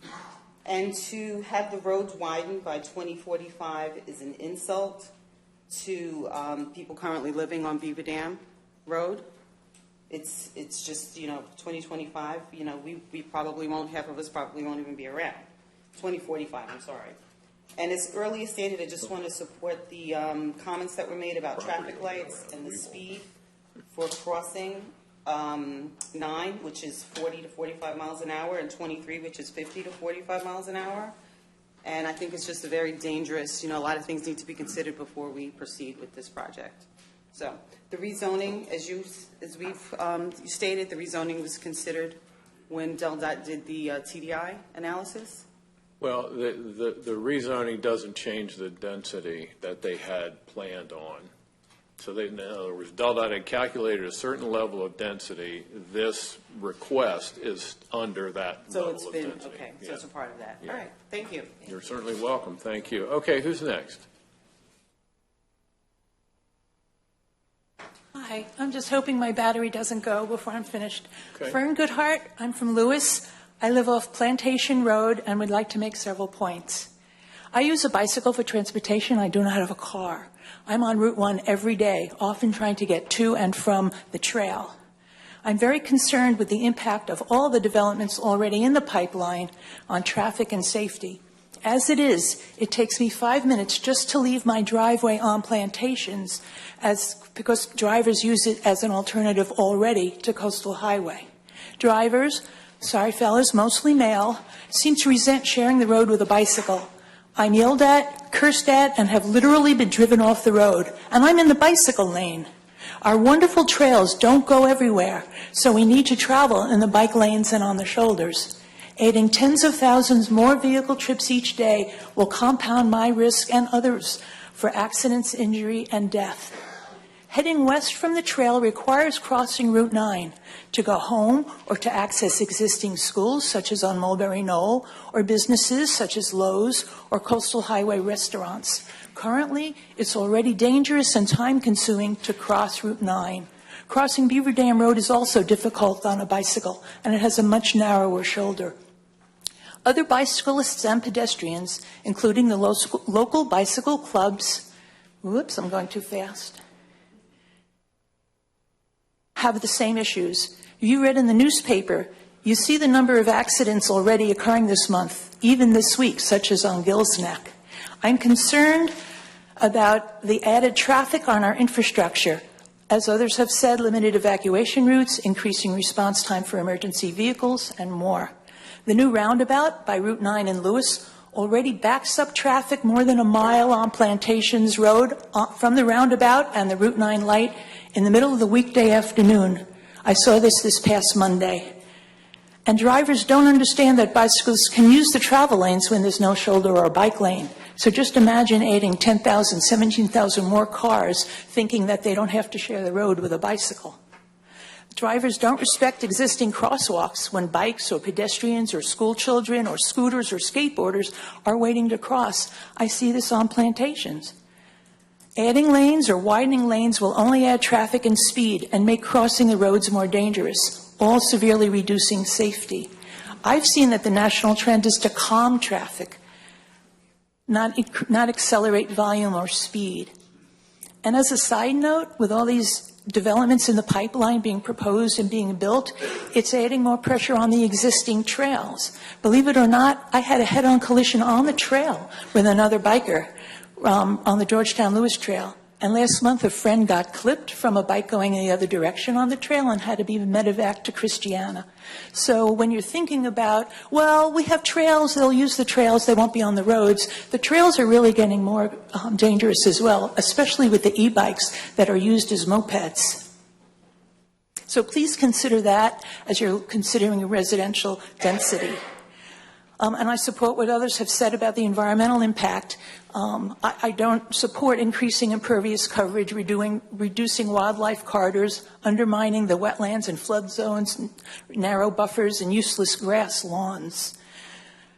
And to have the roads widened by 2045 is an insult to people currently living on Beaver Dam Road. It's just, 2025, we probably won't, half of us probably won't even be around. 2045, I'm sorry. And as earlier stated, I just want to support the comments that were made about traffic lights and the speed for crossing 9, which is 40 to 45 miles an hour, and 23, which is 50 to 45 miles an hour. And I think it's just a very dangerous, a lot of things need to be considered before we proceed with this project. So the rezoning, as we've stated, the rezoning was considered when DelDOT did the TDI analysis. Well, the rezoning doesn't change the density that they had planned on. So in other words, DelDOT had calculated a certain level of density. This request is under that level of density. Okay, so Yeah. it's a part of that. Yeah. All right, thank you. You're certainly welcome. Thank you. Okay, who's next? Hi, I'm just hoping my battery doesn't go before I'm finished. Okay. Fern Goodhart, I'm from Lewis. I live off Plantation Road and would like to make several points. I use a bicycle for transportation. I do not have a car. I'm on Route 1 every day, often trying to get to and from the trail. I'm very concerned with the impact of all the developments already in the pipeline on traffic and safety. As it is, it takes me 5 minutes just to leave my driveway on Plantations because drivers use it as an alternative already to Coastal Highway. Drivers, sorry fellas, mostly male, seem to resent sharing the road with a bicycle. I'm yelled at, cursed at, and have literally been driven off the road, and I'm in the bicycle lane. Our wonderful trails don't go everywhere, so we need to travel in the bike lanes and on the shoulders. Adding tens of thousands more vehicle trips each day will compound my risk and others for accidents, injury, and death. Heading west from the trail requires crossing Route 9 to go home or to access existing schools, such as on Mulberry Knoll, or businesses such as Lowe's or Coastal Highway restaurants. Currently, it's already dangerous and time-consuming to cross Route 9. Crossing Beaver Dam Road is also difficult on a bicycle, and it has a much narrower shoulder. Other bicyclists and pedestrians, including the local bicycle clubs, whoops, I'm going too fast, have the same issues. You read in the newspaper, you see the number of accidents already occurring this month, even this week, such as on Gill's Neck. I'm concerned about the added traffic on our infrastructure. As others have said, limited evacuation routes, increasing response time for emergency vehicles, and more. The new roundabout by Route 9 in Lewis already backs up traffic more than a mile on Plantations Road from the roundabout and the Route 9 light in the middle of the weekday afternoon. I saw this past Monday. And drivers don't understand that bicyclists can use the travel lanes when there's no shoulder or bike lane. So just imagine adding 10,000, 17,000 more cars thinking that they don't have to share the road with a bicycle. Drivers don't respect existing crosswalks when bikes or pedestrians or school children or scooters or skateboarders are waiting to cross. I see this on Plantations. Adding lanes or widening lanes will only add traffic and speed and make crossing the roads more dangerous, all severely reducing safety. I've seen that the national trend is to calm traffic, not accelerate volume or speed. And as a side note, with all these developments in the pipeline being proposed and being built, it's adding more pressure on the existing trails. Believe it or not, I had a head-on collision on the trail with another biker on the Georgetown Lewis Trail. And last month, a friend got clipped from a bike going in the other direction on the trail and had to be medevaced to Christiana. So when you're thinking about, well, we have trails, they'll use the trails, they won't be on the roads, the trails are really getting more dangerous as well, especially with the e-bikes that are used as mopeds. So please consider that as you're considering a residential density. And I support what others have said about the environmental impact. I don't support increasing impervious coverage, reducing wildlife corridors, undermining the wetlands and flood zones, narrow buffers, and useless grass lawns.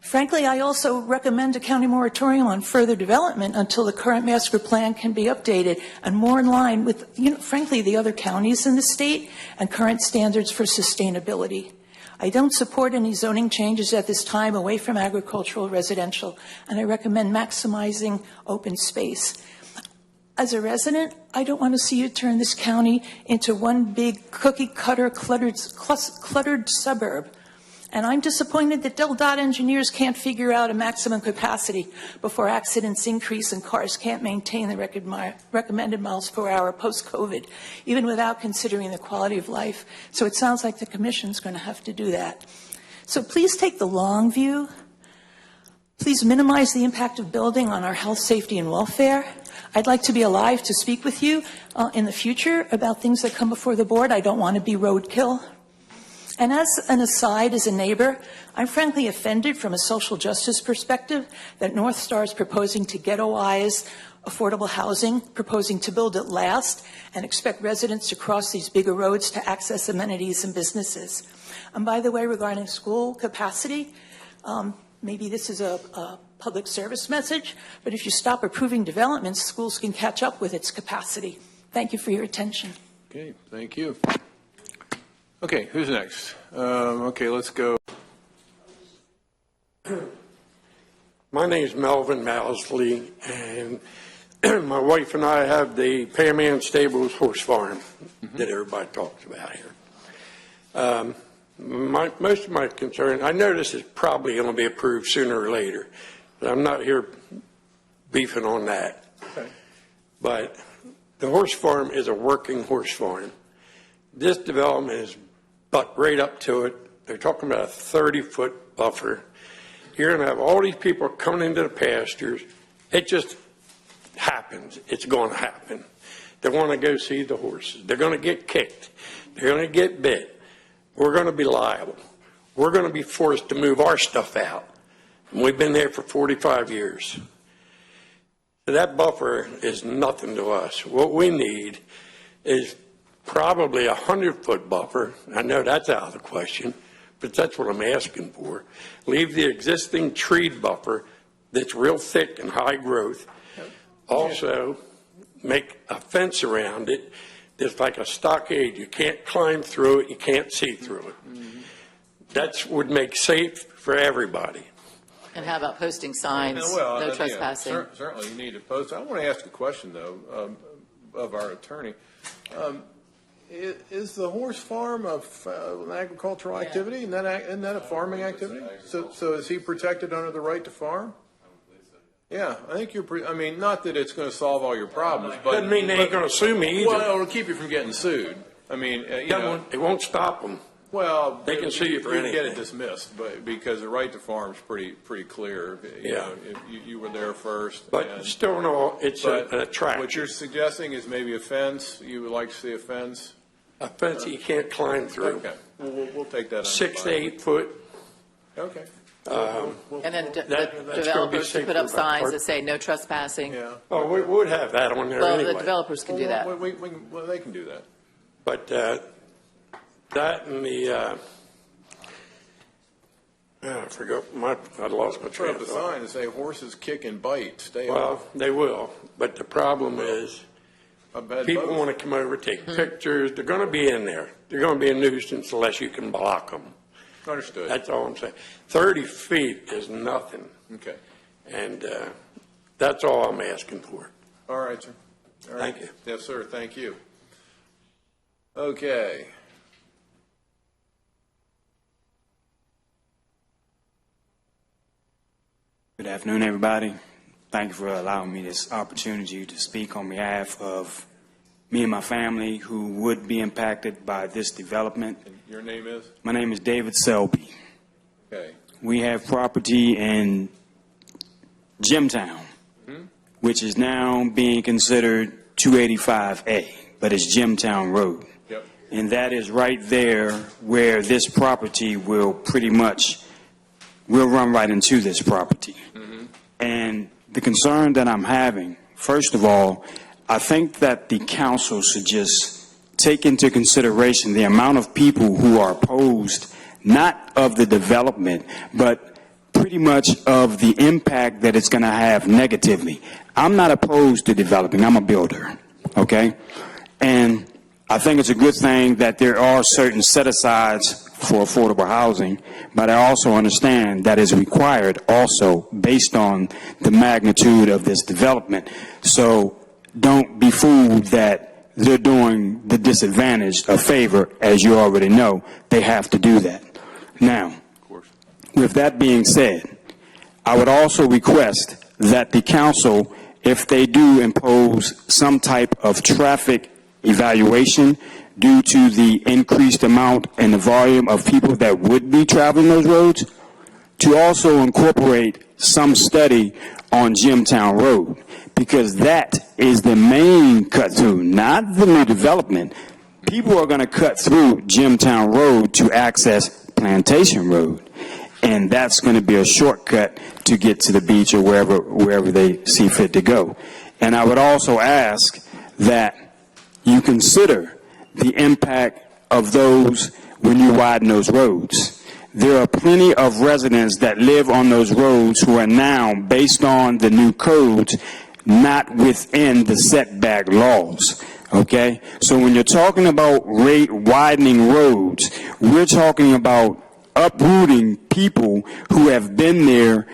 Frankly, I also recommend a county moratorium on further development until the current master plan can be updated and more in line with, frankly, the other counties in the state and current standards for sustainability. I don't support any zoning changes at this time away from agricultural residential, and I recommend maximizing open space. As a resident, I don't want to see you turn this county into one big cookie-cutter cluttered suburb. And I'm disappointed that DOT engineers can't figure out a maximum capacity before accidents increase and cars can't maintain the recommended miles per hour post-COVID, even without considering the quality of life. So it sounds like the commission's going to have to do that. So please take the long view. Please minimize the impact of building on our health, safety, and welfare. I'd like to be alive to speak with you in the future about things that come before the board. I don't want to be roadkill. And as an aside, as a neighbor, I'm frankly offended from a social justice perspective that Northstar is proposing to ghettoize affordable housing, proposing to build it last, and expect residents to cross these bigger roads to access amenities and businesses. And by the way, regarding school capacity, maybe this is a public service message, but if you stop approving developments, schools can catch up with its capacity. Thank you for your attention. Okay, thank you. Okay, who's next? Okay, let's go. My name is Melvin Mousley, and my wife and I have the Pam Ann Stables horse farm that everybody talks about here. Most of my concern, I know this is probably going to be approved sooner or later, but I'm not here beefing on that. Okay. But the horse farm is a working horse farm. This development is butt right up to it. They're talking about a 30-foot buffer. You're going to have all these people coming into the pastures. It just happens. It's going to happen. They want to go see the horses. They're going to get kicked. They're going to get bit. We're going to be liable. We're going to be forced to move our stuff out. And we've been there for 45 years. That buffer is nothing to us. What we need is probably a 100-foot buffer. I know that's out of the question, but that's what I'm asking for. Leave the existing tree buffer that's real thick and high growth. Also, make a fence around it that's like a stockade. You can't climb through it. You can't see through it. That would make safe for everybody. And how about posting signs, no trespassing? Yeah, certainly you need to post. I want to ask a question, though, of our attorney. Is the horse farm an agricultural activity? Isn't that a farming activity? So is he protected under the right to farm? Yeah, I think I mean, not that it's going to solve all your problems, but doesn't mean they ain't going to sue me either. Well, it'll keep you from getting sued. I mean, it won't stop them. Well, they can sue you for anything. You get it dismissed, but because the right to farm is pretty clear. You know, if you were there first. But still, no, it's a track. What you're suggesting is maybe a fence. You would like to see a fence. A fence you can't climb through. Okay, we'll take that. 6 to 8 foot. Okay. And then the developers to put up signs that say no trespassing. Yeah. Oh, we would have that on there well, anyway. The developers can do that. Well, they can do that. But that and the I forgot I lost my train of thought. Put up a sign and say horses kick and bite. Stay well, off. they will. But the problem is people want to come over, take pictures. They're going to be in there. They're going to be a nuisance unless you can block them. Understood. That's all I'm saying. 30 feet is nothing. Okay. And that's all I'm asking for. All right, sir. All right. Thank you. Yes, sir. Thank you. Okay. Good afternoon, everybody. Thank you for allowing me this opportunity to speak on behalf of me and my family who would be impacted by this development. And your name is? My name is David Selby. Okay. We have property in Jimtown, which is now being considered 285A, but it's Jimtown Road. Yep. and that is right there where this property will run right into this property. And the concern that I'm having, first of all, I think that the council should just take into consideration the amount of people who are opposed, not of the development, but pretty much of the impact that it's going to have negatively. I'm not opposed to developing. I'm a builder, okay? And I think it's a good thing that there are certain set-asides for affordable housing, but I also understand that is required also based on the magnitude of this development. So don't be fooled that they're doing the disadvantaged a favor. As you already know, they have to do that. Now, with that being said, I would also request that the council, if they do impose some type of traffic evaluation due to the increased amount and the volume of people that would be traveling those roads, to also incorporate some study on Jimtown Road, because that is the main cut through, not the new development. People are going to cut through Jimtown Road to access Plantation Road, and that's going to be a shortcut to get to the beach or wherever they see fit to go. And I would also ask that you consider the impact of those when you widen those roads. There are plenty of residents that live on those roads who are now, based on the new codes, not within the setback laws. Okay? So when you're talking about widening roads, we're talking about uprooting people who have been there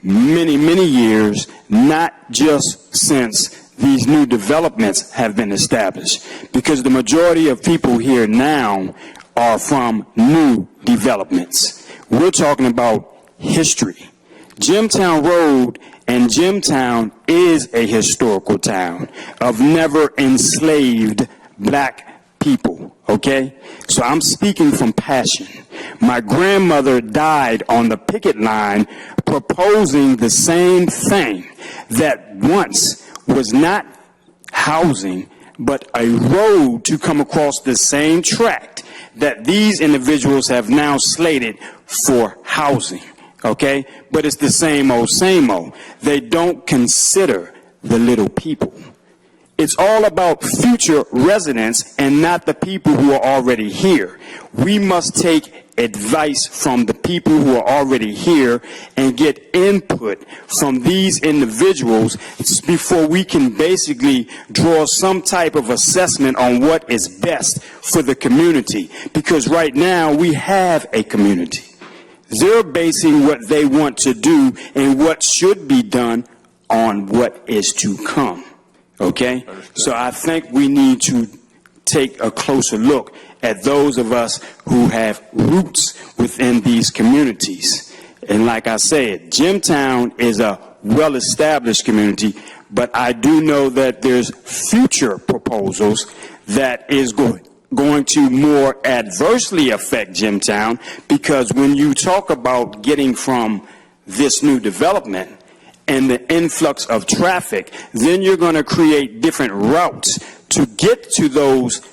many, many years, not just since these new developments have been established. Because the majority of people here now are from new developments. We're talking about history. Jimtown Road and Jimtown is a historical town of never enslaved black people, okay? So I'm speaking from passion. My grandmother died on the picket line proposing the same thing that once was not housing, but a road to come across the same tract that these individuals have now slated for housing, okay? But it's the same old, same old. They don't consider the little people. It's all about future residents and not the people who are already here. We must take advice from the people who are already here and get input from these individuals before we can basically draw some type of assessment on what is best for the community. Because right now we have a community. They're basing what they want to do and what should be done on what is to come. Okay? So I think we need to take a closer look at those of us who have roots within these communities. And like I said, Jimtown is a well-established community, but I do know that there's future proposals that is going to more adversely affect Jimtown, because when you talk about getting from this new development and the influx of traffic, then you're going to create different routes to get to those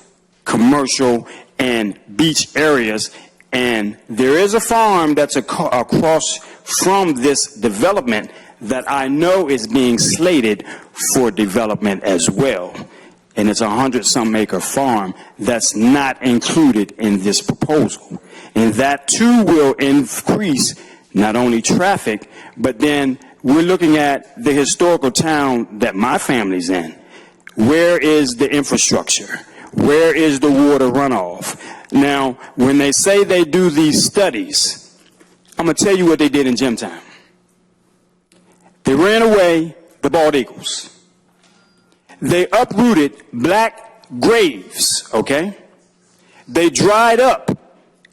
commercial and beach areas. And there is a farm that's across from this development that I know is being slated for development as well. And it's a 100-some acre farm that's not included in this proposal. And that too will increase not only traffic, but then we're looking at the historical town that my family's in. Where is the infrastructure? Where is the water runoff? Now, when they say they do these studies, I'm going to tell you what they did in Jimtown. They ran away the bald eagles. They uprooted black graves, okay? They dried up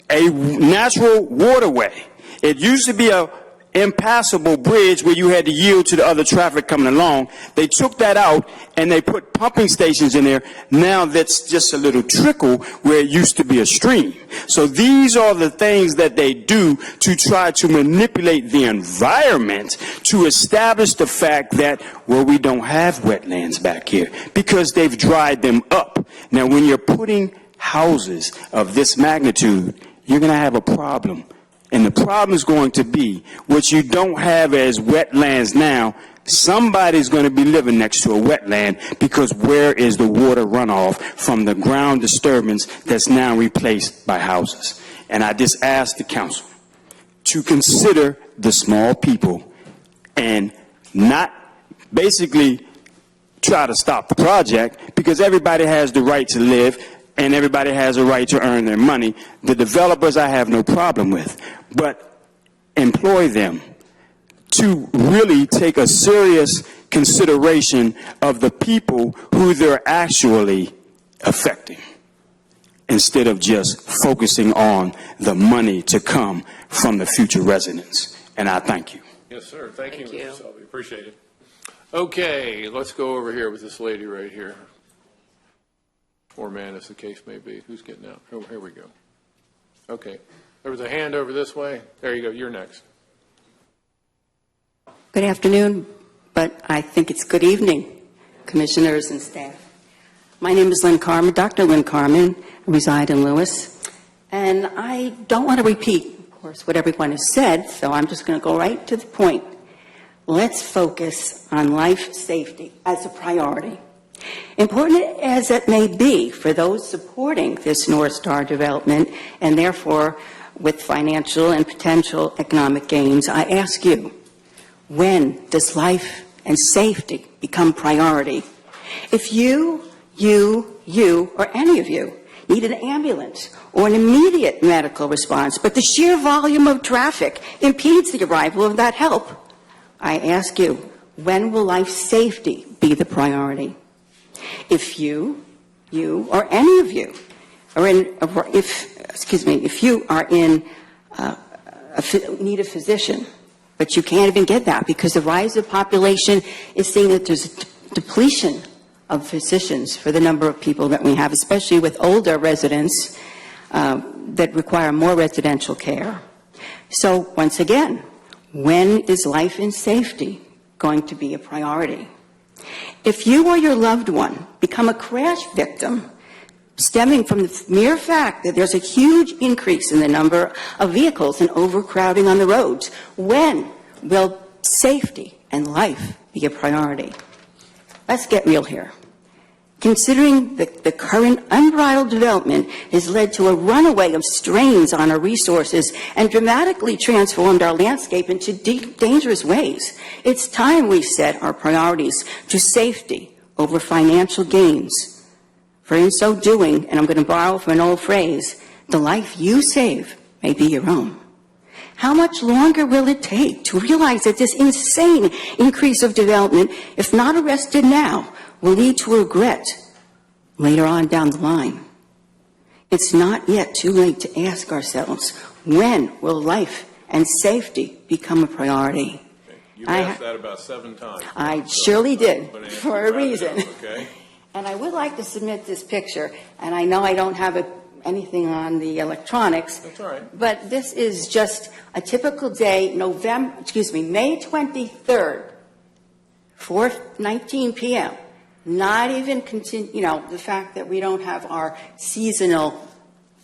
a natural waterway. It used to be a impassable bridge where you had to yield to the other traffic coming along. They took that out and they put pumping stations in there. Now that's just a little trickle where it used to be a stream. So these are the things that they do to try to manipulate the environment to establish the fact that, well, we don't have wetlands back here because they've dried them up. Now when you're putting houses of this magnitude, you're going to have a problem. And the problem is going to be what you don't have as wetlands now. Somebody's going to be living next to a wetland, because where is the water runoff from the ground disturbance that's now replaced by houses? And I just ask the council to consider the small people and not basically try to stop the project, because everybody has the right to live and everybody has a right to earn their money. The developers I have no problem with, but employ them to really take a serious consideration of the people who they're actually affecting, instead of just focusing on the money to come from the future residents. And I thank you. Yes, sir. Thank you, Mr. Selby. Appreciate it. Okay, let's go over here with this lady right here. Or man, as the case may be. Who's getting out? Oh, here we go. Okay. There was a hand over this way. There you go. You're next. Good afternoon, but I think it's good evening, commissioners and staff. My name is Lynn Carmen, Dr. Lynn Carmen. I reside in Lewis. And I don't want to repeat, of course, what everyone has said, so I'm just going to go right to the point. Let's focus on life safety as a priority. Important as it may be for those supporting this Northstar development, and therefore with financial and potential economic gains, I ask you, when does life and safety become priority? If you, or any of you need an ambulance or an immediate medical response, but the sheer volume of traffic impedes the arrival of that help, I ask you, when will life safety be the priority? If you, or any of you are in, if you are in need a physician, but you can't even get that because the rise of population is seeing that there's a depletion of physicians for the number of people that we have, especially with older residents that require more residential care. So once again, when is life and safety going to be a priority? If you or your loved one become a crash victim stemming from the mere fact that there's a huge increase in the number of vehicles and overcrowding on the roads, when will safety and life be a priority? Let's get real here. Considering the current unbridled development has led to a runaway of strains on our resources and dramatically transformed our landscape into dangerous ways, it's time we set our priorities to safety over financial gains. For in so doing, and I'm going to borrow from an old phrase, the life you save may be your own. How much longer will it take to realize that this insane increase of development, if not arrested now, will lead to regret later on down the line? It's not yet too late to ask ourselves, when will life and safety become a priority? You've asked that about 7 times. I surely did, for a reason. Okay. And I would like to submit this picture, and I know I don't have anything on the electronics. That's all right. But this is just a typical day, May 23rd, 4:19 p.m. Not even the fact that we don't have our seasonal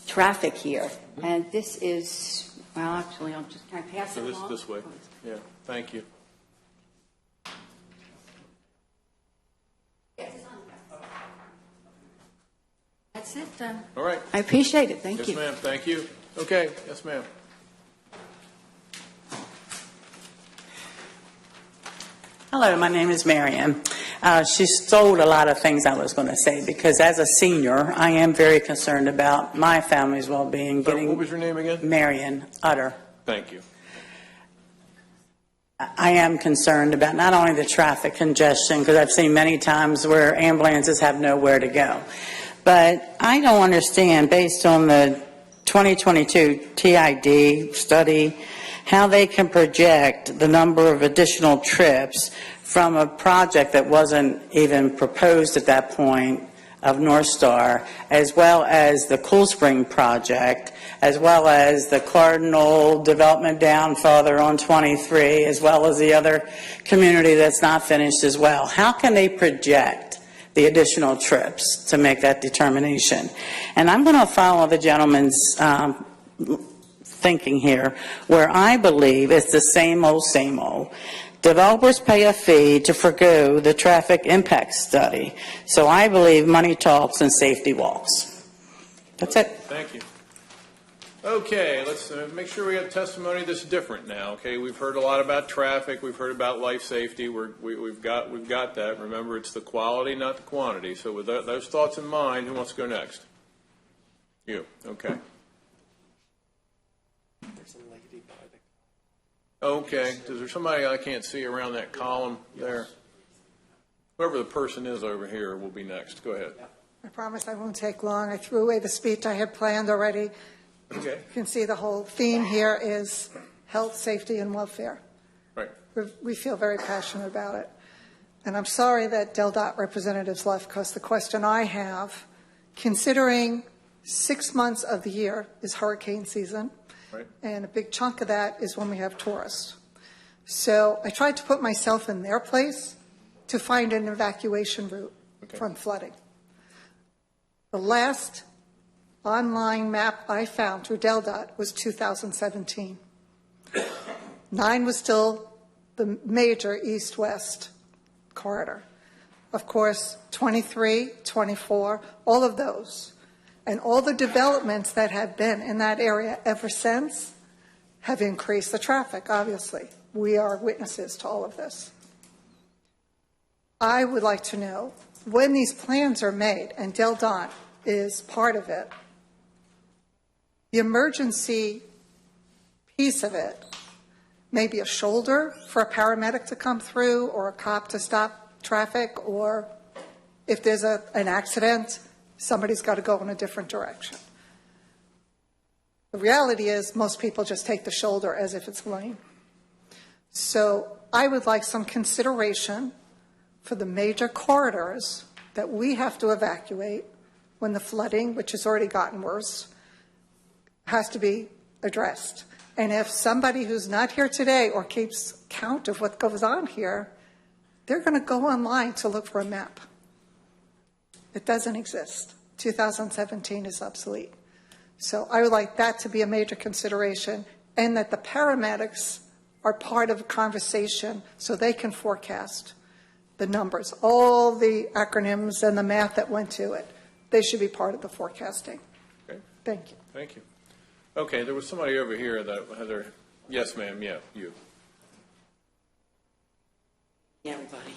traffic here. And this is, well, actually, can I pass it along? This way. Yeah, thank you. That's it, then. All right. I appreciate it. Thank you. Yes, ma'am. Thank you. Okay. Yes, ma'am. Hello, my name is Marion. She stole a lot of things I was going to say because as a senior, I am very concerned about my family's well-being. What was your name again? Marion Utter. Thank you. I am concerned about not only the traffic congestion, because I've seen many times where ambulances have nowhere to go, but I don't understand, based on the 2022 TID study, how they can project the number of additional trips from a project that wasn't even proposed at that point of Northstar, as well as the Cool Spring project, as well as the Cardinal development down further on 23, as well as the other community that's not finished as well. How can they project the additional trips to make that determination. And I'm going to follow the gentleman's thinking here, where I believe it's the same old, same old. Developers pay a fee to forgo the traffic impact study. So I believe money talks and safety walks. That's it. Thank you. Okay, let's make sure we have testimony that's different now. Okay, we've heard a lot about traffic. We've heard about life safety. We've got that. Remember, it's the quality, not the quantity. So with those thoughts in mind, who wants to go next? You. Okay. Okay. Is there somebody I can't see around that column there? Whoever the person is over here will be next. Go ahead. I promise I won't take long. I threw away the speech I had planned already. Okay. You can see the whole theme here is health, safety, and welfare. Right. We feel very passionate about it. And I'm sorry that DelDOT representatives left, because the question I have, considering 6 months of the year is hurricane season, right, and a big chunk of that is when we have tourists. So I tried to put myself in their place to find an evacuation route from flooding. The last online map I found through DelDOT was 2017. 9 was still the major east-west corridor. Of course, 23, 24, all of those, and all the developments that have been in that area ever since have increased the traffic, obviously. We are witnesses to all of this. I would like to know, when these plans are made, and DelDOT is part of it, the emergency piece of it, maybe a shoulder for a paramedic to come through or a cop to stop traffic, or if there's an accident, somebody's got to go in a different direction. The reality is most people just take the shoulder as if it's lane. So I would like some consideration for the major corridors that we have to evacuate when the flooding, which has already gotten worse, has to be addressed. And if somebody who's not here today or keeps count of what goes on here, they're going to go online to look for a map. It doesn't exist. 2017 is obsolete. So I would like that to be a major consideration, and that the paramedics are part of a conversation so they can forecast the numbers, all the acronyms and the math that went to it. They should be part of the forecasting. Okay. Thank you. Thank you. Okay, there was somebody over here that had their, yes, ma'am, yeah, you. Hey, everybody.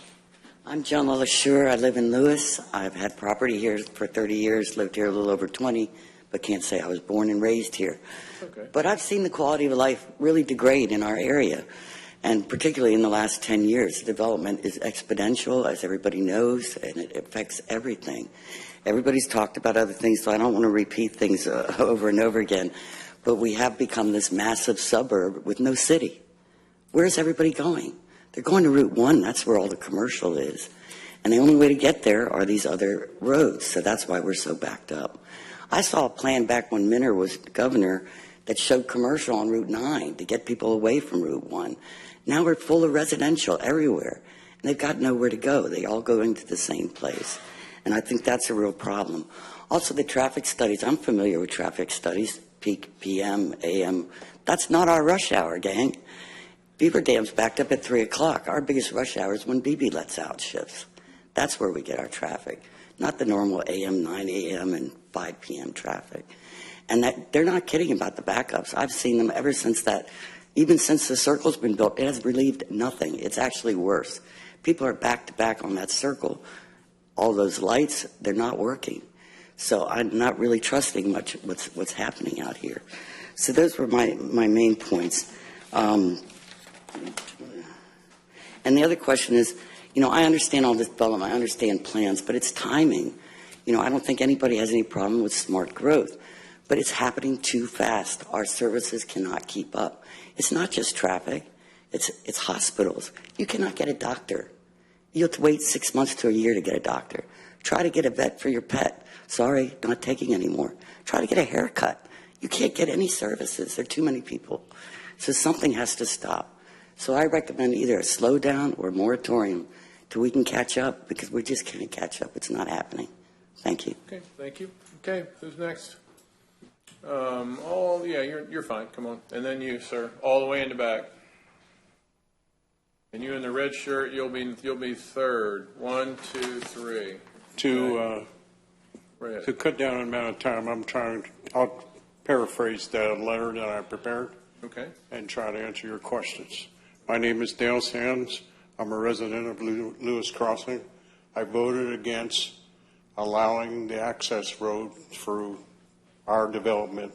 I'm John LaSure. I live in Lewis. I've had property here for 30 years, lived here a little over 20, but can't say I was born and raised here. Okay. But I've seen the quality of life really degrade in our area, and particularly in the last 10 years. The development is exponential, as everybody knows, and it affects everything. Everybody's talked about other things, so I don't want to repeat things over and over again. But we have become this massive suburb with no city. Where's everybody going? They're going to Route 1. That's where all the commercial is. And the only way to get there are these other roads. So that's why we're so backed up. I saw a plan back when Minner was governor that showed commercial on Route 9 to get people away from Route 1. Now we're full of residential everywhere. And they've got nowhere to go. They all go into the same place. And I think that's a real problem. Also, the traffic studies. I'm familiar with traffic studies. Peak, PM, AM. That's not our rush hour, gang. Beaver Dam's backed up at 3 o'clock. Our biggest rush hour is when BB lets out shifts. That's where we get our traffic, not the normal AM, 9 a.m. and 5 p.m. traffic. And that they're not kidding about the backups. I've seen them ever since that, even since the circle's been built. It has relieved nothing. It's actually worse. People are back to back on that circle. All those lights, they're not working. So I'm not really trusting much what's happening out here. So those were my main points. And the other question is, you know, I understand all this development, I understand plans, but it's timing. You know, I don't think anybody has any problem with smart growth, but it's happening too fast. Our services cannot keep up. It's not just traffic, it's hospitals. You cannot get a doctor. You have to wait 6 months to a year to get a doctor. Try to get a vet for your pet. Sorry, not taking anymore. Try to get a haircut. You can't get any services. There are too many people. So something has to stop. So I recommend either a slowdown or a moratorium till we can catch up, because we just can't catch up. It's not happening. Thank you. Okay, thank you. Okay, who's next? Yeah, you're fine. Come on. And then you, sir, all the way in the back. And you in the red shirt, you'll be third. 1, 2, 3. To cut down on the amount of time, I'll paraphrase the letter that I prepared. Okay. And try to answer your questions. My name is Dale Sands. I'm a resident of Lewis Crossing. I voted against allowing the access road through our development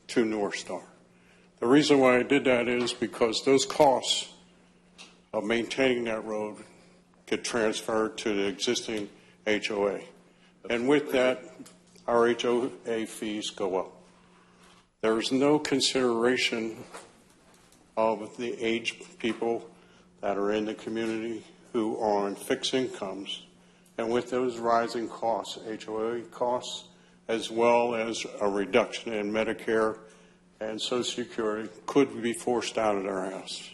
to Northstar. The reason why I did that is because those costs of maintaining that road get transferred to the existing HOA. And with that, our HOA fees go up. There is no consideration of the aged people that are in the community who are on fixed incomes. And with those rising costs, HOA costs, as well as a reduction in Medicare and Social Security, could be forced out of their house.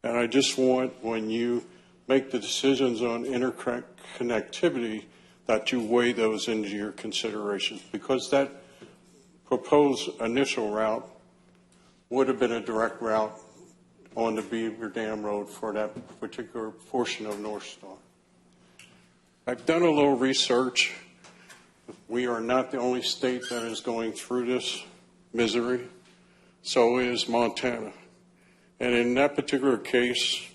And I just want, when you make the decisions on interconnectivity, that you weigh those into your considerations, because that proposed initial route would have been a direct route on the Beaver Dam Road for that particular portion of Northstar. I've done a little research. We are not the only state that is going through this misery. So is Montana. And in that particular case,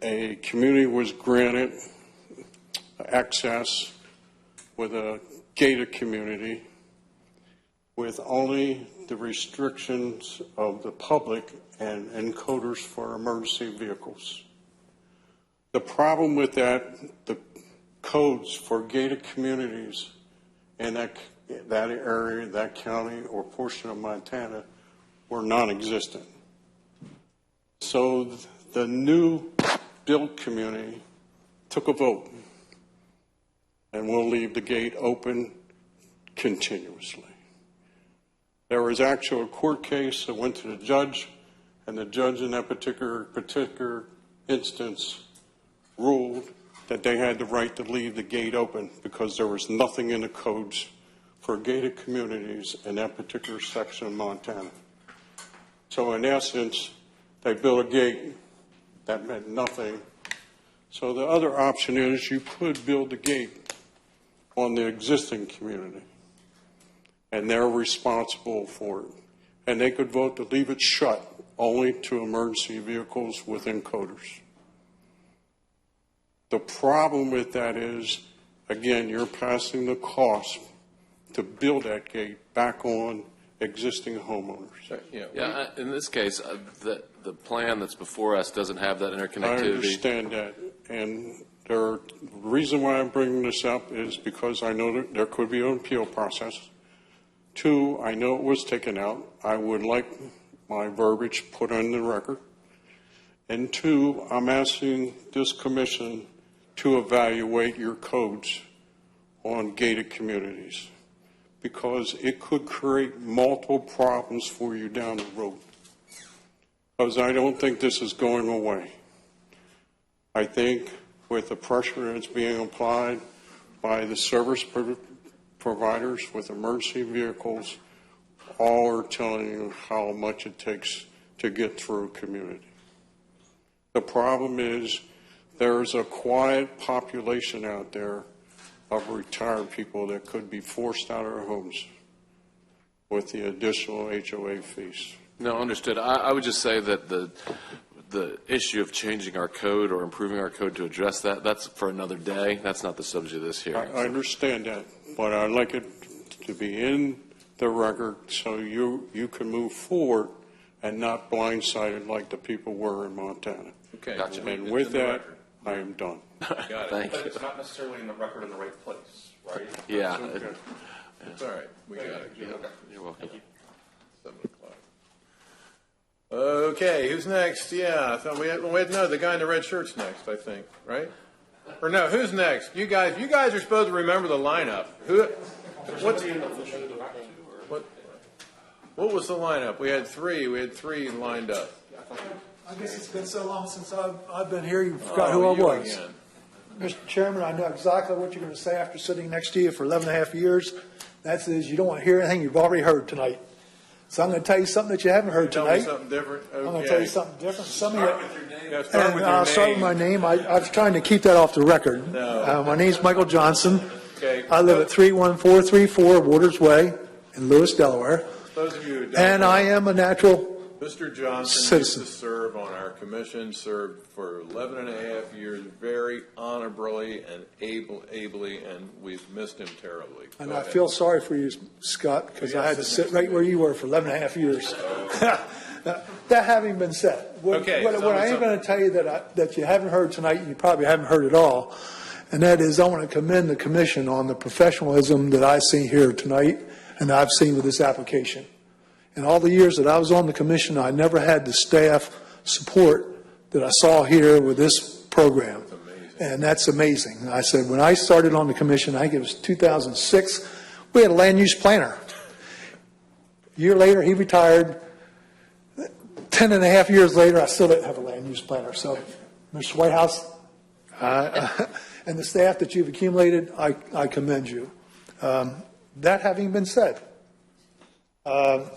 a community was granted access with a gated community with only the restrictions of the public and encoders for emergency vehicles. The problem with that, the codes for gated communities in that area, that county or portion of Montana were non-existent. So the new built community took a vote, and we'll leave the gate open continuously. There was actually a court case that went to the judge, and the judge in that particular instance ruled that they had the right to leave the gate open because there was nothing in the codes for gated communities in that particular section of Montana. So in essence, they built a gate that meant nothing. So the other option is you could build the gate on the existing community, and they're responsible for it. And they could vote to leave it shut only to emergency vehicles with encoders. The problem with that is, again, you're passing the cost to build that gate back on existing homeowners. Yeah, in this case, the plan that's before us doesn't have that interconnectivity. I understand that. And the reason why I'm bringing this up is because I know that there could be an appeal process. 2, I know it was taken out. I would like my verbiage put on the record. And 2, I'm asking this commission to evaluate your codes on gated communities, because it could create multiple problems for you down the road. Because I don't think this is going away. I think with the pressure that's being applied by the service providers with emergency vehicles, all are telling you how much it takes to get through a community. The problem is there's a quiet population out there of retired people that could be forced out of their homes with the additional HOA fees. No, understood. I would just say that the issue of changing our code or improving our code to address that, that's for another day. That's not the subject of this hearing. I understand that, but I'd like it to be in the record so you can move forward and not blindsided like the people were in Montana. Okay. Gotcha. And with that, I am done. Got it. Thank But you. it's not necessarily in the record in the right place, right? Yeah. It's all right. We got it. You're welcome. 7 o'clock. Okay, who's next? Yeah, I thought no, the guy in the red shirt's next, I think, right? Or no, who's next? You guys are supposed to remember the lineup. What was the lineup? We had three lined up. I guess it's been so long since I've been here, you forgot Oh, who I you was. again. Mr. Chairman, I know exactly what you're going to say after sitting next to you for 11 and a half years. That is, you don't want to hear anything you've already heard tonight. So I'm going to tell you something that you haven't heard Tell me tonight. something different? Okay. I'm going to tell you something different. Some of you, Yeah, start with your I'll start with my name. I'm trying to keep that off the record. No. My name's Michael Johnson. Okay. I live at 31434 Waters Way in Lewis, Delaware. Those of you who don't And know, I am a natural Mr. Johnson citizen. used to serve on our commission, served for 11 and a half years, very honorably and ably, and we've missed him terribly. And Go I ahead. feel sorry for you, Scott, because I had to sit right where you were for 11 and a half years. That having been said, what Okay, I tell me am something. going to tell you that you haven't heard tonight, and you probably haven't heard at all, and that is I want to commend the commission on the professionalism that I see here tonight and I've seen with this application. In all the years that I was on the commission, I never had the staff support that I saw here with this program. And that's amazing. I said, when I started on the commission, I think it was 2006, we had a land use planner. A year later, he retired. 10 and a half years later, I still didn't have a land use planner. So, Mr. Whitehouse, and the staff that you've accumulated, I commend you. That having been said, no,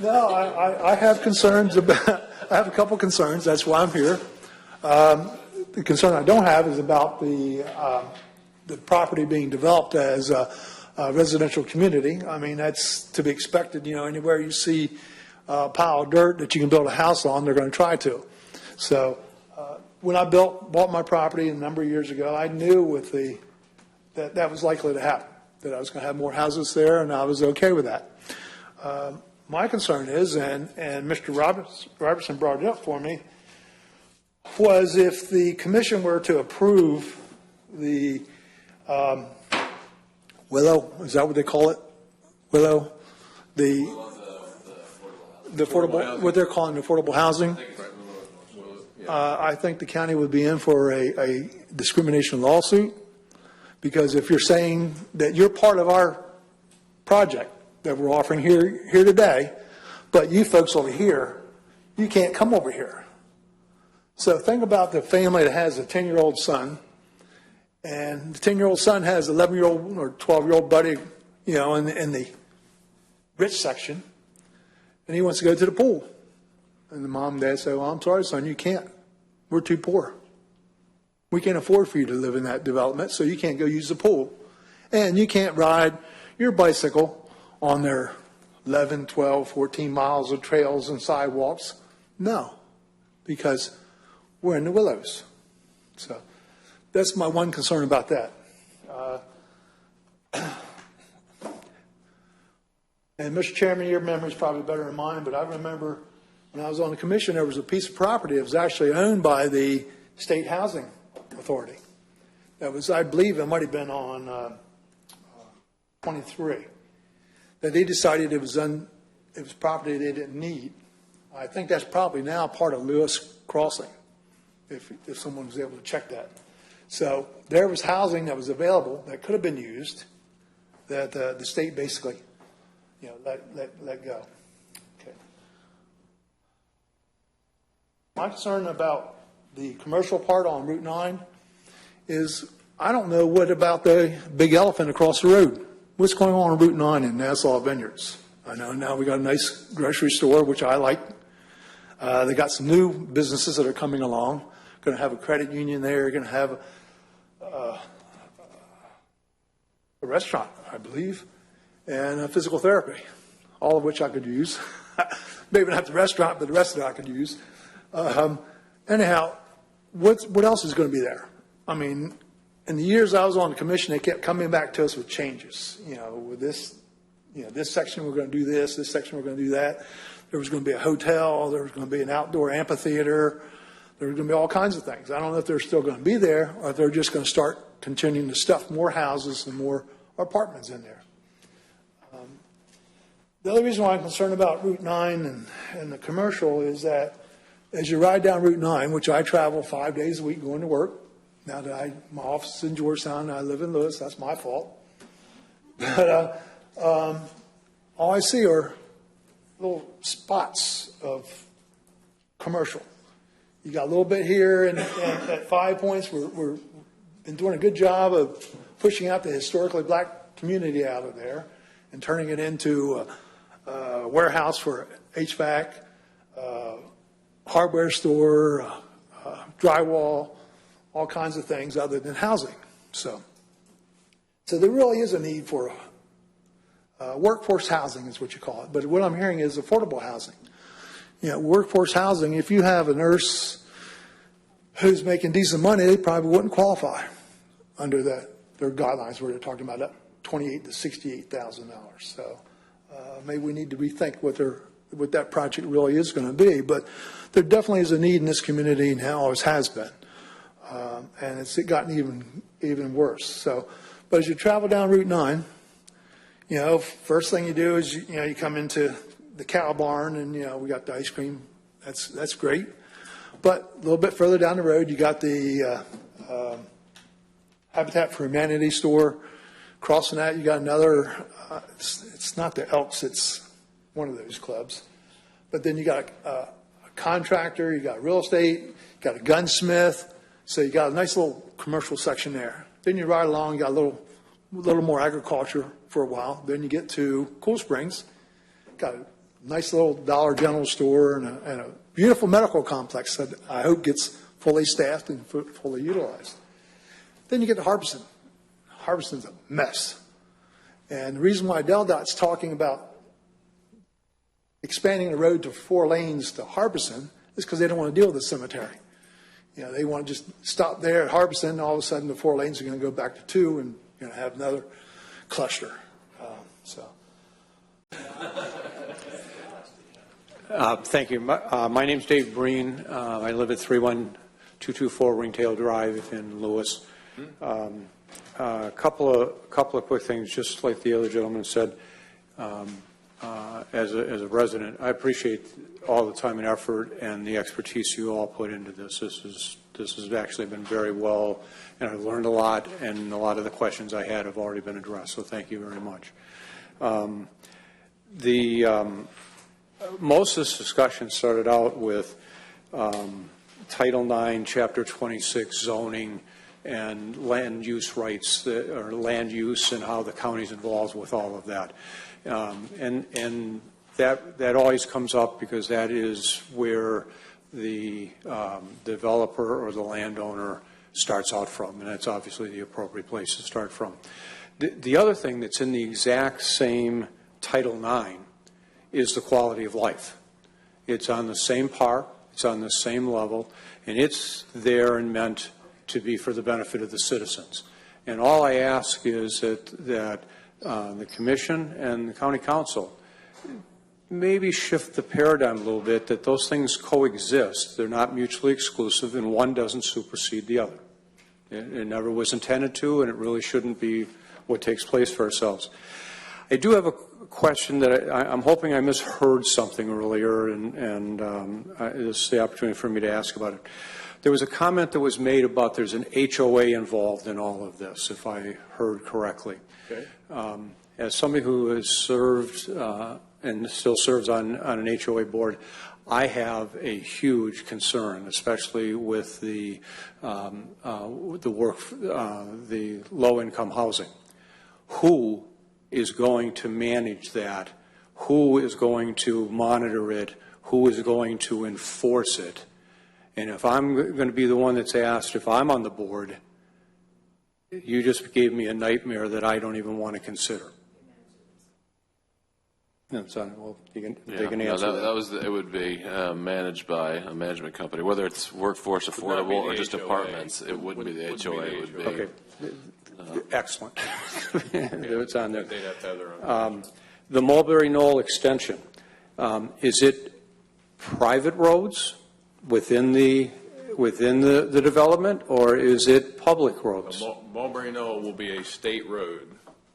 I have concerns about, I have a couple concerns, that's why I'm here. The concern I don't have is about the property being developed as a residential community. I mean, that's to be expected, anywhere you see a pile of dirt that you can build a house on, they're going to try to. So when I bought my property a number of years ago, I knew that was likely to happen, that I was going to have more houses there, and I was okay with that. My concern is, and Mr. Robertson brought it up for me, was if the commission were to approve the Willow, is that what they call it? Willow? The affordable, what they're calling affordable housing? I think the county would be in for a discrimination lawsuit, because if you're saying that you're part of our project that we're offering here today, but you folks over here, you can't come over here. So think about the family that has a 10-year-old son, and the 10-year-old son has an 11-year-old or 12-year-old buddy, in the rich section, and he wants to go to the pool. And the mom and dad say, well, I'm sorry, son, you can't. We're too poor. We can't afford for you to live in that development, so you can't go use the pool. And you can't ride your bicycle on their 11, 12, 14 miles of trails and sidewalks. No, because we're in the Willows. So that's my one concern about that. And Mr. Chairman, your memory is probably better than mine, but I remember when I was on the commission, there was a piece of property that was actually owned by the State Housing Authority. That was, I believe, it might have been on 23. That they decided it was property they didn't need. I think that's probably now part of Lewis Crossing, if someone was able to check that. So there was housing that was available that could have been used, that the state basically, let go. Okay. My concern about the commercial part on Route 9 is I don't know what about the big elephant across the road. What's going on Route 9 in Nassau Vineyards? I know now we got a nice grocery store, which I like. They got some new businesses that are coming along. Going to have a credit union there. Going to have a restaurant, I believe, and physical therapy, all of which I could use. Maybe not the restaurant, but the rest of it I could use. Anyhow, what else is going to be there? I mean, in the years I was on the commission, they kept coming back to us with changes. With this, this section we're going to do this section we're going to do that. There was going to be a hotel. There was going to be an outdoor amphitheater. There was going to be all kinds of things. I don't know if they're still going to be there or if they're just going to start continuing to stuff more houses and more apartments in there. The other reason why I'm concerned about Route 9 and the commercial is that as you ride down Route 9, which I travel 5 days a week going to work, now that my office is in Georgetown and I live in Lewis, that's my fault. But all I see are little spots of commercial. You got a little bit here and at 5 Points. We're been doing a good job of pushing out the historically black community out of there and turning it into a warehouse for HVAC, hardware store, drywall, all kinds of things other than housing. So there really is a need for workforce housing is what you call it. But what I'm hearing is affordable housing. You know, workforce housing, if you have a nurse who's making decent money, they probably wouldn't qualify under their guidelines where they're talking about $28,000 to $68,000. So maybe we need to rethink what that project really is going to be. But there definitely is a need in this community now, always has been. And it's gotten even worse. So, but as you travel down Route 9, you know, first thing you do is, you come into the cow barn and, we got the ice cream. That's great. But a little bit further down the road, you got the Habitat for Humanity store. Crossing that, you got another, it's not the Elks, it's one of those clubs. But then you got a contractor, you got real estate, you got a gunsmith. So you got a nice little commercial section there. Then you ride along, you got a little more agriculture for a while. Then you get to Cool Springs, got a nice little Dollar General store and a beautiful medical complex that I hope gets fully staffed and fully utilized. Then you get to Harbison. Harbison's a mess. And the reason why DelDOT's talking about expanding the road to 4 lanes to Harbison is because they don't want to deal with the cemetery. They want to just stop there at Harbison, and all of a sudden the 4 lanes are going to go back to 2 and have another cluster. Thank you. My name's Dave Breen. I live at 31224 Ringtail Drive in Lewis. A couple of quick things, just like the other gentleman said. As a resident, I appreciate all the time and effort and the expertise you all put into this. This has actually been very well, and I've learned a lot, and a lot of the questions I had have already been addressed, so thank you very much. Most of this discussion started out with Title IX, Chapter 26, zoning, and land use rights, or land use, and how the county's involved with all of that. And that always comes up because that is where the developer or the landowner starts out from, and that's obviously the appropriate place to start from. The other thing that's in the exact same Title IX is the quality of life. It's on the same par, it's on the same level, and it's there and meant to be for the benefit of the citizens. And all I ask is that the Commission and the County Council maybe shift the paradigm a little bit, that those things coexist. They're not mutually exclusive, and one doesn't supersede the other. It never was intended to, and it really shouldn't be what takes place for ourselves. I do have a question that I'm hoping I misheard something earlier, and this is the opportunity for me to ask about it. There was a comment that was made about there's an HOA involved in all of this, if I heard correctly. Okay. As somebody who has served and still serves on an HOA board, I have a huge concern, especially with the low-income housing. Who is going to manage that? Who is going to monitor it? Who is going to enforce it? And if I'm going to be the one that's asked if I'm on the board, you just gave me a nightmare that I don't even want to consider. Well, they can answer that. It would be managed by a management company, whether it's workforce affordable or just HOA. Apartments. It wouldn't be the HOA. It would be. Okay. Excellent. It's on there. They'd have to have their own. The Mulberry Knoll extension, is it private roads within the development, or is it public roads? Mulberry Knoll will be a state road.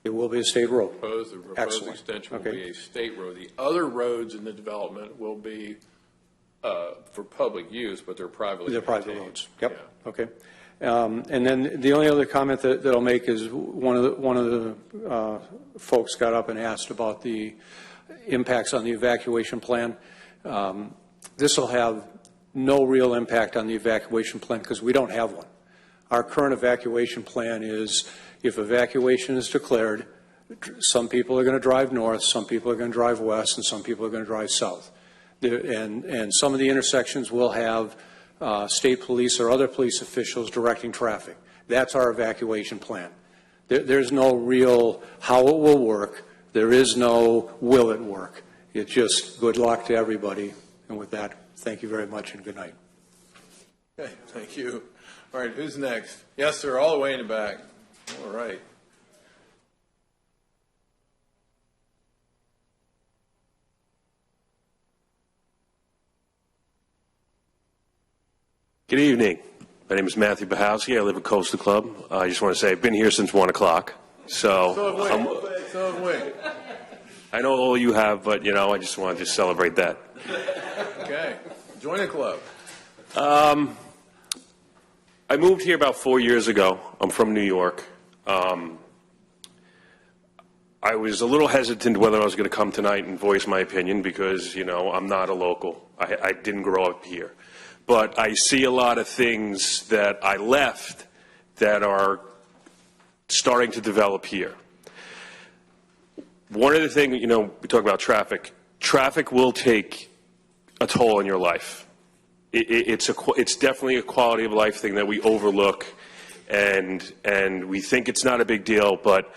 It will be a state road. The proposed extension will be a state road. The other roads in the development will be for public use, but they're privately They're private maintained. roads. Yep. Yeah. Okay. And then the only other comment that I'll make is one of the folks got up and asked about the impacts on the evacuation plan. This will have no real impact on the evacuation plan because we don't have one. Our current evacuation plan is if evacuation is declared, some people are going to drive north, some people are going to drive west, and some people are going to drive south. And some of the intersections will have state police or other police officials directing traffic. That's our evacuation plan. There's no real how it will work. There is no will it work. It's just good luck to everybody. And with that, thank you very much and good night. Okay, thank you. All right, who's next? Yes, sir, all the way in the back. All right. Good evening. My name is Matthew Bahowski. I live at Coastal Club. I just want to say I've been here since 1 o'clock. So have we. I know all you have, but, you know, I just want to celebrate that. Okay. Join the club. I moved here about 4 years ago. I'm from New York. I was a little hesitant whether I was going to come tonight and voice my opinion because, you know, I'm not a local. I didn't grow up here. But I see a lot of things that I left that are starting to develop here. One of the things, you know, we talk about traffic. Traffic will take a toll on your life. It's definitely a quality of life thing that we overlook, and we think it's not a big deal. But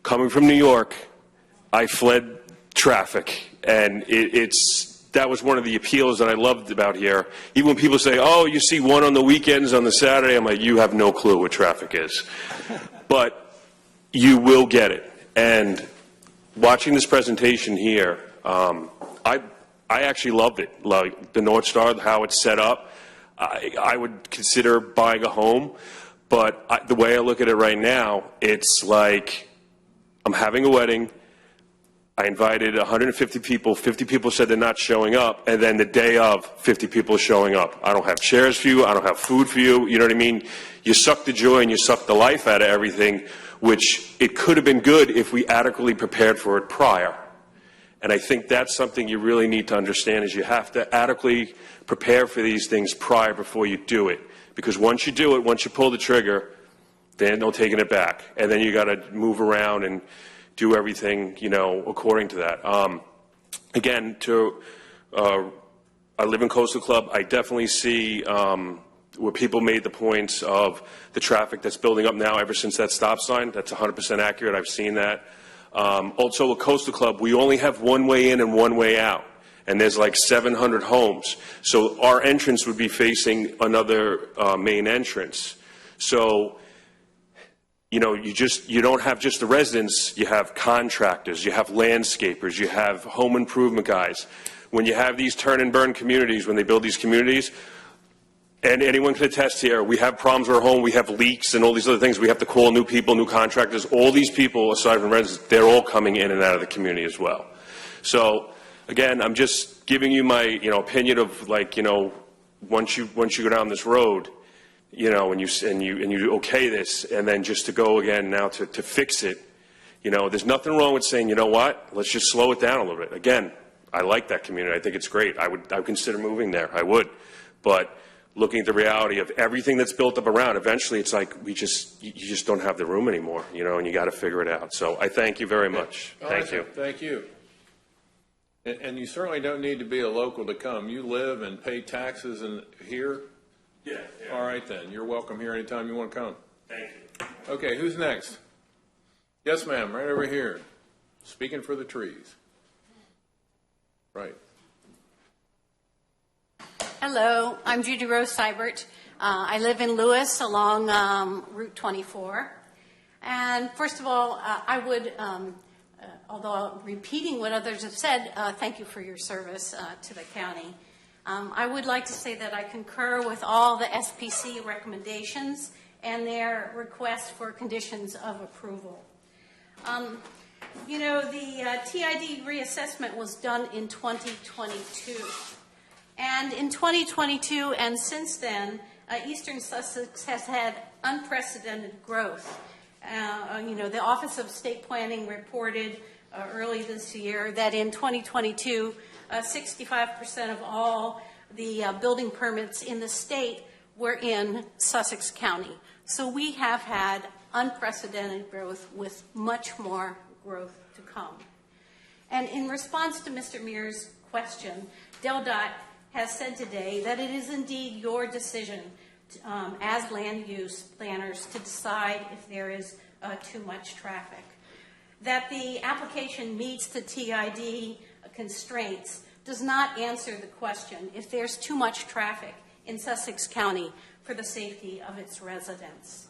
coming from New York, I fled traffic, and that was one of the appeals that I loved about here. Even when people say, "Oh, you see one on the weekends, on the Saturday," I'm like, "You have no clue what traffic is," but you will get it. And watching this presentation here, I actually loved it. Like the Northstar, how it's set up, I would consider buying a home. But the way I look at it right now, it's like I'm having a wedding. I invited 150 people. 50 people said they're not showing up. And then the day of, 50 people showing up. I don't have chairs for you. I don't have food for you. You know what I mean? You suck the joy and you suck the life out of everything, which it could have been good if we adequately prepared for it prior. And I think that's something you really need to understand is you have to adequately prepare for these things prior before you do it. Because once you do it, once you pull the trigger, then no taking it back. And then you got to move around and do everything, you know, according to that. Again, I live in Coastal Club. I definitely see where people made the points of the traffic that's building up now ever since that stop sign. That's 100% accurate. I've seen that. Also, at Coastal Club, we only have one way in and one way out. And there's like 700 homes. So our entrance would be facing another main entrance. So, you know, you don't have just the residents, you have contractors, you have landscapers, you have home improvement guys. When you have these turn and burn communities, when they build these communities, and anyone can attest here, we have problems with our home, we have leaks and all these other things. We have to call new people, new contractors. All these people, aside from residents, they're all coming in and out of the community as well. So, again, I'm just giving you my, you know, opinion of like, you know, once you go down this road, you know, and you okay this, and then just to go again now to fix it, you know, there's nothing wrong with saying, you know what, let's just slow it down a little bit. Again, I like that community. I think it's great. I would consider moving there. I would. But looking at the reality of everything that's built up around, eventually it's like you just don't have the room anymore, you know, and you got to figure it out. So I thank you very much. Thank you. Thank you. And you certainly don't need to be a local to come. You live and pay taxes here? Yeah. All right, then. You're welcome here anytime you want to come. Thank you. Okay, who's next? Yes, ma'am, right over here. Speaking for the trees. Right. Hello, I'm Judy Rose Seibert. I live in Lewis along Route 24. And first of all, I would, although repeating what others have said, thank you for your service to the county. I would like to say that I concur with all the SPC recommendations and their request for conditions of approval. You know, the TID reassessment was done in 2022. And in 2022 and since then, Eastern Sussex has had unprecedented growth. You know, the Office of State Planning reported early this year that in 2022, 65% of all the building permits in the state were in Sussex County. So we have had unprecedented growth with much more growth to come. And in response to Mr. Mears' question, DelDOT has said today that it is indeed your decision as land use planners to decide if there is too much traffic. That the application meets the TID constraints does not answer the question if there's too much traffic in Sussex County for the safety of its residents.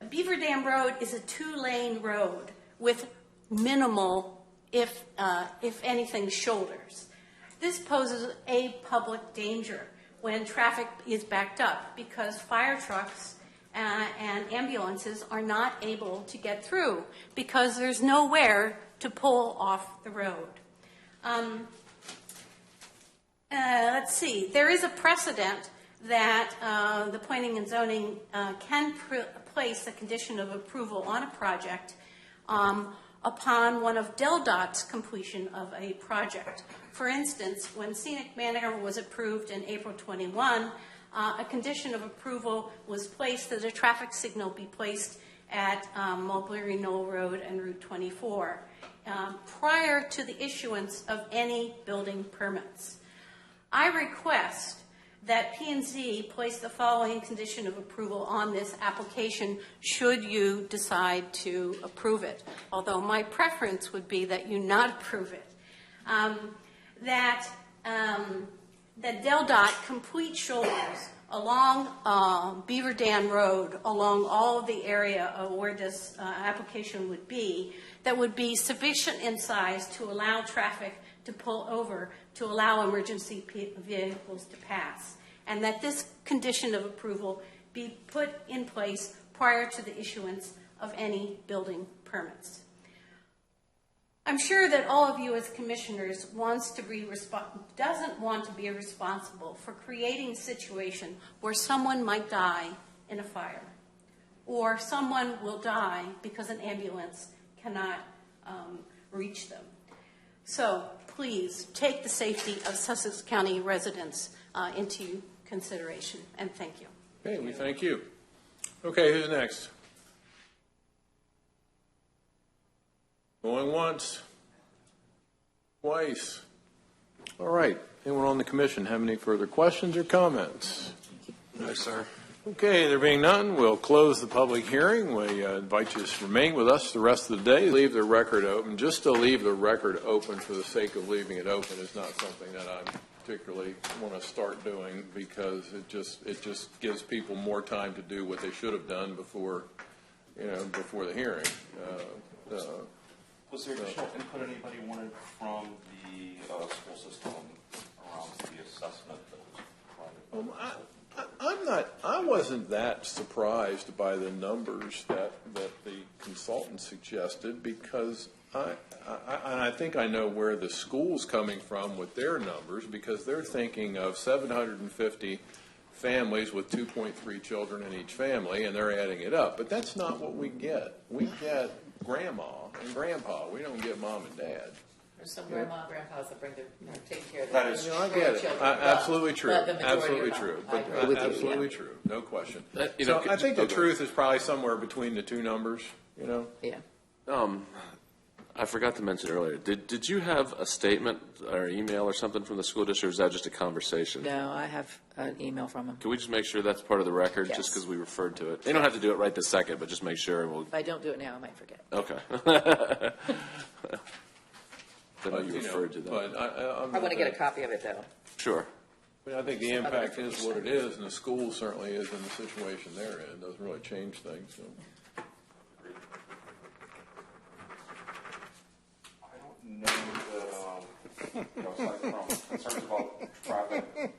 Beaver Dam Road is a 2-lane road with minimal, if anything, shoulders. This poses a public danger when traffic is backed up because fire trucks and ambulances are not able to get through because there's nowhere to pull off the road. Let's see, there is a precedent that the planning and zoning can place a condition of approval on a project upon one of DelDOT's completion of a project. For instance, when Scenic Manor was approved in April 21, a condition of approval was placed that a traffic signal be placed at Mulberry Knoll Road and Route 24 prior to the issuance of any building permits. I request that P&Z place the following condition of approval on this application should you decide to approve it, although my preference would be that you not approve it. That DelDOT complete shoulders along Beaver Dam Road, along all of the area where this application would be, that would be sufficient in size to allow traffic to pull over, to allow emergency vehicles to pass, and that this condition of approval be put in place prior to the issuance of any building permits. I'm sure that all of you as commissioners doesn't want to be responsible for creating a situation where someone might die in a fire, or someone will die because an ambulance cannot reach them. So please take the safety of Sussex County residents into consideration, and thank you. Okay, we thank you. Okay, who's next? Going once, twice. All right. Anyone on the commission have any further questions or comments? No, sir. Okay, there being none, we'll close the public hearing. We invite you to remain with us the rest of the day. Leave the record open. Just to leave the record open for the sake of leaving it open is not something that I particularly want to start doing because it just gives people more time to do what they should have done before the hearing. Was there additional input anybody wanted from the school system around the assessment that was provided? I wasn't that surprised by the numbers that the consultant suggested because I think I know where the school's coming from with their numbers because they're thinking of 750 families with 2.3 children in each family, and they're adding it up. But that's not what we get. We get grandma and grandpa. We don't get mom and dad. There's some grandma and grandpas that take care of That is grandchildren. Absolutely true. But the majority Absolutely are not. true. I But agree with you, absolutely yeah. true. No question. So I think the truth is probably somewhere between the two numbers. Yeah. I forgot to mention earlier, did you have a statement or email or something from the school district, or is that just a conversation? No, I have an email from them. Can we just make sure that's part of the record, Yes. just because we referred to it? They don't have to do it right this second, but just make sure, and we'll, If I don't do it now, I might forget. okay. Then you referred to that. But I want to get a copy of it, though. Sure. I think the impact is what it is, and the school certainly is in the situation they're in. It doesn't really change things. So. I don't know that, aside from concerns about traffic in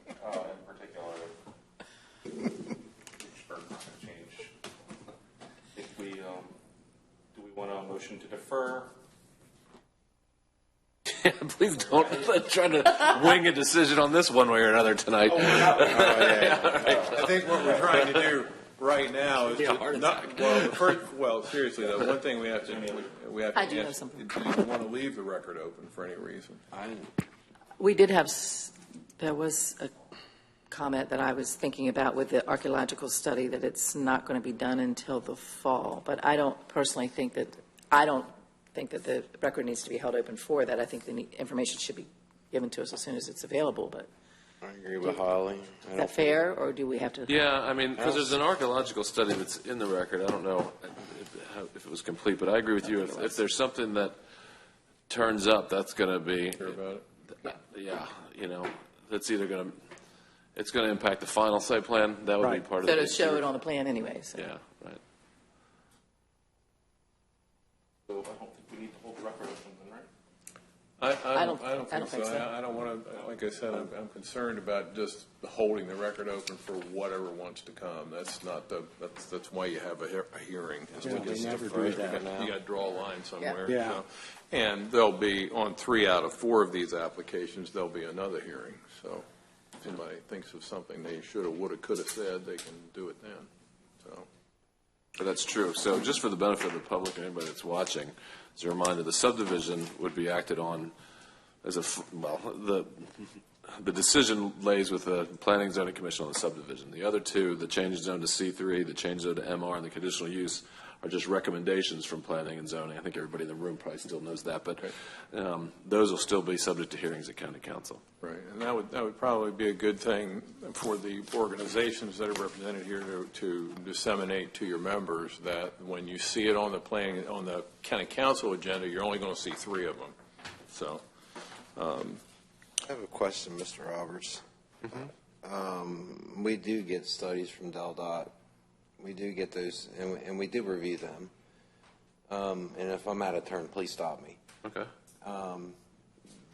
particular, are not going to change. If we, do we want a motion to defer? Please don't try to wing a decision on this one way or another tonight. I think what we're trying to do right now is Yeah, heart attack. well, seriously though, one thing we have to I do know answer, something. do you want to leave the record open for any reason? We did have, there was a comment that I was thinking about with the archaeological study that it's not going to be done until the fall. But I don't personally think that, the record needs to be held open for that. I think the information should be given to us as soon as it's available, but. I agree with Holly. Is that fair, or do we have to? Yeah, I mean, because there's an archaeological study that's in the record. I don't know if it was complete, but I agree with you. If there's something that turns up, that's going to be, Sure about it? yeah, that's either going to, it's going to impact the final site plan. That would be part of So it. to show it on the plan anyway, so. Yeah, right. So I don't think we need to hold the record open then, right? I don't think so. I don't want to, like I said, I'm concerned about just holding the record open for whatever wants to come. That's not that's why you have a hearing. Is to get stuff first. You got to draw a line somewhere. Yeah. So. And there'll be, on 3 out of 4 of these applications, there'll be another hearing. So if anybody thinks of something they should have, would have, could have said, they can do it then. So. But that's true. So just for the benefit of the public and anybody that's watching, as a reminder, the subdivision would be acted on as the decision lays with the Planning and Zoning Commission on the subdivision. The other two, the change zone to C3, the change zone to MR, and the conditional use, are just recommendations from Planning and Zoning. I think everybody in the room probably still knows that, but those will still be subject to hearings at County Council. Right, and that would probably be a good thing for the organizations that are represented here to disseminate to your members, that when you see it on the County Council agenda, you're only going to see 3 of them. So, I have a question, Mr. Roberts. We do get studies from DelDOT. We do get those, and we do review them. And if I'm out of turn, please stop me. Okay.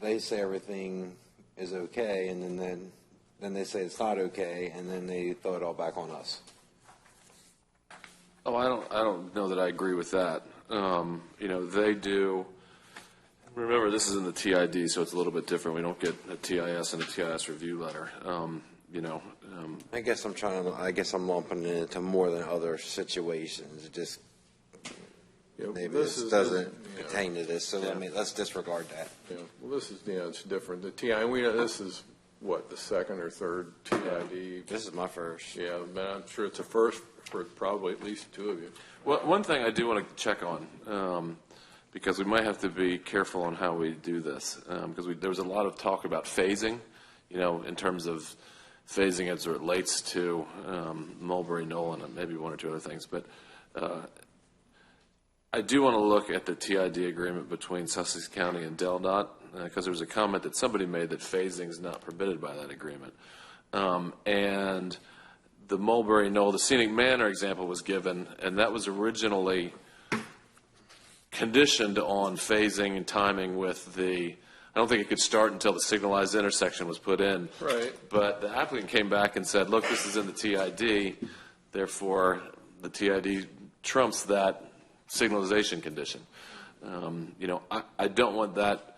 They say everything is okay, and then they say it's not okay, and then they throw it all back on us. Oh, I don't know that I agree with that. They do. Remember, this is in the TID, so it's a little bit different. We don't get a TIS and a TIS review letter. I guess I'm lumping it into more than other situations. It just maybe this doesn't pertain to this. So let's disregard that. Yeah, well, this is it's different. The TI, this is what, the second or third TID. This is my first. Yeah, but I'm sure it's a first for probably at least 2 of you. Well, one thing I do want to check on, because we might have to be careful on how we do this, because there was a lot of talk about phasing, in terms of phasing as it relates to Mulberry Knoll and maybe 1 or 2 other things. But I do want to look at the TID agreement between Sussex County and DelDOT, because there was a comment that somebody made that phasing is not permitted by that agreement. And the Mulberry Knoll, the Scenic Manor example was given, and that was originally conditioned on phasing and timing with I don't think it could start until the signalized intersection was put in. Right. But the applicant came back and said, look, this is in the TID, therefore the TID trumps that signalization condition. I don't want that.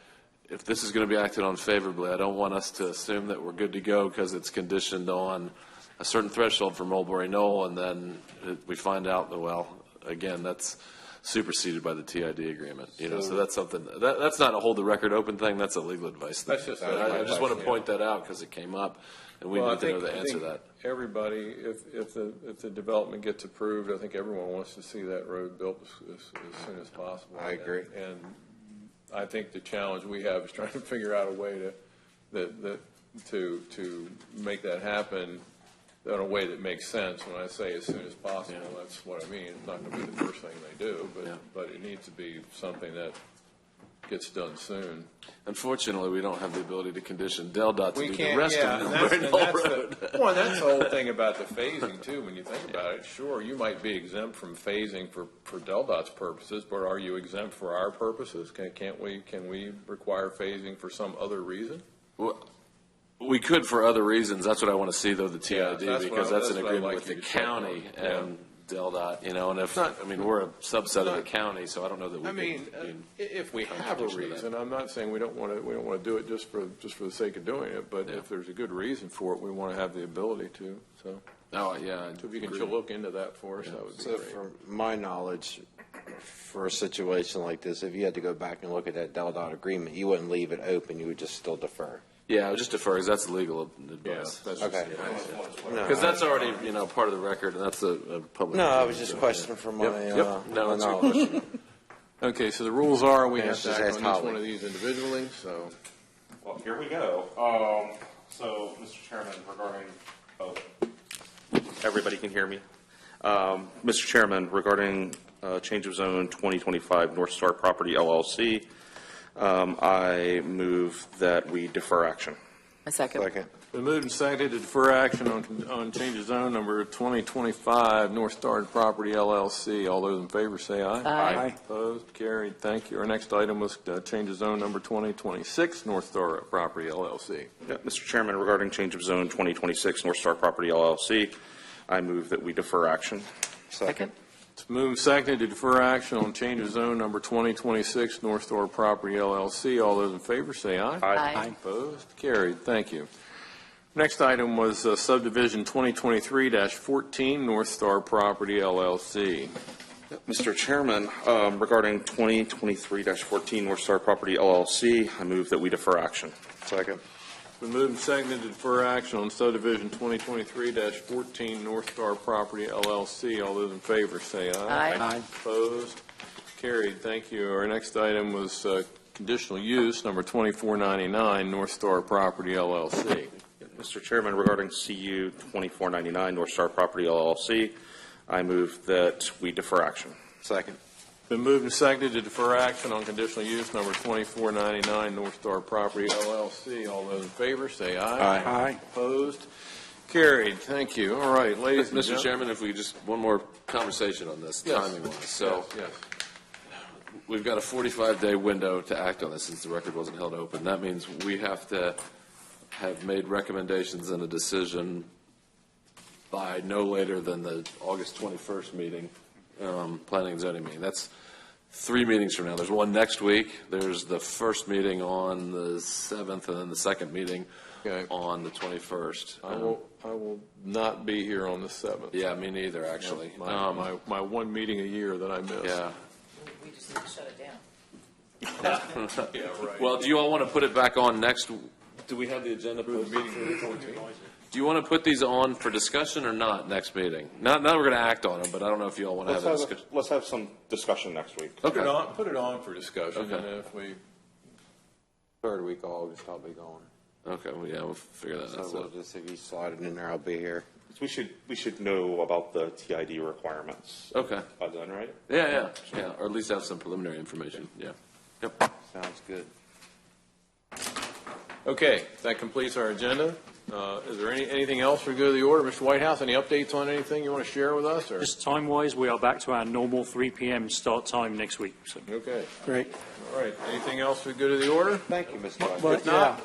If this is going to be acted on favorably, I don't want us to assume that we're good to go because it's conditioned on a certain threshold for Mulberry Knoll, and then we find out that, again, that's superseded by the TID agreement. So that's something that's not a hold the record open thing. That's a legal advice thing. That's just I just want to point that out because it came up, and we need to know the answer to that. Everybody, if the development gets approved, I think everyone wants to see that road built as soon as possible. I agree. And I think the challenge we have is trying to figure out a way to make that happen in a way that makes sense. When I say as soon as possible, that's what I mean. It's not going to be the first thing they do, but it needs to be something that gets done soon. Unfortunately, we don't have the ability to condition DelDOT to do the rest of the that's road. That's the whole thing about the phasing too. When you think about it, sure, you might be exempt from phasing for DelDOT's purposes, but are you exempt for our purposes? Can we require phasing for some other reason? Well, we could for other reasons. That's what I want to see, though, the TID, because that's an agreement with the county and DelDOT, and if we're a subset of the county, so I don't know that we if we have a reason, I'm not saying we don't want to do it just for the sake of doing it, but if there's a good reason for it, we want to have the ability to. So. Oh, yeah. So if you can look into that for us, that would be So great. from my knowledge, for a situation like this, if you had to go back and look at that Del Dot agreement, you wouldn't leave it open, you would just still defer. Yeah, I would just defer, because that's legal advice. that's Okay. Because that's already, part of the record, and that's a public. No, I was just questioning for my, Yep. No, my it's knowledge. Okay, so the rules are we Yeah, have to just act ask on each Holly. one of these individually, so. Well, here we go. So, Mr. Chairman, regarding, everybody can hear me. Mr. Chairman, regarding change of zone 2025 Northstar Property LLC, I move that we defer action. A second. Second. Been moved and seconded to defer action on change of zone number 2025 Northstar Property LLC. All those in favor say aye. Aye. Opposed? Carried. Thank you. Our next item was change of zone number 2026 Northstar Property LLC. Yeah, Mr. Chairman, regarding change of zone 2026 Northstar Property LLC, I move that we defer action. Second. It's moved and seconded to defer action on change of zone number 2026 Northstar Property LLC. All those in favor say aye. Aye. Opposed? Carried. Thank you. Next item was subdivision 2023-14 Northstar Property LLC. Mr. Chairman, regarding 2023-14 Northstar Property LLC, I move that we defer action. Second. It's been moved and seconded to defer action on subdivision 2023-14 Northstar Property LLC. All those in favor say aye. Aye. Opposed? Carried. Thank you. Our next item was conditional use number 2499 Northstar Property LLC. Mr. Chairman, regarding CU 2499 Northstar Property LLC, I move that we defer action. Second. Been moved and seconded to defer action on conditional use number 2499 Northstar Property LLC. All those in favor say aye. Aye. Opposed? Carried. Thank you. All right, ladies and Mr. gentlemen. Chairman, if we just, one more conversation on this, Yes. timing-wise. So Yes. we've got a 45-day window to act on this since the record wasn't held open. That means we have to have made recommendations and a decision by no later than the August 21st meeting, planning and zoning meeting. That's 3 meetings from now. There's one next week. There's the first meeting on the 7th, and then the second meeting on the 21st. I will not be here on the 7th. Yeah, me neither, actually. My one meeting a year that I miss. Yeah. We just need to shut it down. Yeah, right. Well, do you all want to put it back on next? Do we have the agenda for the meeting for the 14th? Do you want to put these on for discussion or not next meeting? Not we're going to act on them, but I don't know if you all want to have a discussion. Let's have some discussion next week. Put it on for discussion, Okay. and if we, Third week of August, I'll be gone. Okay, well, yeah, we'll figure that So out. we'll just, if you slide it in there, I'll be here. We should know about the TID requirements. Okay. By then, right? Yeah, or at least have some preliminary information. Yeah. Yep. Sounds good. okay, that completes our agenda. Is there anything else for good of the order? Mr. Whitehouse, any updates on anything you want to share with us? Or? Just time-wise, we are back to our normal 3 p.m. start time next week. So. Okay. Great. All right. Anything else for good of the order? Thank you, Mr. Vice. But, If not,